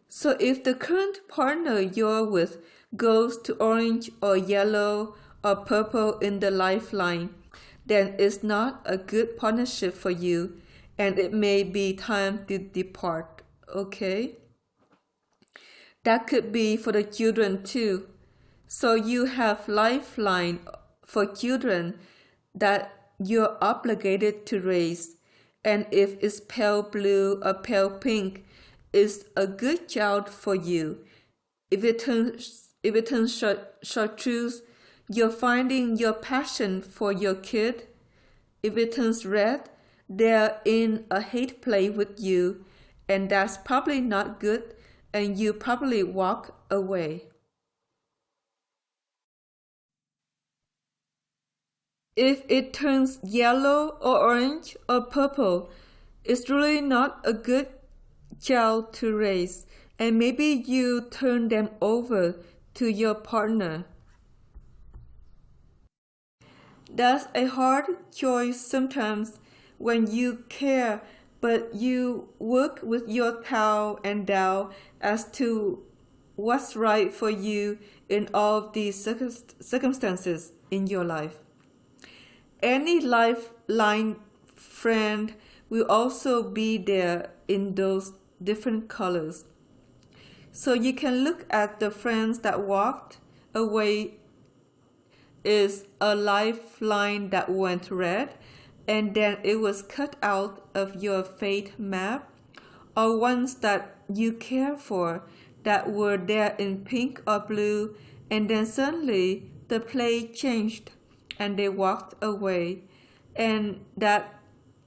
So if the current partner you're with goes to orange or yellow or purple in the lifeline, then it's not a good partnership for you, and it may be time to depart, okay? That could be for the children too. So you have lifeline for children that you're obligated to raise, and if it's pale blue or pale pink, it's a good child for you. If it turns chartreuse, you're finding your passion for your kid. If it turns red, they're in a hate play with you, and that's probably not good, and you probably walk away. If it turns yellow or orange or purple, it's really not a good child to raise, and maybe you turn them over to your partner. That's a hard choice sometimes when you care, but you work with your Tao and Tao as to what's right for you in all of these circumstances in your life. Any lifeline friend will also be there in those different colors. So you can look at the friends that walked away is a lifeline that went red and then it was cut out of your fate map, or ones that you care for that were there in pink or blue and then suddenly the play changed and they walked away and that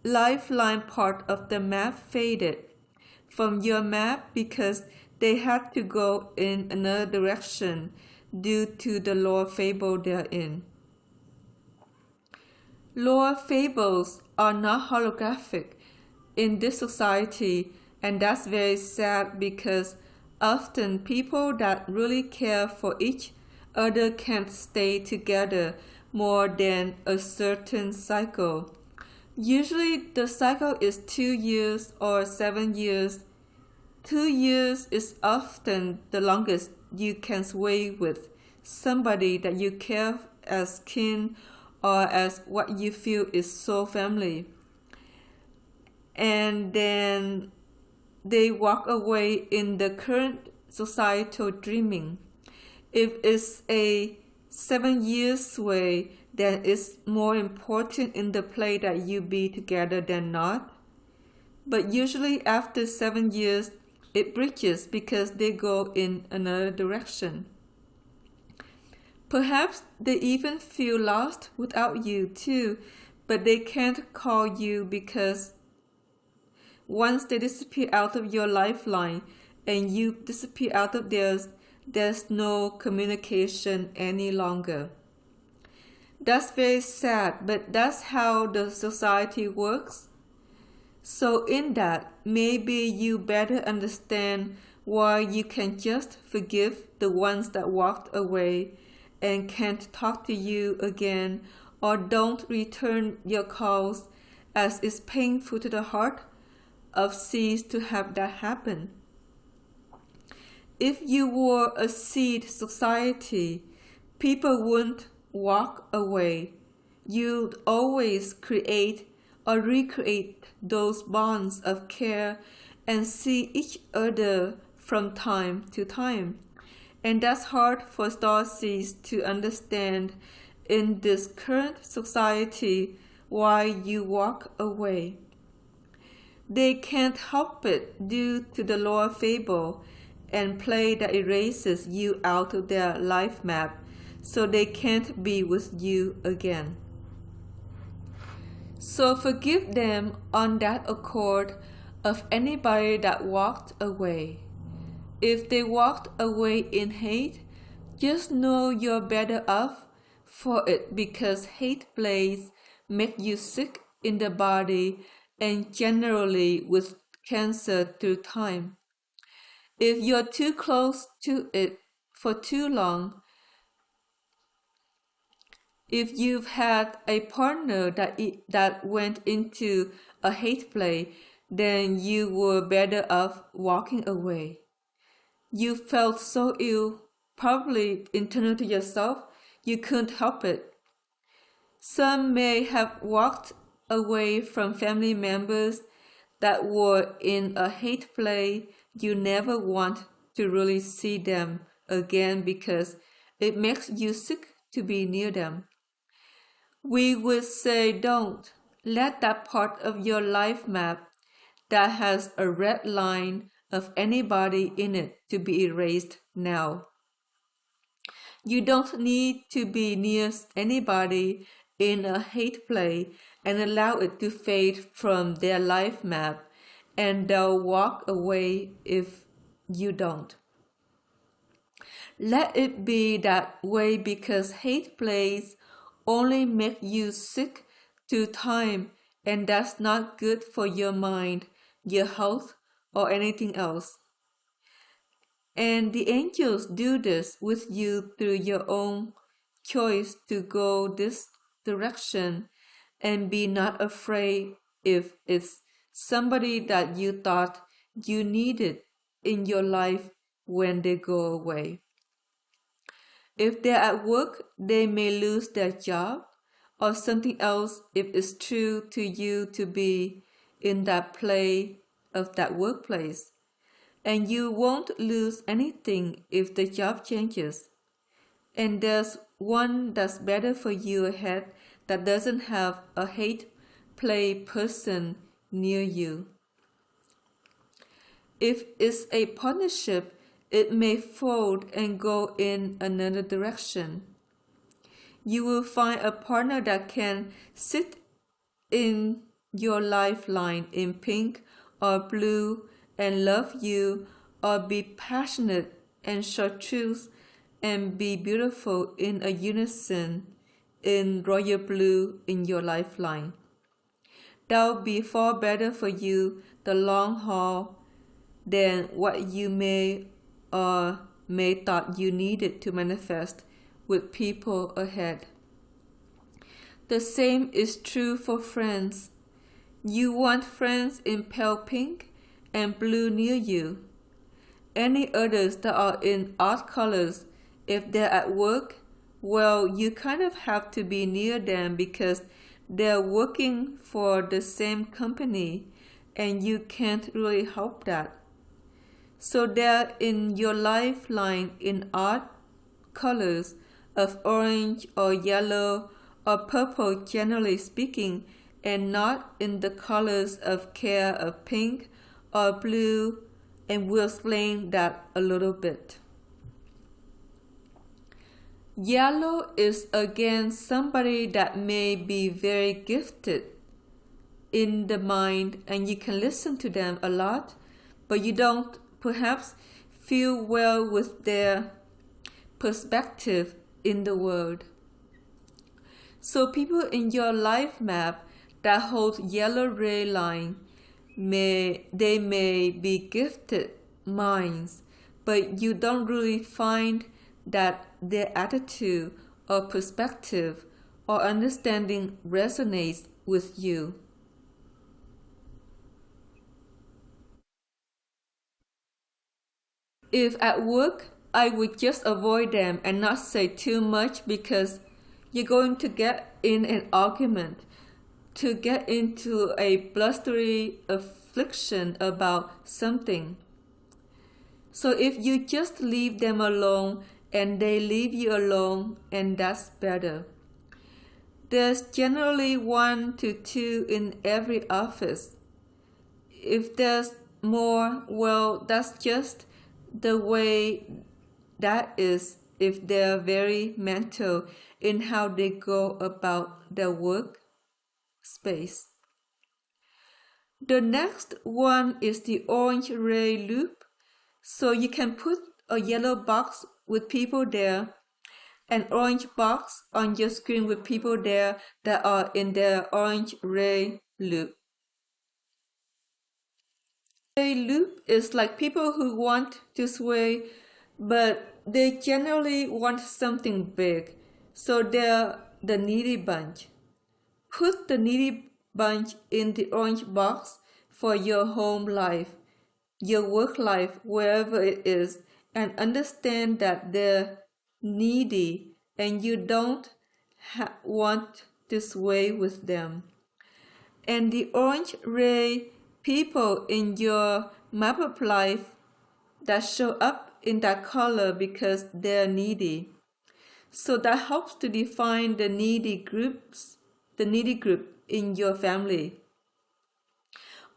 lifeline part of the map faded from your map because they had to go in another direction due to the lore fable they're in. Lore fables are not holographic in this society, and that's very sad because often people that really care for each other can't stay together more than a certain cycle. Usually the cycle is 2 years or 7 years. 2 years is often the longest you can sway with somebody that you care as kin or as what you feel is soul family. And then they walk away in the current societal dreaming. If it's a 7 years sway, then it's more important in the play that you be together than not. But usually after 7 years, it breaches because they go in another direction. Perhaps they even feel lost without you too, but they can't call you because once they disappear out of your lifeline and you disappear out of theirs, there's no communication any longer. That's very sad, but that's how the society works. So in that, maybe you better understand why you can just forgive the ones that walked away and can't talk to you again or don't return your calls, as it's painful to the heart of seeds to have that happen. If you were a seed society, people wouldn't walk away. You'd always create or recreate those bonds of care and see each other from time to time. And that's hard for star seeds to understand in this current society why you walk away. They can't help it due to the lore fable and play that erases you out of their life map, so they can't be with you again. So forgive them on that accord of anybody that walked away. If they walked away in hate, just know you're better off for it because hate blaze make you sick in the body and generally with cancer through time. If you're too close to it for too long, if you've had a partner that went into a hate play, then you were better off walking away. You felt so ill, probably internal to yourself, you couldn't help it. Some may have walked away from family members that were in a hate play. You never want to really see them again because it makes you sick to be near them. We would say don't let that part of your life map that has a red line of anybody in it to be erased now. You don't need to be near anybody in a hate play and allow it to fade from their life map, and they'll walk away if you don't. Let it be that way because hate plays only make you sick to time, and that's not good for your mind, your health, or anything else. And the angels do this with you through your own choice to go this direction and be not afraid if it's somebody that you thought you needed in your life when they go away. If they're at work, they may lose their job or something else if it's true to you to be in that play of that workplace. And you won't lose anything if the job changes. And there's one that's better for you ahead that doesn't have a hate play person near you. If it's a partnership, it may fold and go in another direction. You will find a partner that can sit in your lifeline in pink or blue and love you, or be passionate and show truth and be beautiful in a unison in royal blue in your lifeline. That'll be far better for you the long haul than what you may or may thought you needed to manifest with people ahead. The same is true for friends. You want friends in pale pink and blue near you. Any others that are in odd colors, if they're at work, well, you kind of have to be near them because they're working for the same company and you can't really help that. So they're in your lifeline in odd colors of orange or yellow or purple, generally speaking, and not in the colors of care of pink or blue, and we'll explain that a little bit. Yellow is again somebody that may be very gifted in the mind and you can listen to them a lot, but you don't perhaps feel well with their perspective in the world. So people in your life map that hold yellow ray line may be gifted minds, but you don't really find that their attitude or perspective or understanding resonates with you. If at work, I would just avoid them and not say too much because you're going to get in an argument, to get into a blustery affliction about something. So if you just leave them alone and they leave you alone, and that's better. There's generally 1 to 2 in every office. If there's more, well, that's just the way that is if they're very mental in how they go about their work space. The next one is the orange ray loop. So you can put a yellow box with people there, an orange box on your screen with people there that are in their orange ray loop. Ray loop is like people who want to sway, but they generally want something big. So they're the needy bunch. Put the needy bunch in the orange box for your home life, your work life, wherever it is, and understand that they're needy and you don't want to sway with them. And the orange ray people in your map of life that show up in that color because they're needy. So that helps to define the needy group in your family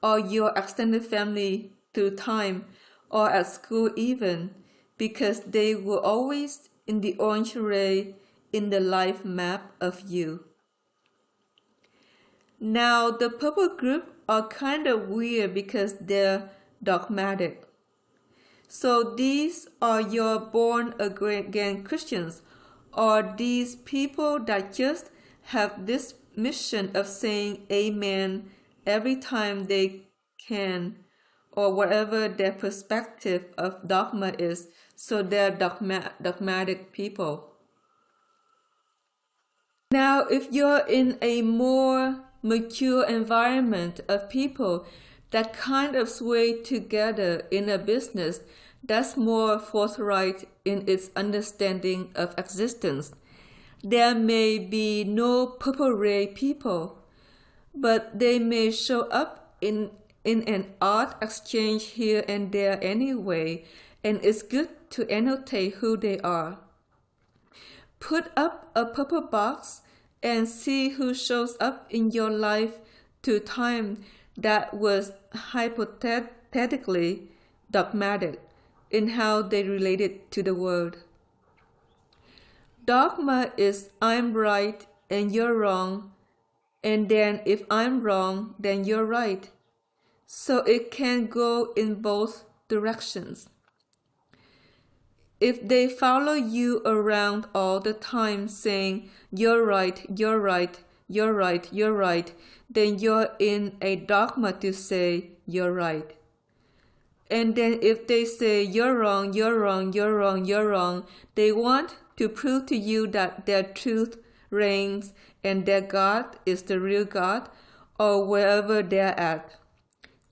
or your extended family through time or at school even, because they were always in the orange ray in the life map of you. Now the purple group are kind of weird because they're dogmatic. So these are your born again Christians, or these people that just have this mission of saying amen every time they can, or whatever their perspective of dogma is. So they're dogmatic people. Now, if you're in a more mature environment of people that kind of sway together in a business that's more forthright in its understanding of existence. There may be no purple ray people, but they may show up in an art exchange here and there anyway, and it's good to annotate who they are. Put up a purple box and see who shows up in your life to time that was hypothetically dogmatic in how they related to the world. Dogma is I'm right and you're wrong, and then if I'm wrong, then you're right. So it can go in both directions. If they follow you around all the time saying, you're right, you're right, you're right, you're right, then you're in a dogma to say, you're right. And then if they say, you're wrong, you're wrong, you're wrong, you're wrong, they want to prove to you that their truth reigns and their God is the real God, or wherever they're at.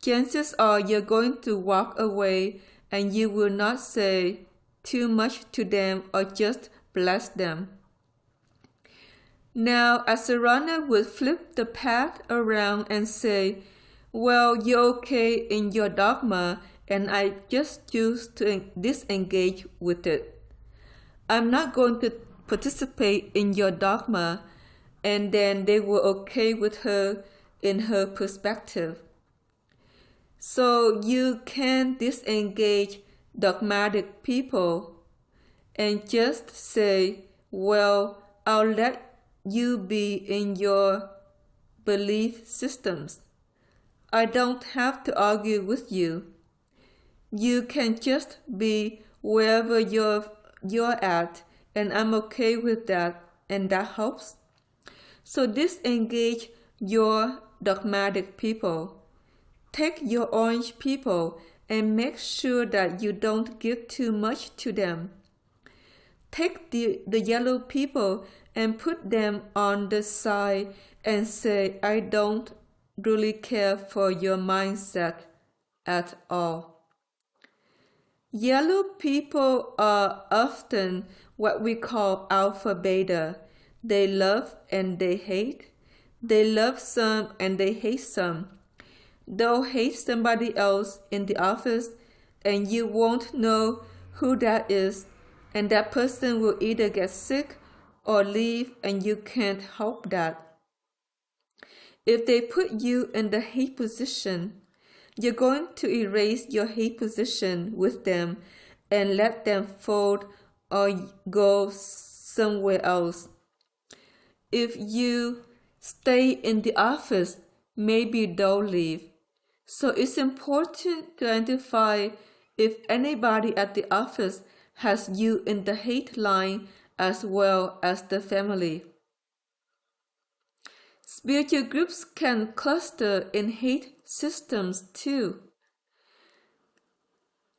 Chances are you're going to walk away and you will not say too much to them or just bless them. Now, as a runner would flip the path around and say, well, you're okay in your dogma and I just choose to disengage with it. I'm not going to participate in your dogma, and then they were okay with her in her perspective. So you can disengage dogmatic people and just say, well, I'll let you be in your belief systems. I don't have to argue with you. You can just be wherever you're at, and I'm okay with that, and that helps. So disengage your dogmatic people. Take your orange people and make sure that you don't give too much to them. Take the yellow people and put them on the side and say, I don't really care for your mindset at all. Yellow people are often what we call alpha beta. They love and they hate. They love some and they hate some. They'll hate somebody else in the office and you won't know who that is, and that person will either get sick or leave and you can't help that. If they put you in the hate position, you're going to erase your hate position with them and let them fold or go somewhere else. If you stay in the office, maybe they'll leave. So it's important to identify if anybody at the office has you in the hate line as well as the family. Spiritual groups can cluster in hate systems too.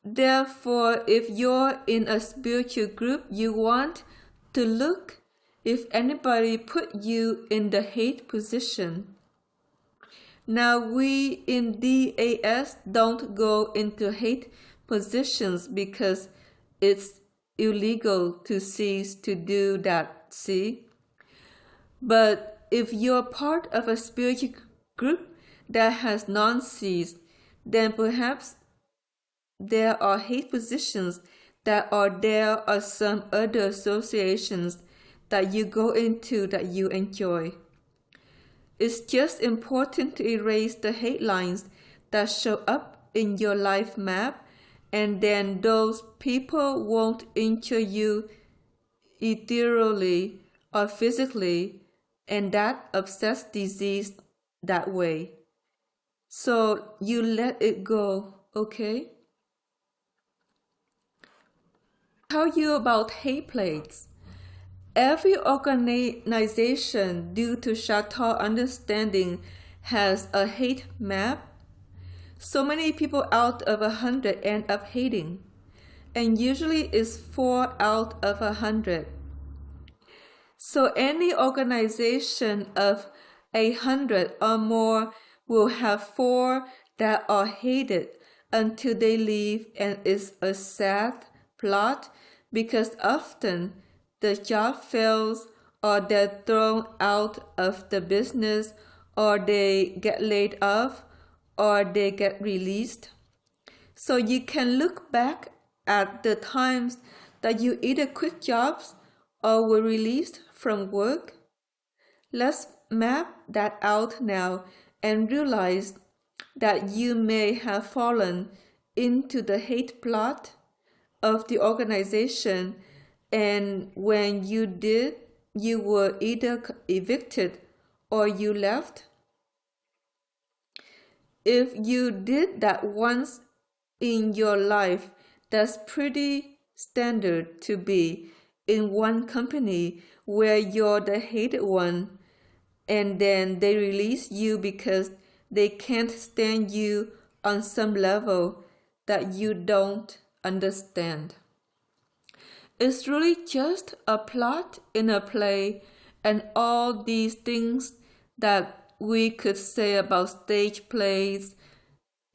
Therefore, if you're in a spiritual group, you want to look if anybody put you in the hate position. Now, we in DAS don't go into hate positions because it's illegal to cease to do that, see? But if you're part of a spiritual group that has non-cease, then perhaps there are hate positions that are there or some other associations that you go into that you enjoy. It's just important to erase the hate lines that show up in your life map, and then those people won't injure you ethereally or physically, and that upsets disease that way. So you let it go, okay? Tell you about hate plates. Every organization, due to Chateau understanding, has a hate map. So many people out of 100 end up hating, and usually it's 4 out of 100. So any organization of 100 or more will have 4 that are hated until they leave, and it's a sad plot because often the job fails or they're thrown out of the business or they get laid off or they get released. So you can look back at the times that you either quit jobs or were released from work. Let's map that out now and realize that you may have fallen into the hate plot of the organization, and when you did, you were either evicted or you left. If you did that once in your life, that's pretty standard to be in one company where you're the hated one, and then they release you because they can't stand you on some level that you don't understand. It's really just a plot in a play, and all these things that we could say about stage plays,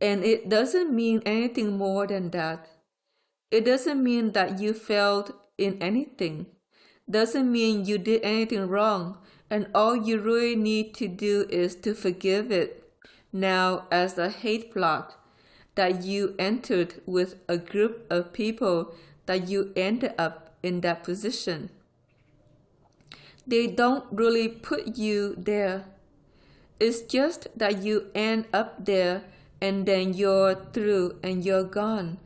and it doesn't mean anything more than that. It doesn't mean that you failed in anything. Doesn't mean you did anything wrong, and all you really need to do is to forgive it now as a hate plot that you entered with a group of people that you ended up in that position. They don't really put you there. It's just that you end up there and then you're through and you're gone,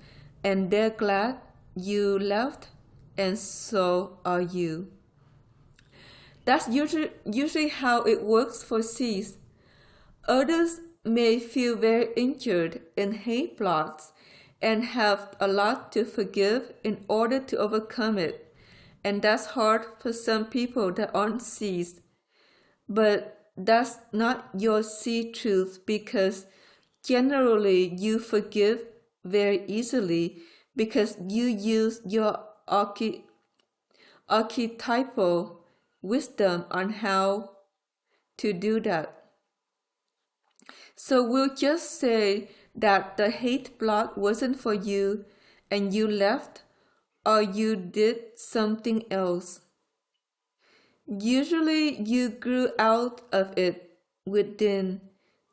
and they're glad you left, and so are you. That's usually how it works for Cs. Others may feel very injured in hate plots and have a lot to forgive in order to overcome it, and that's hard for some people that aren't Cs. But that's not your C truth, because generally you forgive very easily because you use your archetypal wisdom on how to do that. So we'll just say that the hate plot wasn't for you and you left, or you did something else. Usually you grew out of it within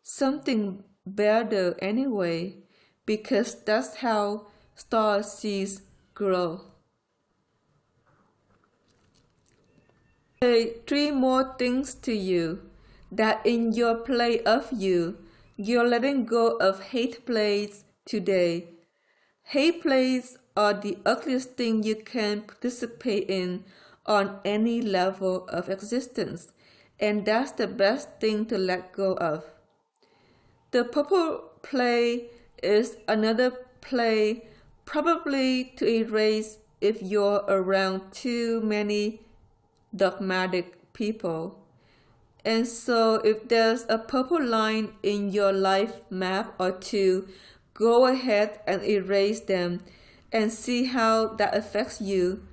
something better anyway, because that's how star seeds grow. Say 3 more things to you: that in your play of you, you're letting go of hate plays today. Hate plays are the ugliest thing you can participate in on any level of existence, and that's the best thing to let go of. The purple play is another play probably to erase if you're around too many dogmatic people. And so if there's a purple line in your life map or two, go ahead and erase them and see how that affects you,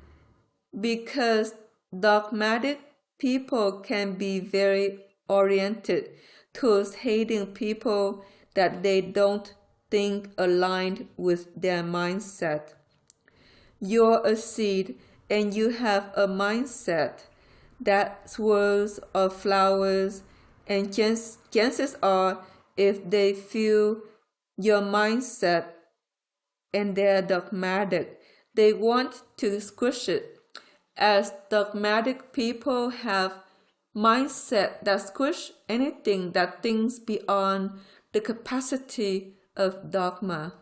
because dogmatic people can be very oriented towards hating people that they don't think aligned with their mindset. You're a seed and you have a mindset that swirls of flowers, and chances are, if they feel your mindset and they're dogmatic, they want to squish it, as dogmatic people have mindset that squish anything that thinks beyond the capacity of dogma.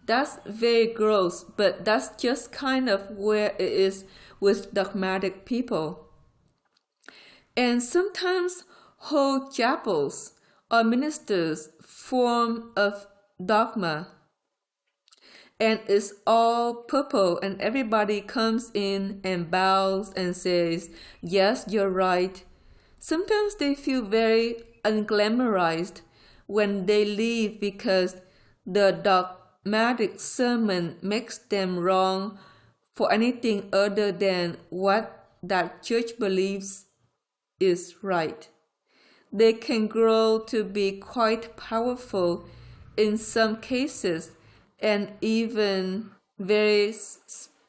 That's very gross, but that's just kind of where it is with dogmatic people. And sometimes whole chapels or ministers form of dogma, and it's all purple, and everybody comes in and bows and says, yes, you're right. Sometimes they feel very unglamorized when they leave because the dogmatic sermon makes them wrong for anything other than what that church believes is right. They can grow to be quite powerful in some cases and even very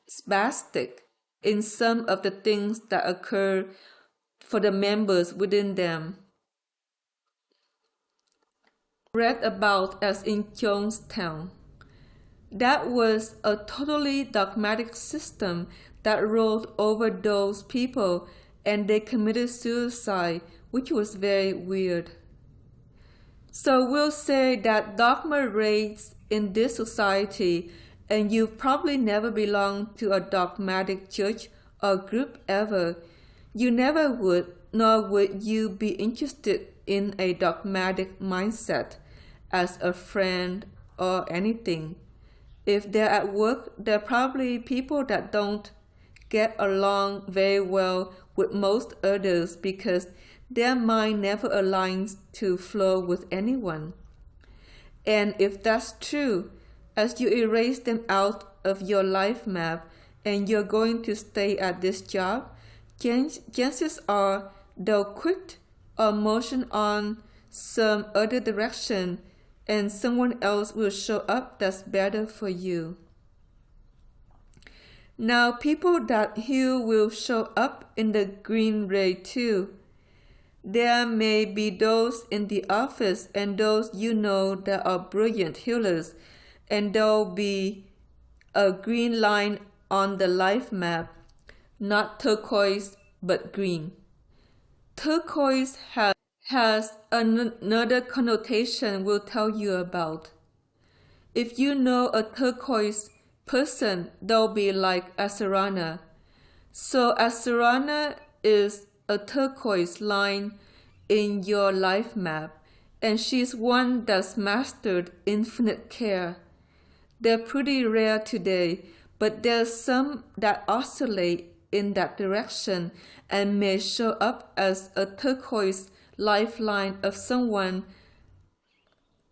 spastic in some of the things that occur for the members within them. Read about as in Jonestown. That was a totally dogmatic system that ruled over those people, and they committed suicide, which was very weird. So we'll say that dogma reigns in this society, and you probably never belonged to a dogmatic church or group ever. You never would, nor would you be interested in a dogmatic mindset as a friend or anything. If they're at work, they're probably people that don't get along very well with most others because their mind never aligns to flow with anyone. And if that's true, as you erase them out of your life map and you're going to stay at this job, chances are they'll quit or motion on some other direction and someone else will show up that's better for you. Now, people that heal will show up in the green ray too. There may be those in the office and those you know that are brilliant healers, and there'll be a green line on the life map, not turquoise but green. Turquoise has another connotation we'll tell you about. If you know a turquoise person, they'll be like Asarana. So Asarana is a turquoise line in your life map, and she's one that's mastered infinite care. They're pretty rare today, but there's some that oscillate in that direction and may show up as a turquoise lifeline of someone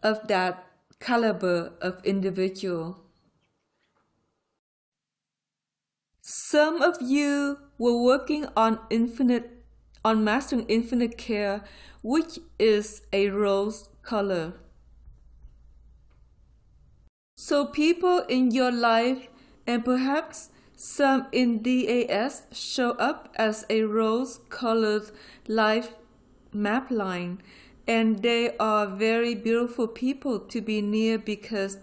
of that caliber of individual. Some of you were working on mastering infinite care, which is a rose color. So people in your life and perhaps some in DAS show up as a rose-colored life map line, and they are very beautiful people to be near because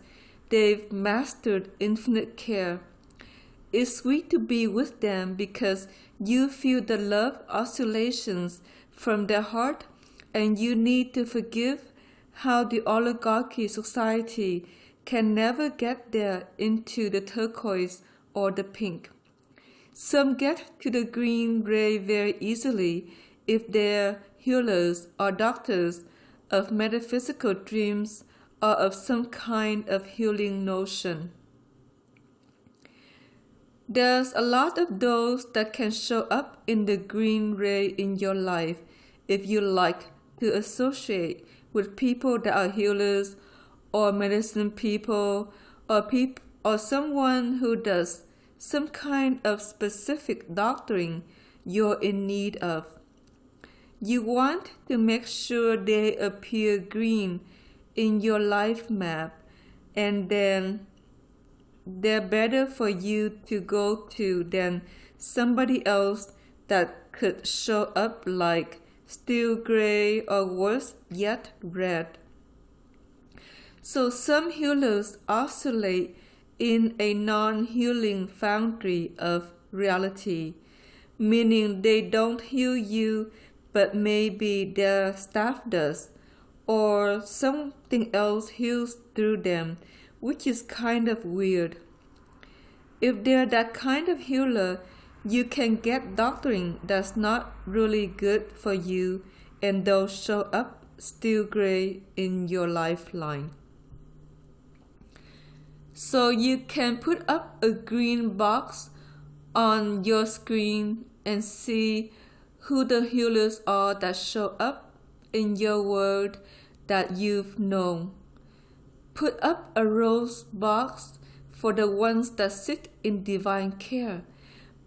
they've mastered infinite care. It's sweet to be with them because you feel the love oscillations from their heart, and you need to forgive how the oligarchy society can never get there into the turquoise or the pink. Some get to the green ray very easily if they're healers or doctors of metaphysical dreams or of some kind of healing notion. There's a lot of those that can show up in the green ray in your life if you like to associate with people that are healers or medicine people or someone who does some kind of specific doctoring you're in need of. You want to make sure they appear green in your life map, and then they're better for you to go to than somebody else that could show up like steel gray or worse yet red. So some healers oscillate in a non-healing foundry of reality, meaning they don't heal you, but maybe their staff does, or something else heals through them, which is kind of weird. If they're that kind of healer, you can get doctoring that's not really good for you, and they'll show up steel gray in your lifeline. So you can put up a green box on your screen and see who the healers are that show up in your world that you've known. Put up a rose box for the ones that sit in divine care.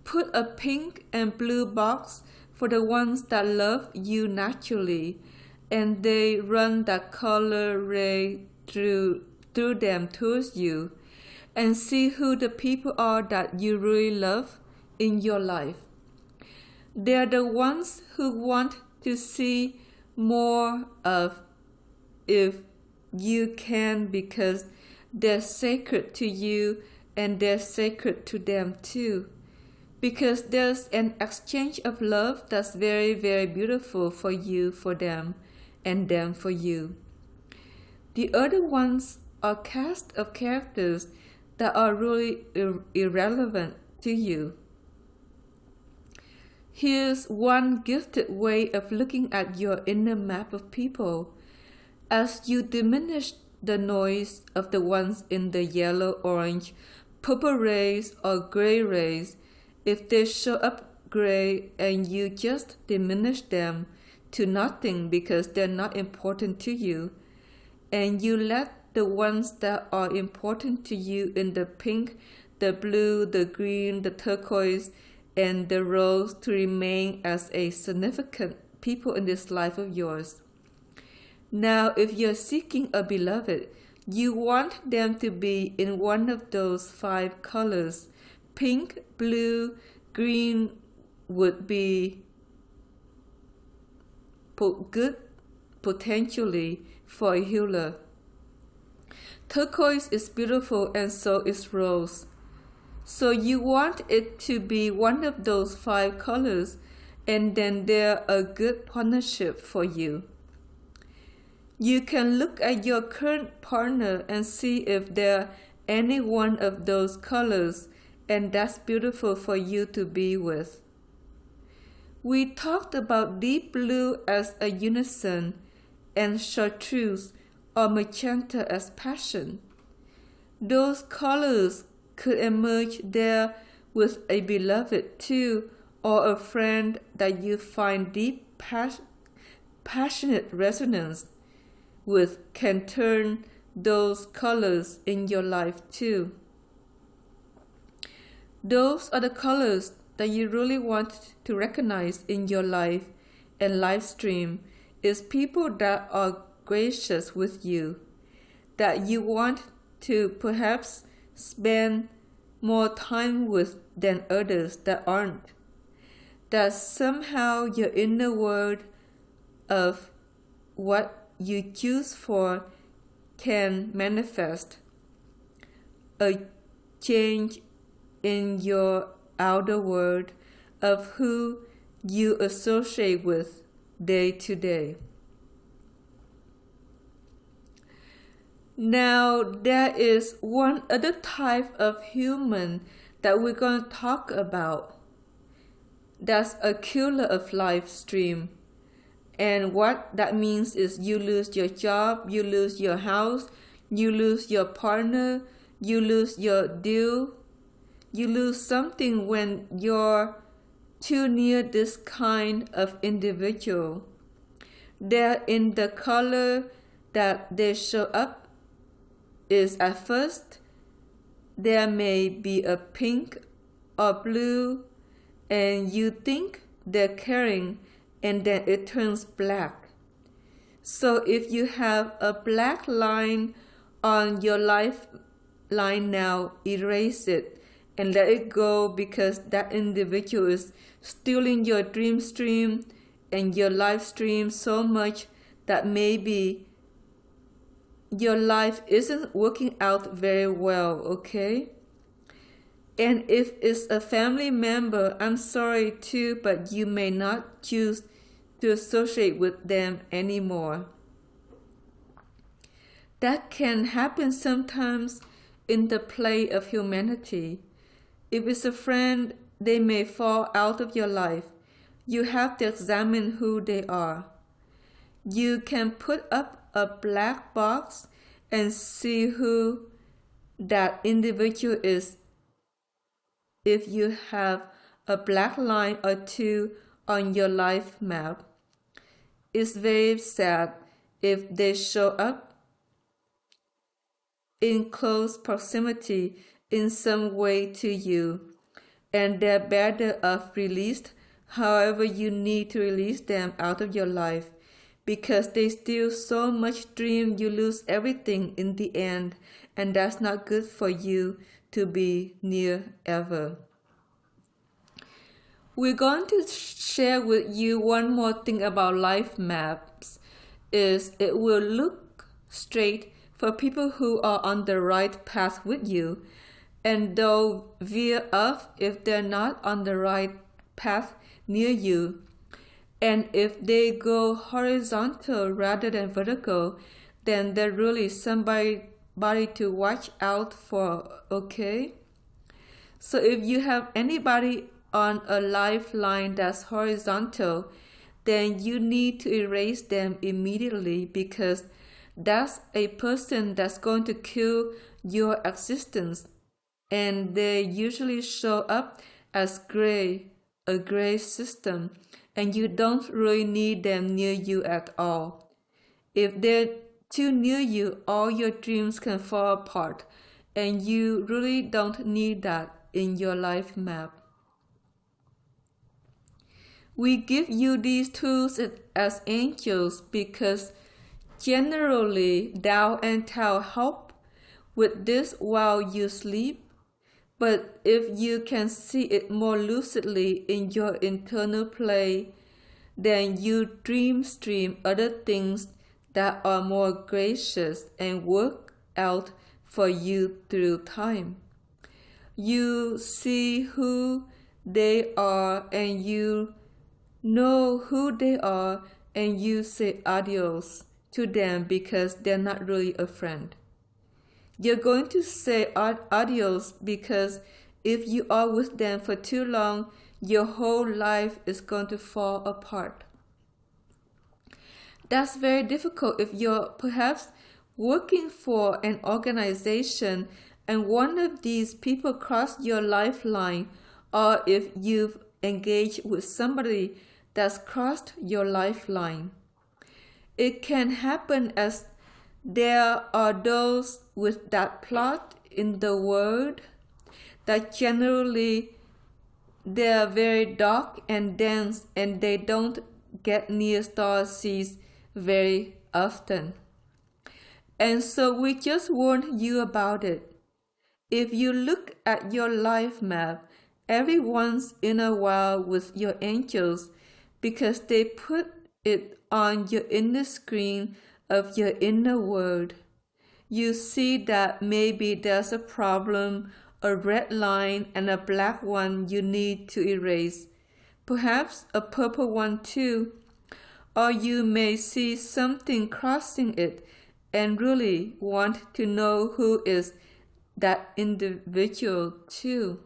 Put a pink and blue box for the ones that love you naturally. and they run that color ray through them towards you, and see who the people are that you really love in your life. They are the ones who want to see more of if you can, because they're sacred to you and they're sacred to them too. Because there's an exchange of love that's very, very beautiful for you, for them, and them for you. The other ones are cast of characters that are really irrelevant to you. Here's one gifted way of looking at your inner map of people. As you diminish the noise of the ones in the yellow, orange, purple rays or gray rays, if they show up gray and you just diminish them to nothing because they're not important to you, and you let the ones that are important to you in the pink, the blue, the green, the turquoise, and the rose to remain as a significant people in this life of yours. Now, if you're seeking a beloved, you want them to be in one of those 5 colors. Pink, blue, green would be good potentially for a healer. Turquoise is beautiful and so is rose. So you want it to be one of those 5 colors, and then they're a good partnership for you. You can look at your current partner and see if they're any one of those colors, and that's beautiful for you to be with. We talked about deep blue as a unison and chartreuse or magenta as passion. Those colors could emerge there with a beloved too, or a friend that you find deep passionate resonance with can turn those colors in your life too. Those are the colors that you really want to recognize in your life and live stream is people that are gracious with you, that you want to perhaps spend more time with than others that aren't. That somehow your inner world of what you choose for can manifest a change in your outer world of who you associate with day to day. Now, there is one other type of human that we're going to talk about. That's a killer of live stream. And what that means is you lose your job, you lose your house, you lose your partner, you lose your deal, you lose something when you're too near this kind of individual. They're in the color that they show up is at first, there may be a pink or blue, and you think they're caring, and then it turns black. So if you have a black line on your lifeline now, erase it and let it go, because that individual is stealing your dream stream and your live stream so much that maybe your life isn't working out very well, okay? And if it's a family member, I'm sorry too, but you may not choose to associate with them anymore. That can happen sometimes in the play of humanity. If it's a friend, they may fall out of your life. You have to examine who they are. You can put up a black box and see who that individual is. If you have a black line or 2 on your life map, it's very sad if they show up in close proximity in some way to you, and they're better off released however you need to release them out of your life, because they steal so much dream you lose everything in the end, and that's not good for you to be near ever. We're going to share with you one more thing about life maps is it will look straight for people who are on the right path with you, and they'll veer off if they're not on the right path near you. And if they go horizontal rather than vertical, then they're really somebody to watch out for, okay? So if you have anybody on a lifeline that's horizontal, then you need to erase them immediately because that's a person that's going to kill your existence. And they usually show up as a gray system, and you don't really need them near you at all. If they're too near you, all your dreams can fall apart, and you really don't need that in your life map. We give you these tools as angels because generally Tao and Tao help with this while you sleep. But if you can see it more lucidly in your internal play, then you dream stream other things that are more gracious and work out for you through time. You see who they are and you know who they are, and you say adios to them because they're not really a friend. You're going to say adios because if you are with them for too long, your whole life is going to fall apart. That's very difficult if you're perhaps working for an organization and one of these people cross your lifeline, or if you've engaged with somebody that's crossed your lifeline. It can happen as there are those with that plot in the world that generally they're very dark and dense and they don't get near star seeds very often. And so we just warned you about it. If you look at your life map every once in a while with your angels, because they put it on your inner screen of your inner world, you see that maybe there's a problem, a red line and a black one you need to erase, perhaps a purple one too, or you may see something crossing it and really want to know who is that individual too.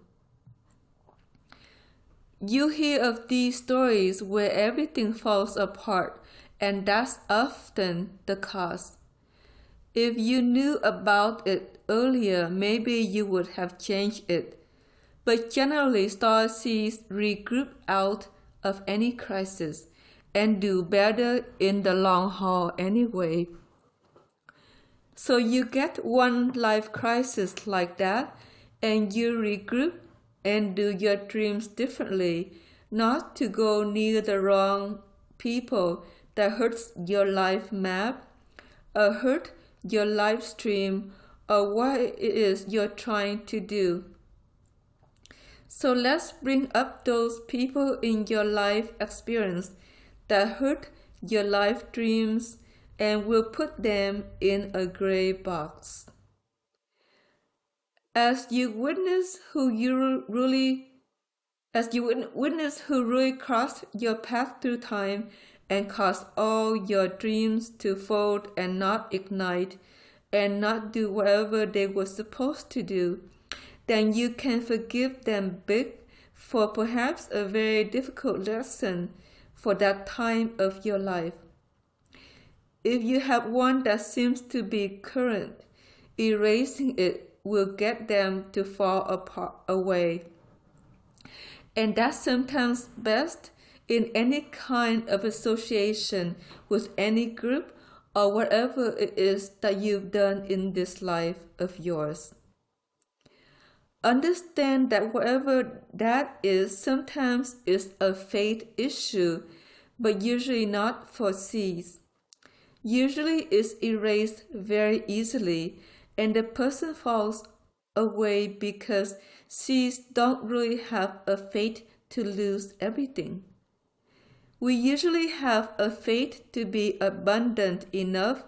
You hear of these stories where everything falls apart, and that's often the cause. If you knew about it earlier, maybe you would have changed it. But generally, starseeds regroup out of any crisis and do better in the long haul anyway. So you get one life crisis like that, and you regroup and do your dreams differently, not to go near the wrong people that hurts your life map, or hurt your live stream, or what it is you're trying to do. So let's bring up those people in your life experience that hurt your life dreams, and we'll put them in a gray box. As you witness who really crossed your path through time and caused all your dreams to fold and not ignite and not do whatever they were supposed to do, then you can forgive them big for perhaps a very difficult lesson for that time of your life. If you have one that seems to be current, erasing it will get them to fall apart away. And that's sometimes best in any kind of association with any group or whatever it is that you've done in this life of yours. Understand that whatever that is sometimes is a fate issue, but usually not for seeds. usually is erased very easily, and the person falls away because she don't really have a fate to lose everything. We usually have a fate to be abundant enough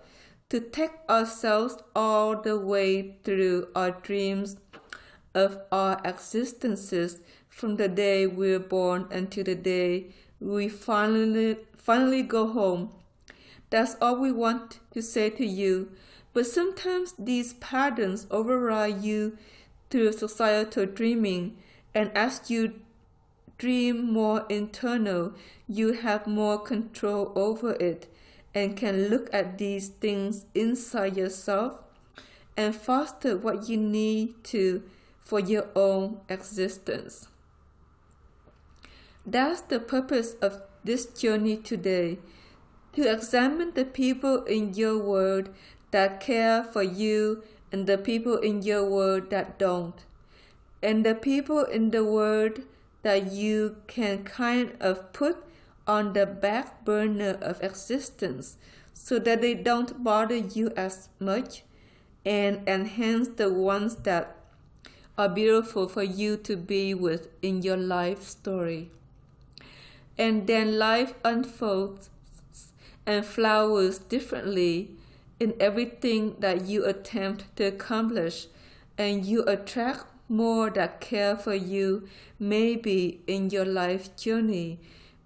to take ourselves all the way through our dreams of our existences from the day we're born until the day we finally go home. That's all we want to say to you, but sometimes these patterns override you through societal dreaming, and as you dream more internal, you have more control over it and can look at these things inside yourself and foster what you need to for your own existence. That's the purpose of this journey today, to examine the people in your world that care for you and the people in your world that don't, and the people in the world that you can kind of put on the back burner of existence so that they don't bother you as much, and enhance the ones that are beautiful for you to be with in your life story. And then life unfolds and flowers differently in everything that you attempt to accomplish, and you attract more that care for you maybe in your life journey,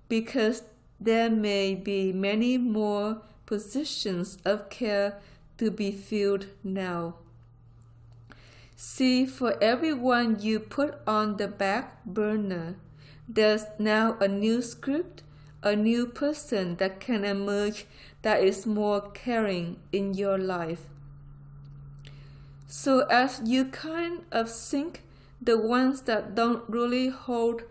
because there may be many more positions of care to be filled now. See, for everyone you put on the back burner, there's now a new script, a new person that can emerge that is more caring in your life. So as you kind of sink the ones that don't really hold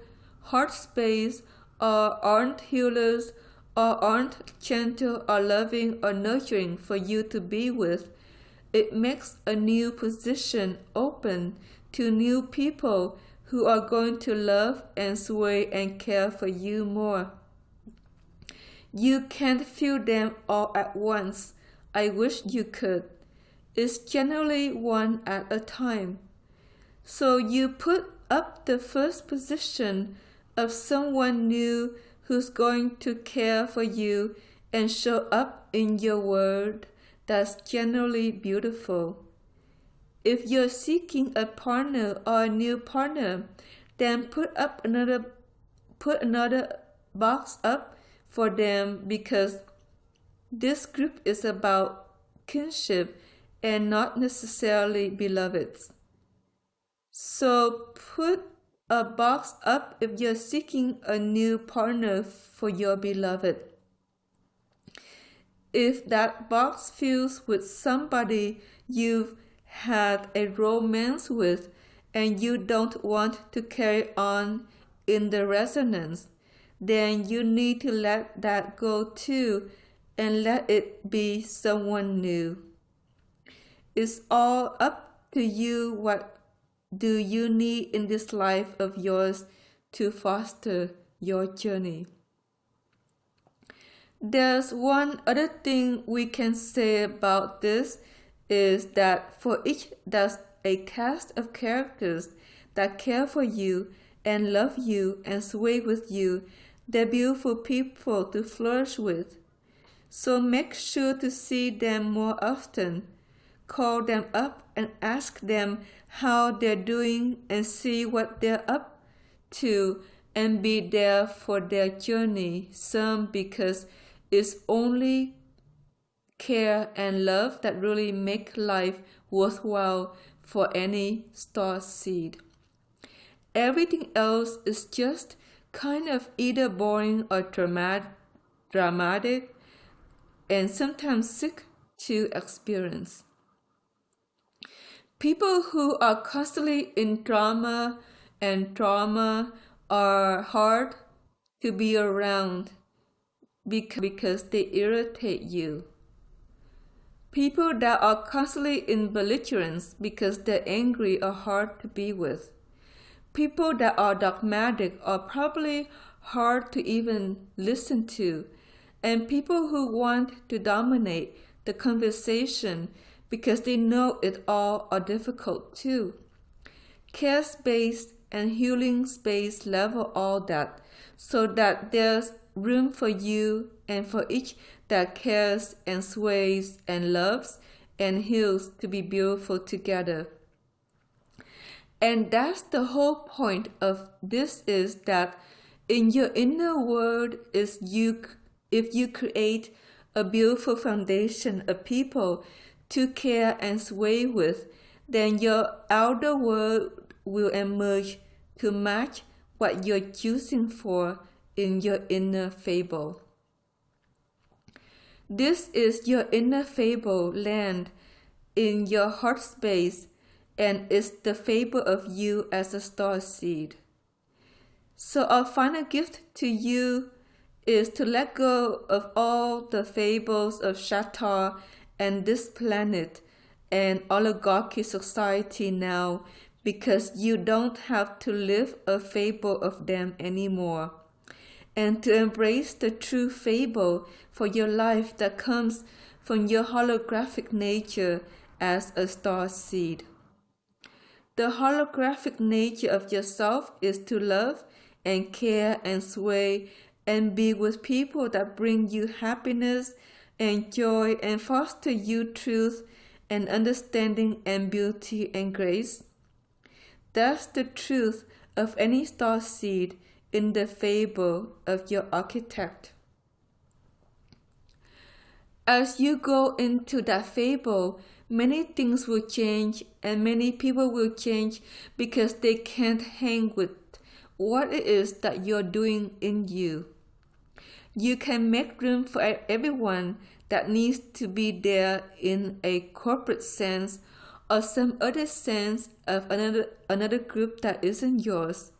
heart space or aren't healers or aren't gentle or loving or nurturing for you to be with, it makes a new position open to new people who are going to love and sway and care for you more. You can't feel them all at once. I wish you could. It's generally one at a time. So you put up the first position of someone new who's going to care for you and show up in your world that's generally beautiful. If you're seeking a partner or a new partner, then put another box up for them, because this group is about kinship and not necessarily beloveds. So put a box up if you're seeking a new partner for your beloved. If that box fills with somebody you've had a romance with and you don't want to carry on in the resonance, then you need to let that go too and let it be someone new. It's all up to you. What do you need in this life of yours to foster your journey? There's one other thing we can say about this, is that for each there's a cast of characters that care for you and love you and sway with you. They're beautiful people to flourish with. So make sure to see them more often. Call them up and ask them how they're doing and see what they're up to, and be there for their journey. Some because it's only care and love that really make life worthwhile for any star seed. Everything else is just kind of either boring or dramatic, and sometimes sick to experience. People who are constantly in drama and trauma are hard to be around because they irritate you. People that are constantly in belligerence because they're angry are hard to be with. People that are dogmatic are probably hard to even listen to, and people who want to dominate the conversation because they know it all are difficult too. Care space and healing space level all that so that there's room for you and for each that cares and sways and loves and heals to be beautiful together. And that's the whole point of this, is that in your inner world is you, if you create a beautiful foundation of people to care and sway with, then your outer world will emerge to match what you're choosing for in your inner fable. This is your inner fable land in your heart space, and is the fable of you as a star seed. So our final gift to you is to let go of all the fables of Shatar and this planet and oligarchy society now, because you don't have to live a fable of them anymore, and to embrace the true fable for your life that comes from your holographic nature as a star seed. The holographic nature of yourself is to love and care and sway and be with people that bring you happiness and joy and foster you truth and understanding and beauty and grace. That's the truth of any star seed in the fable of your architect. As you go into that fable, many things will change and many people will change because they can't hang with what it is that you're doing in you. You can make room for everyone that needs to be there in a corporate sense or some other sense of another group that isn't yours.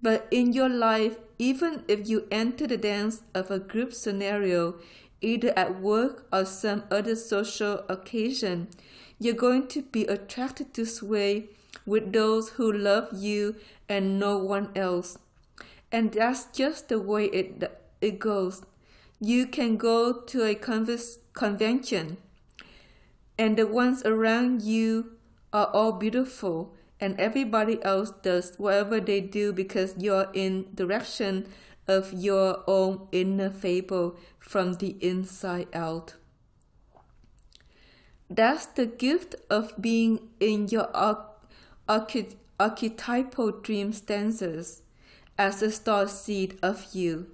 But in your life, even if you enter the dance of a group scenario, either at work or some other social occasion, you're going to be attracted to sway with those who love you and no one else. And that's just the way it goes. You can go to a convention, and the ones around you are all beautiful, and everybody else does whatever they do because you're in direction of your own inner fable from the inside out. That's the gift of being in your archetypal dream stances as a star seed of you.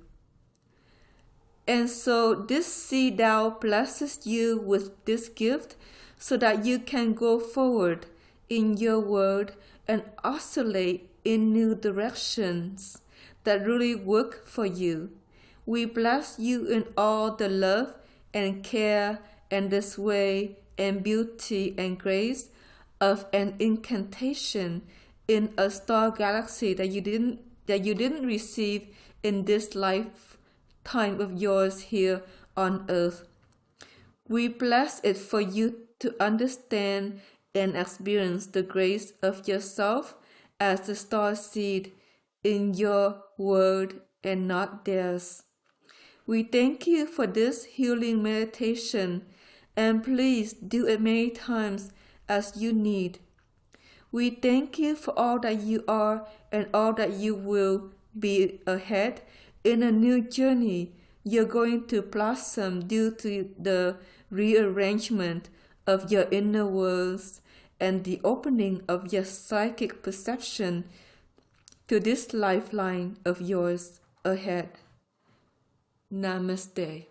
And so this seed now blesses you with this gift so that you can go forward in your world and oscillate in new directions that really work for you. We bless you in all the love and care and the sway and beauty and grace of an incantation in a star galaxy that you didn't receive in this lifetime of yours here on earth. We bless it for you to understand and experience the grace of yourself as the star seed in your world and not theirs. We thank you for this healing meditation, and please do it many times as you need. We thank you for all that you are and all that you will be ahead in a new journey. You're going to blossom due to the rearrangement of your inner worlds and the opening of your psychic perception to this lifeline of yours ahead. Namaste.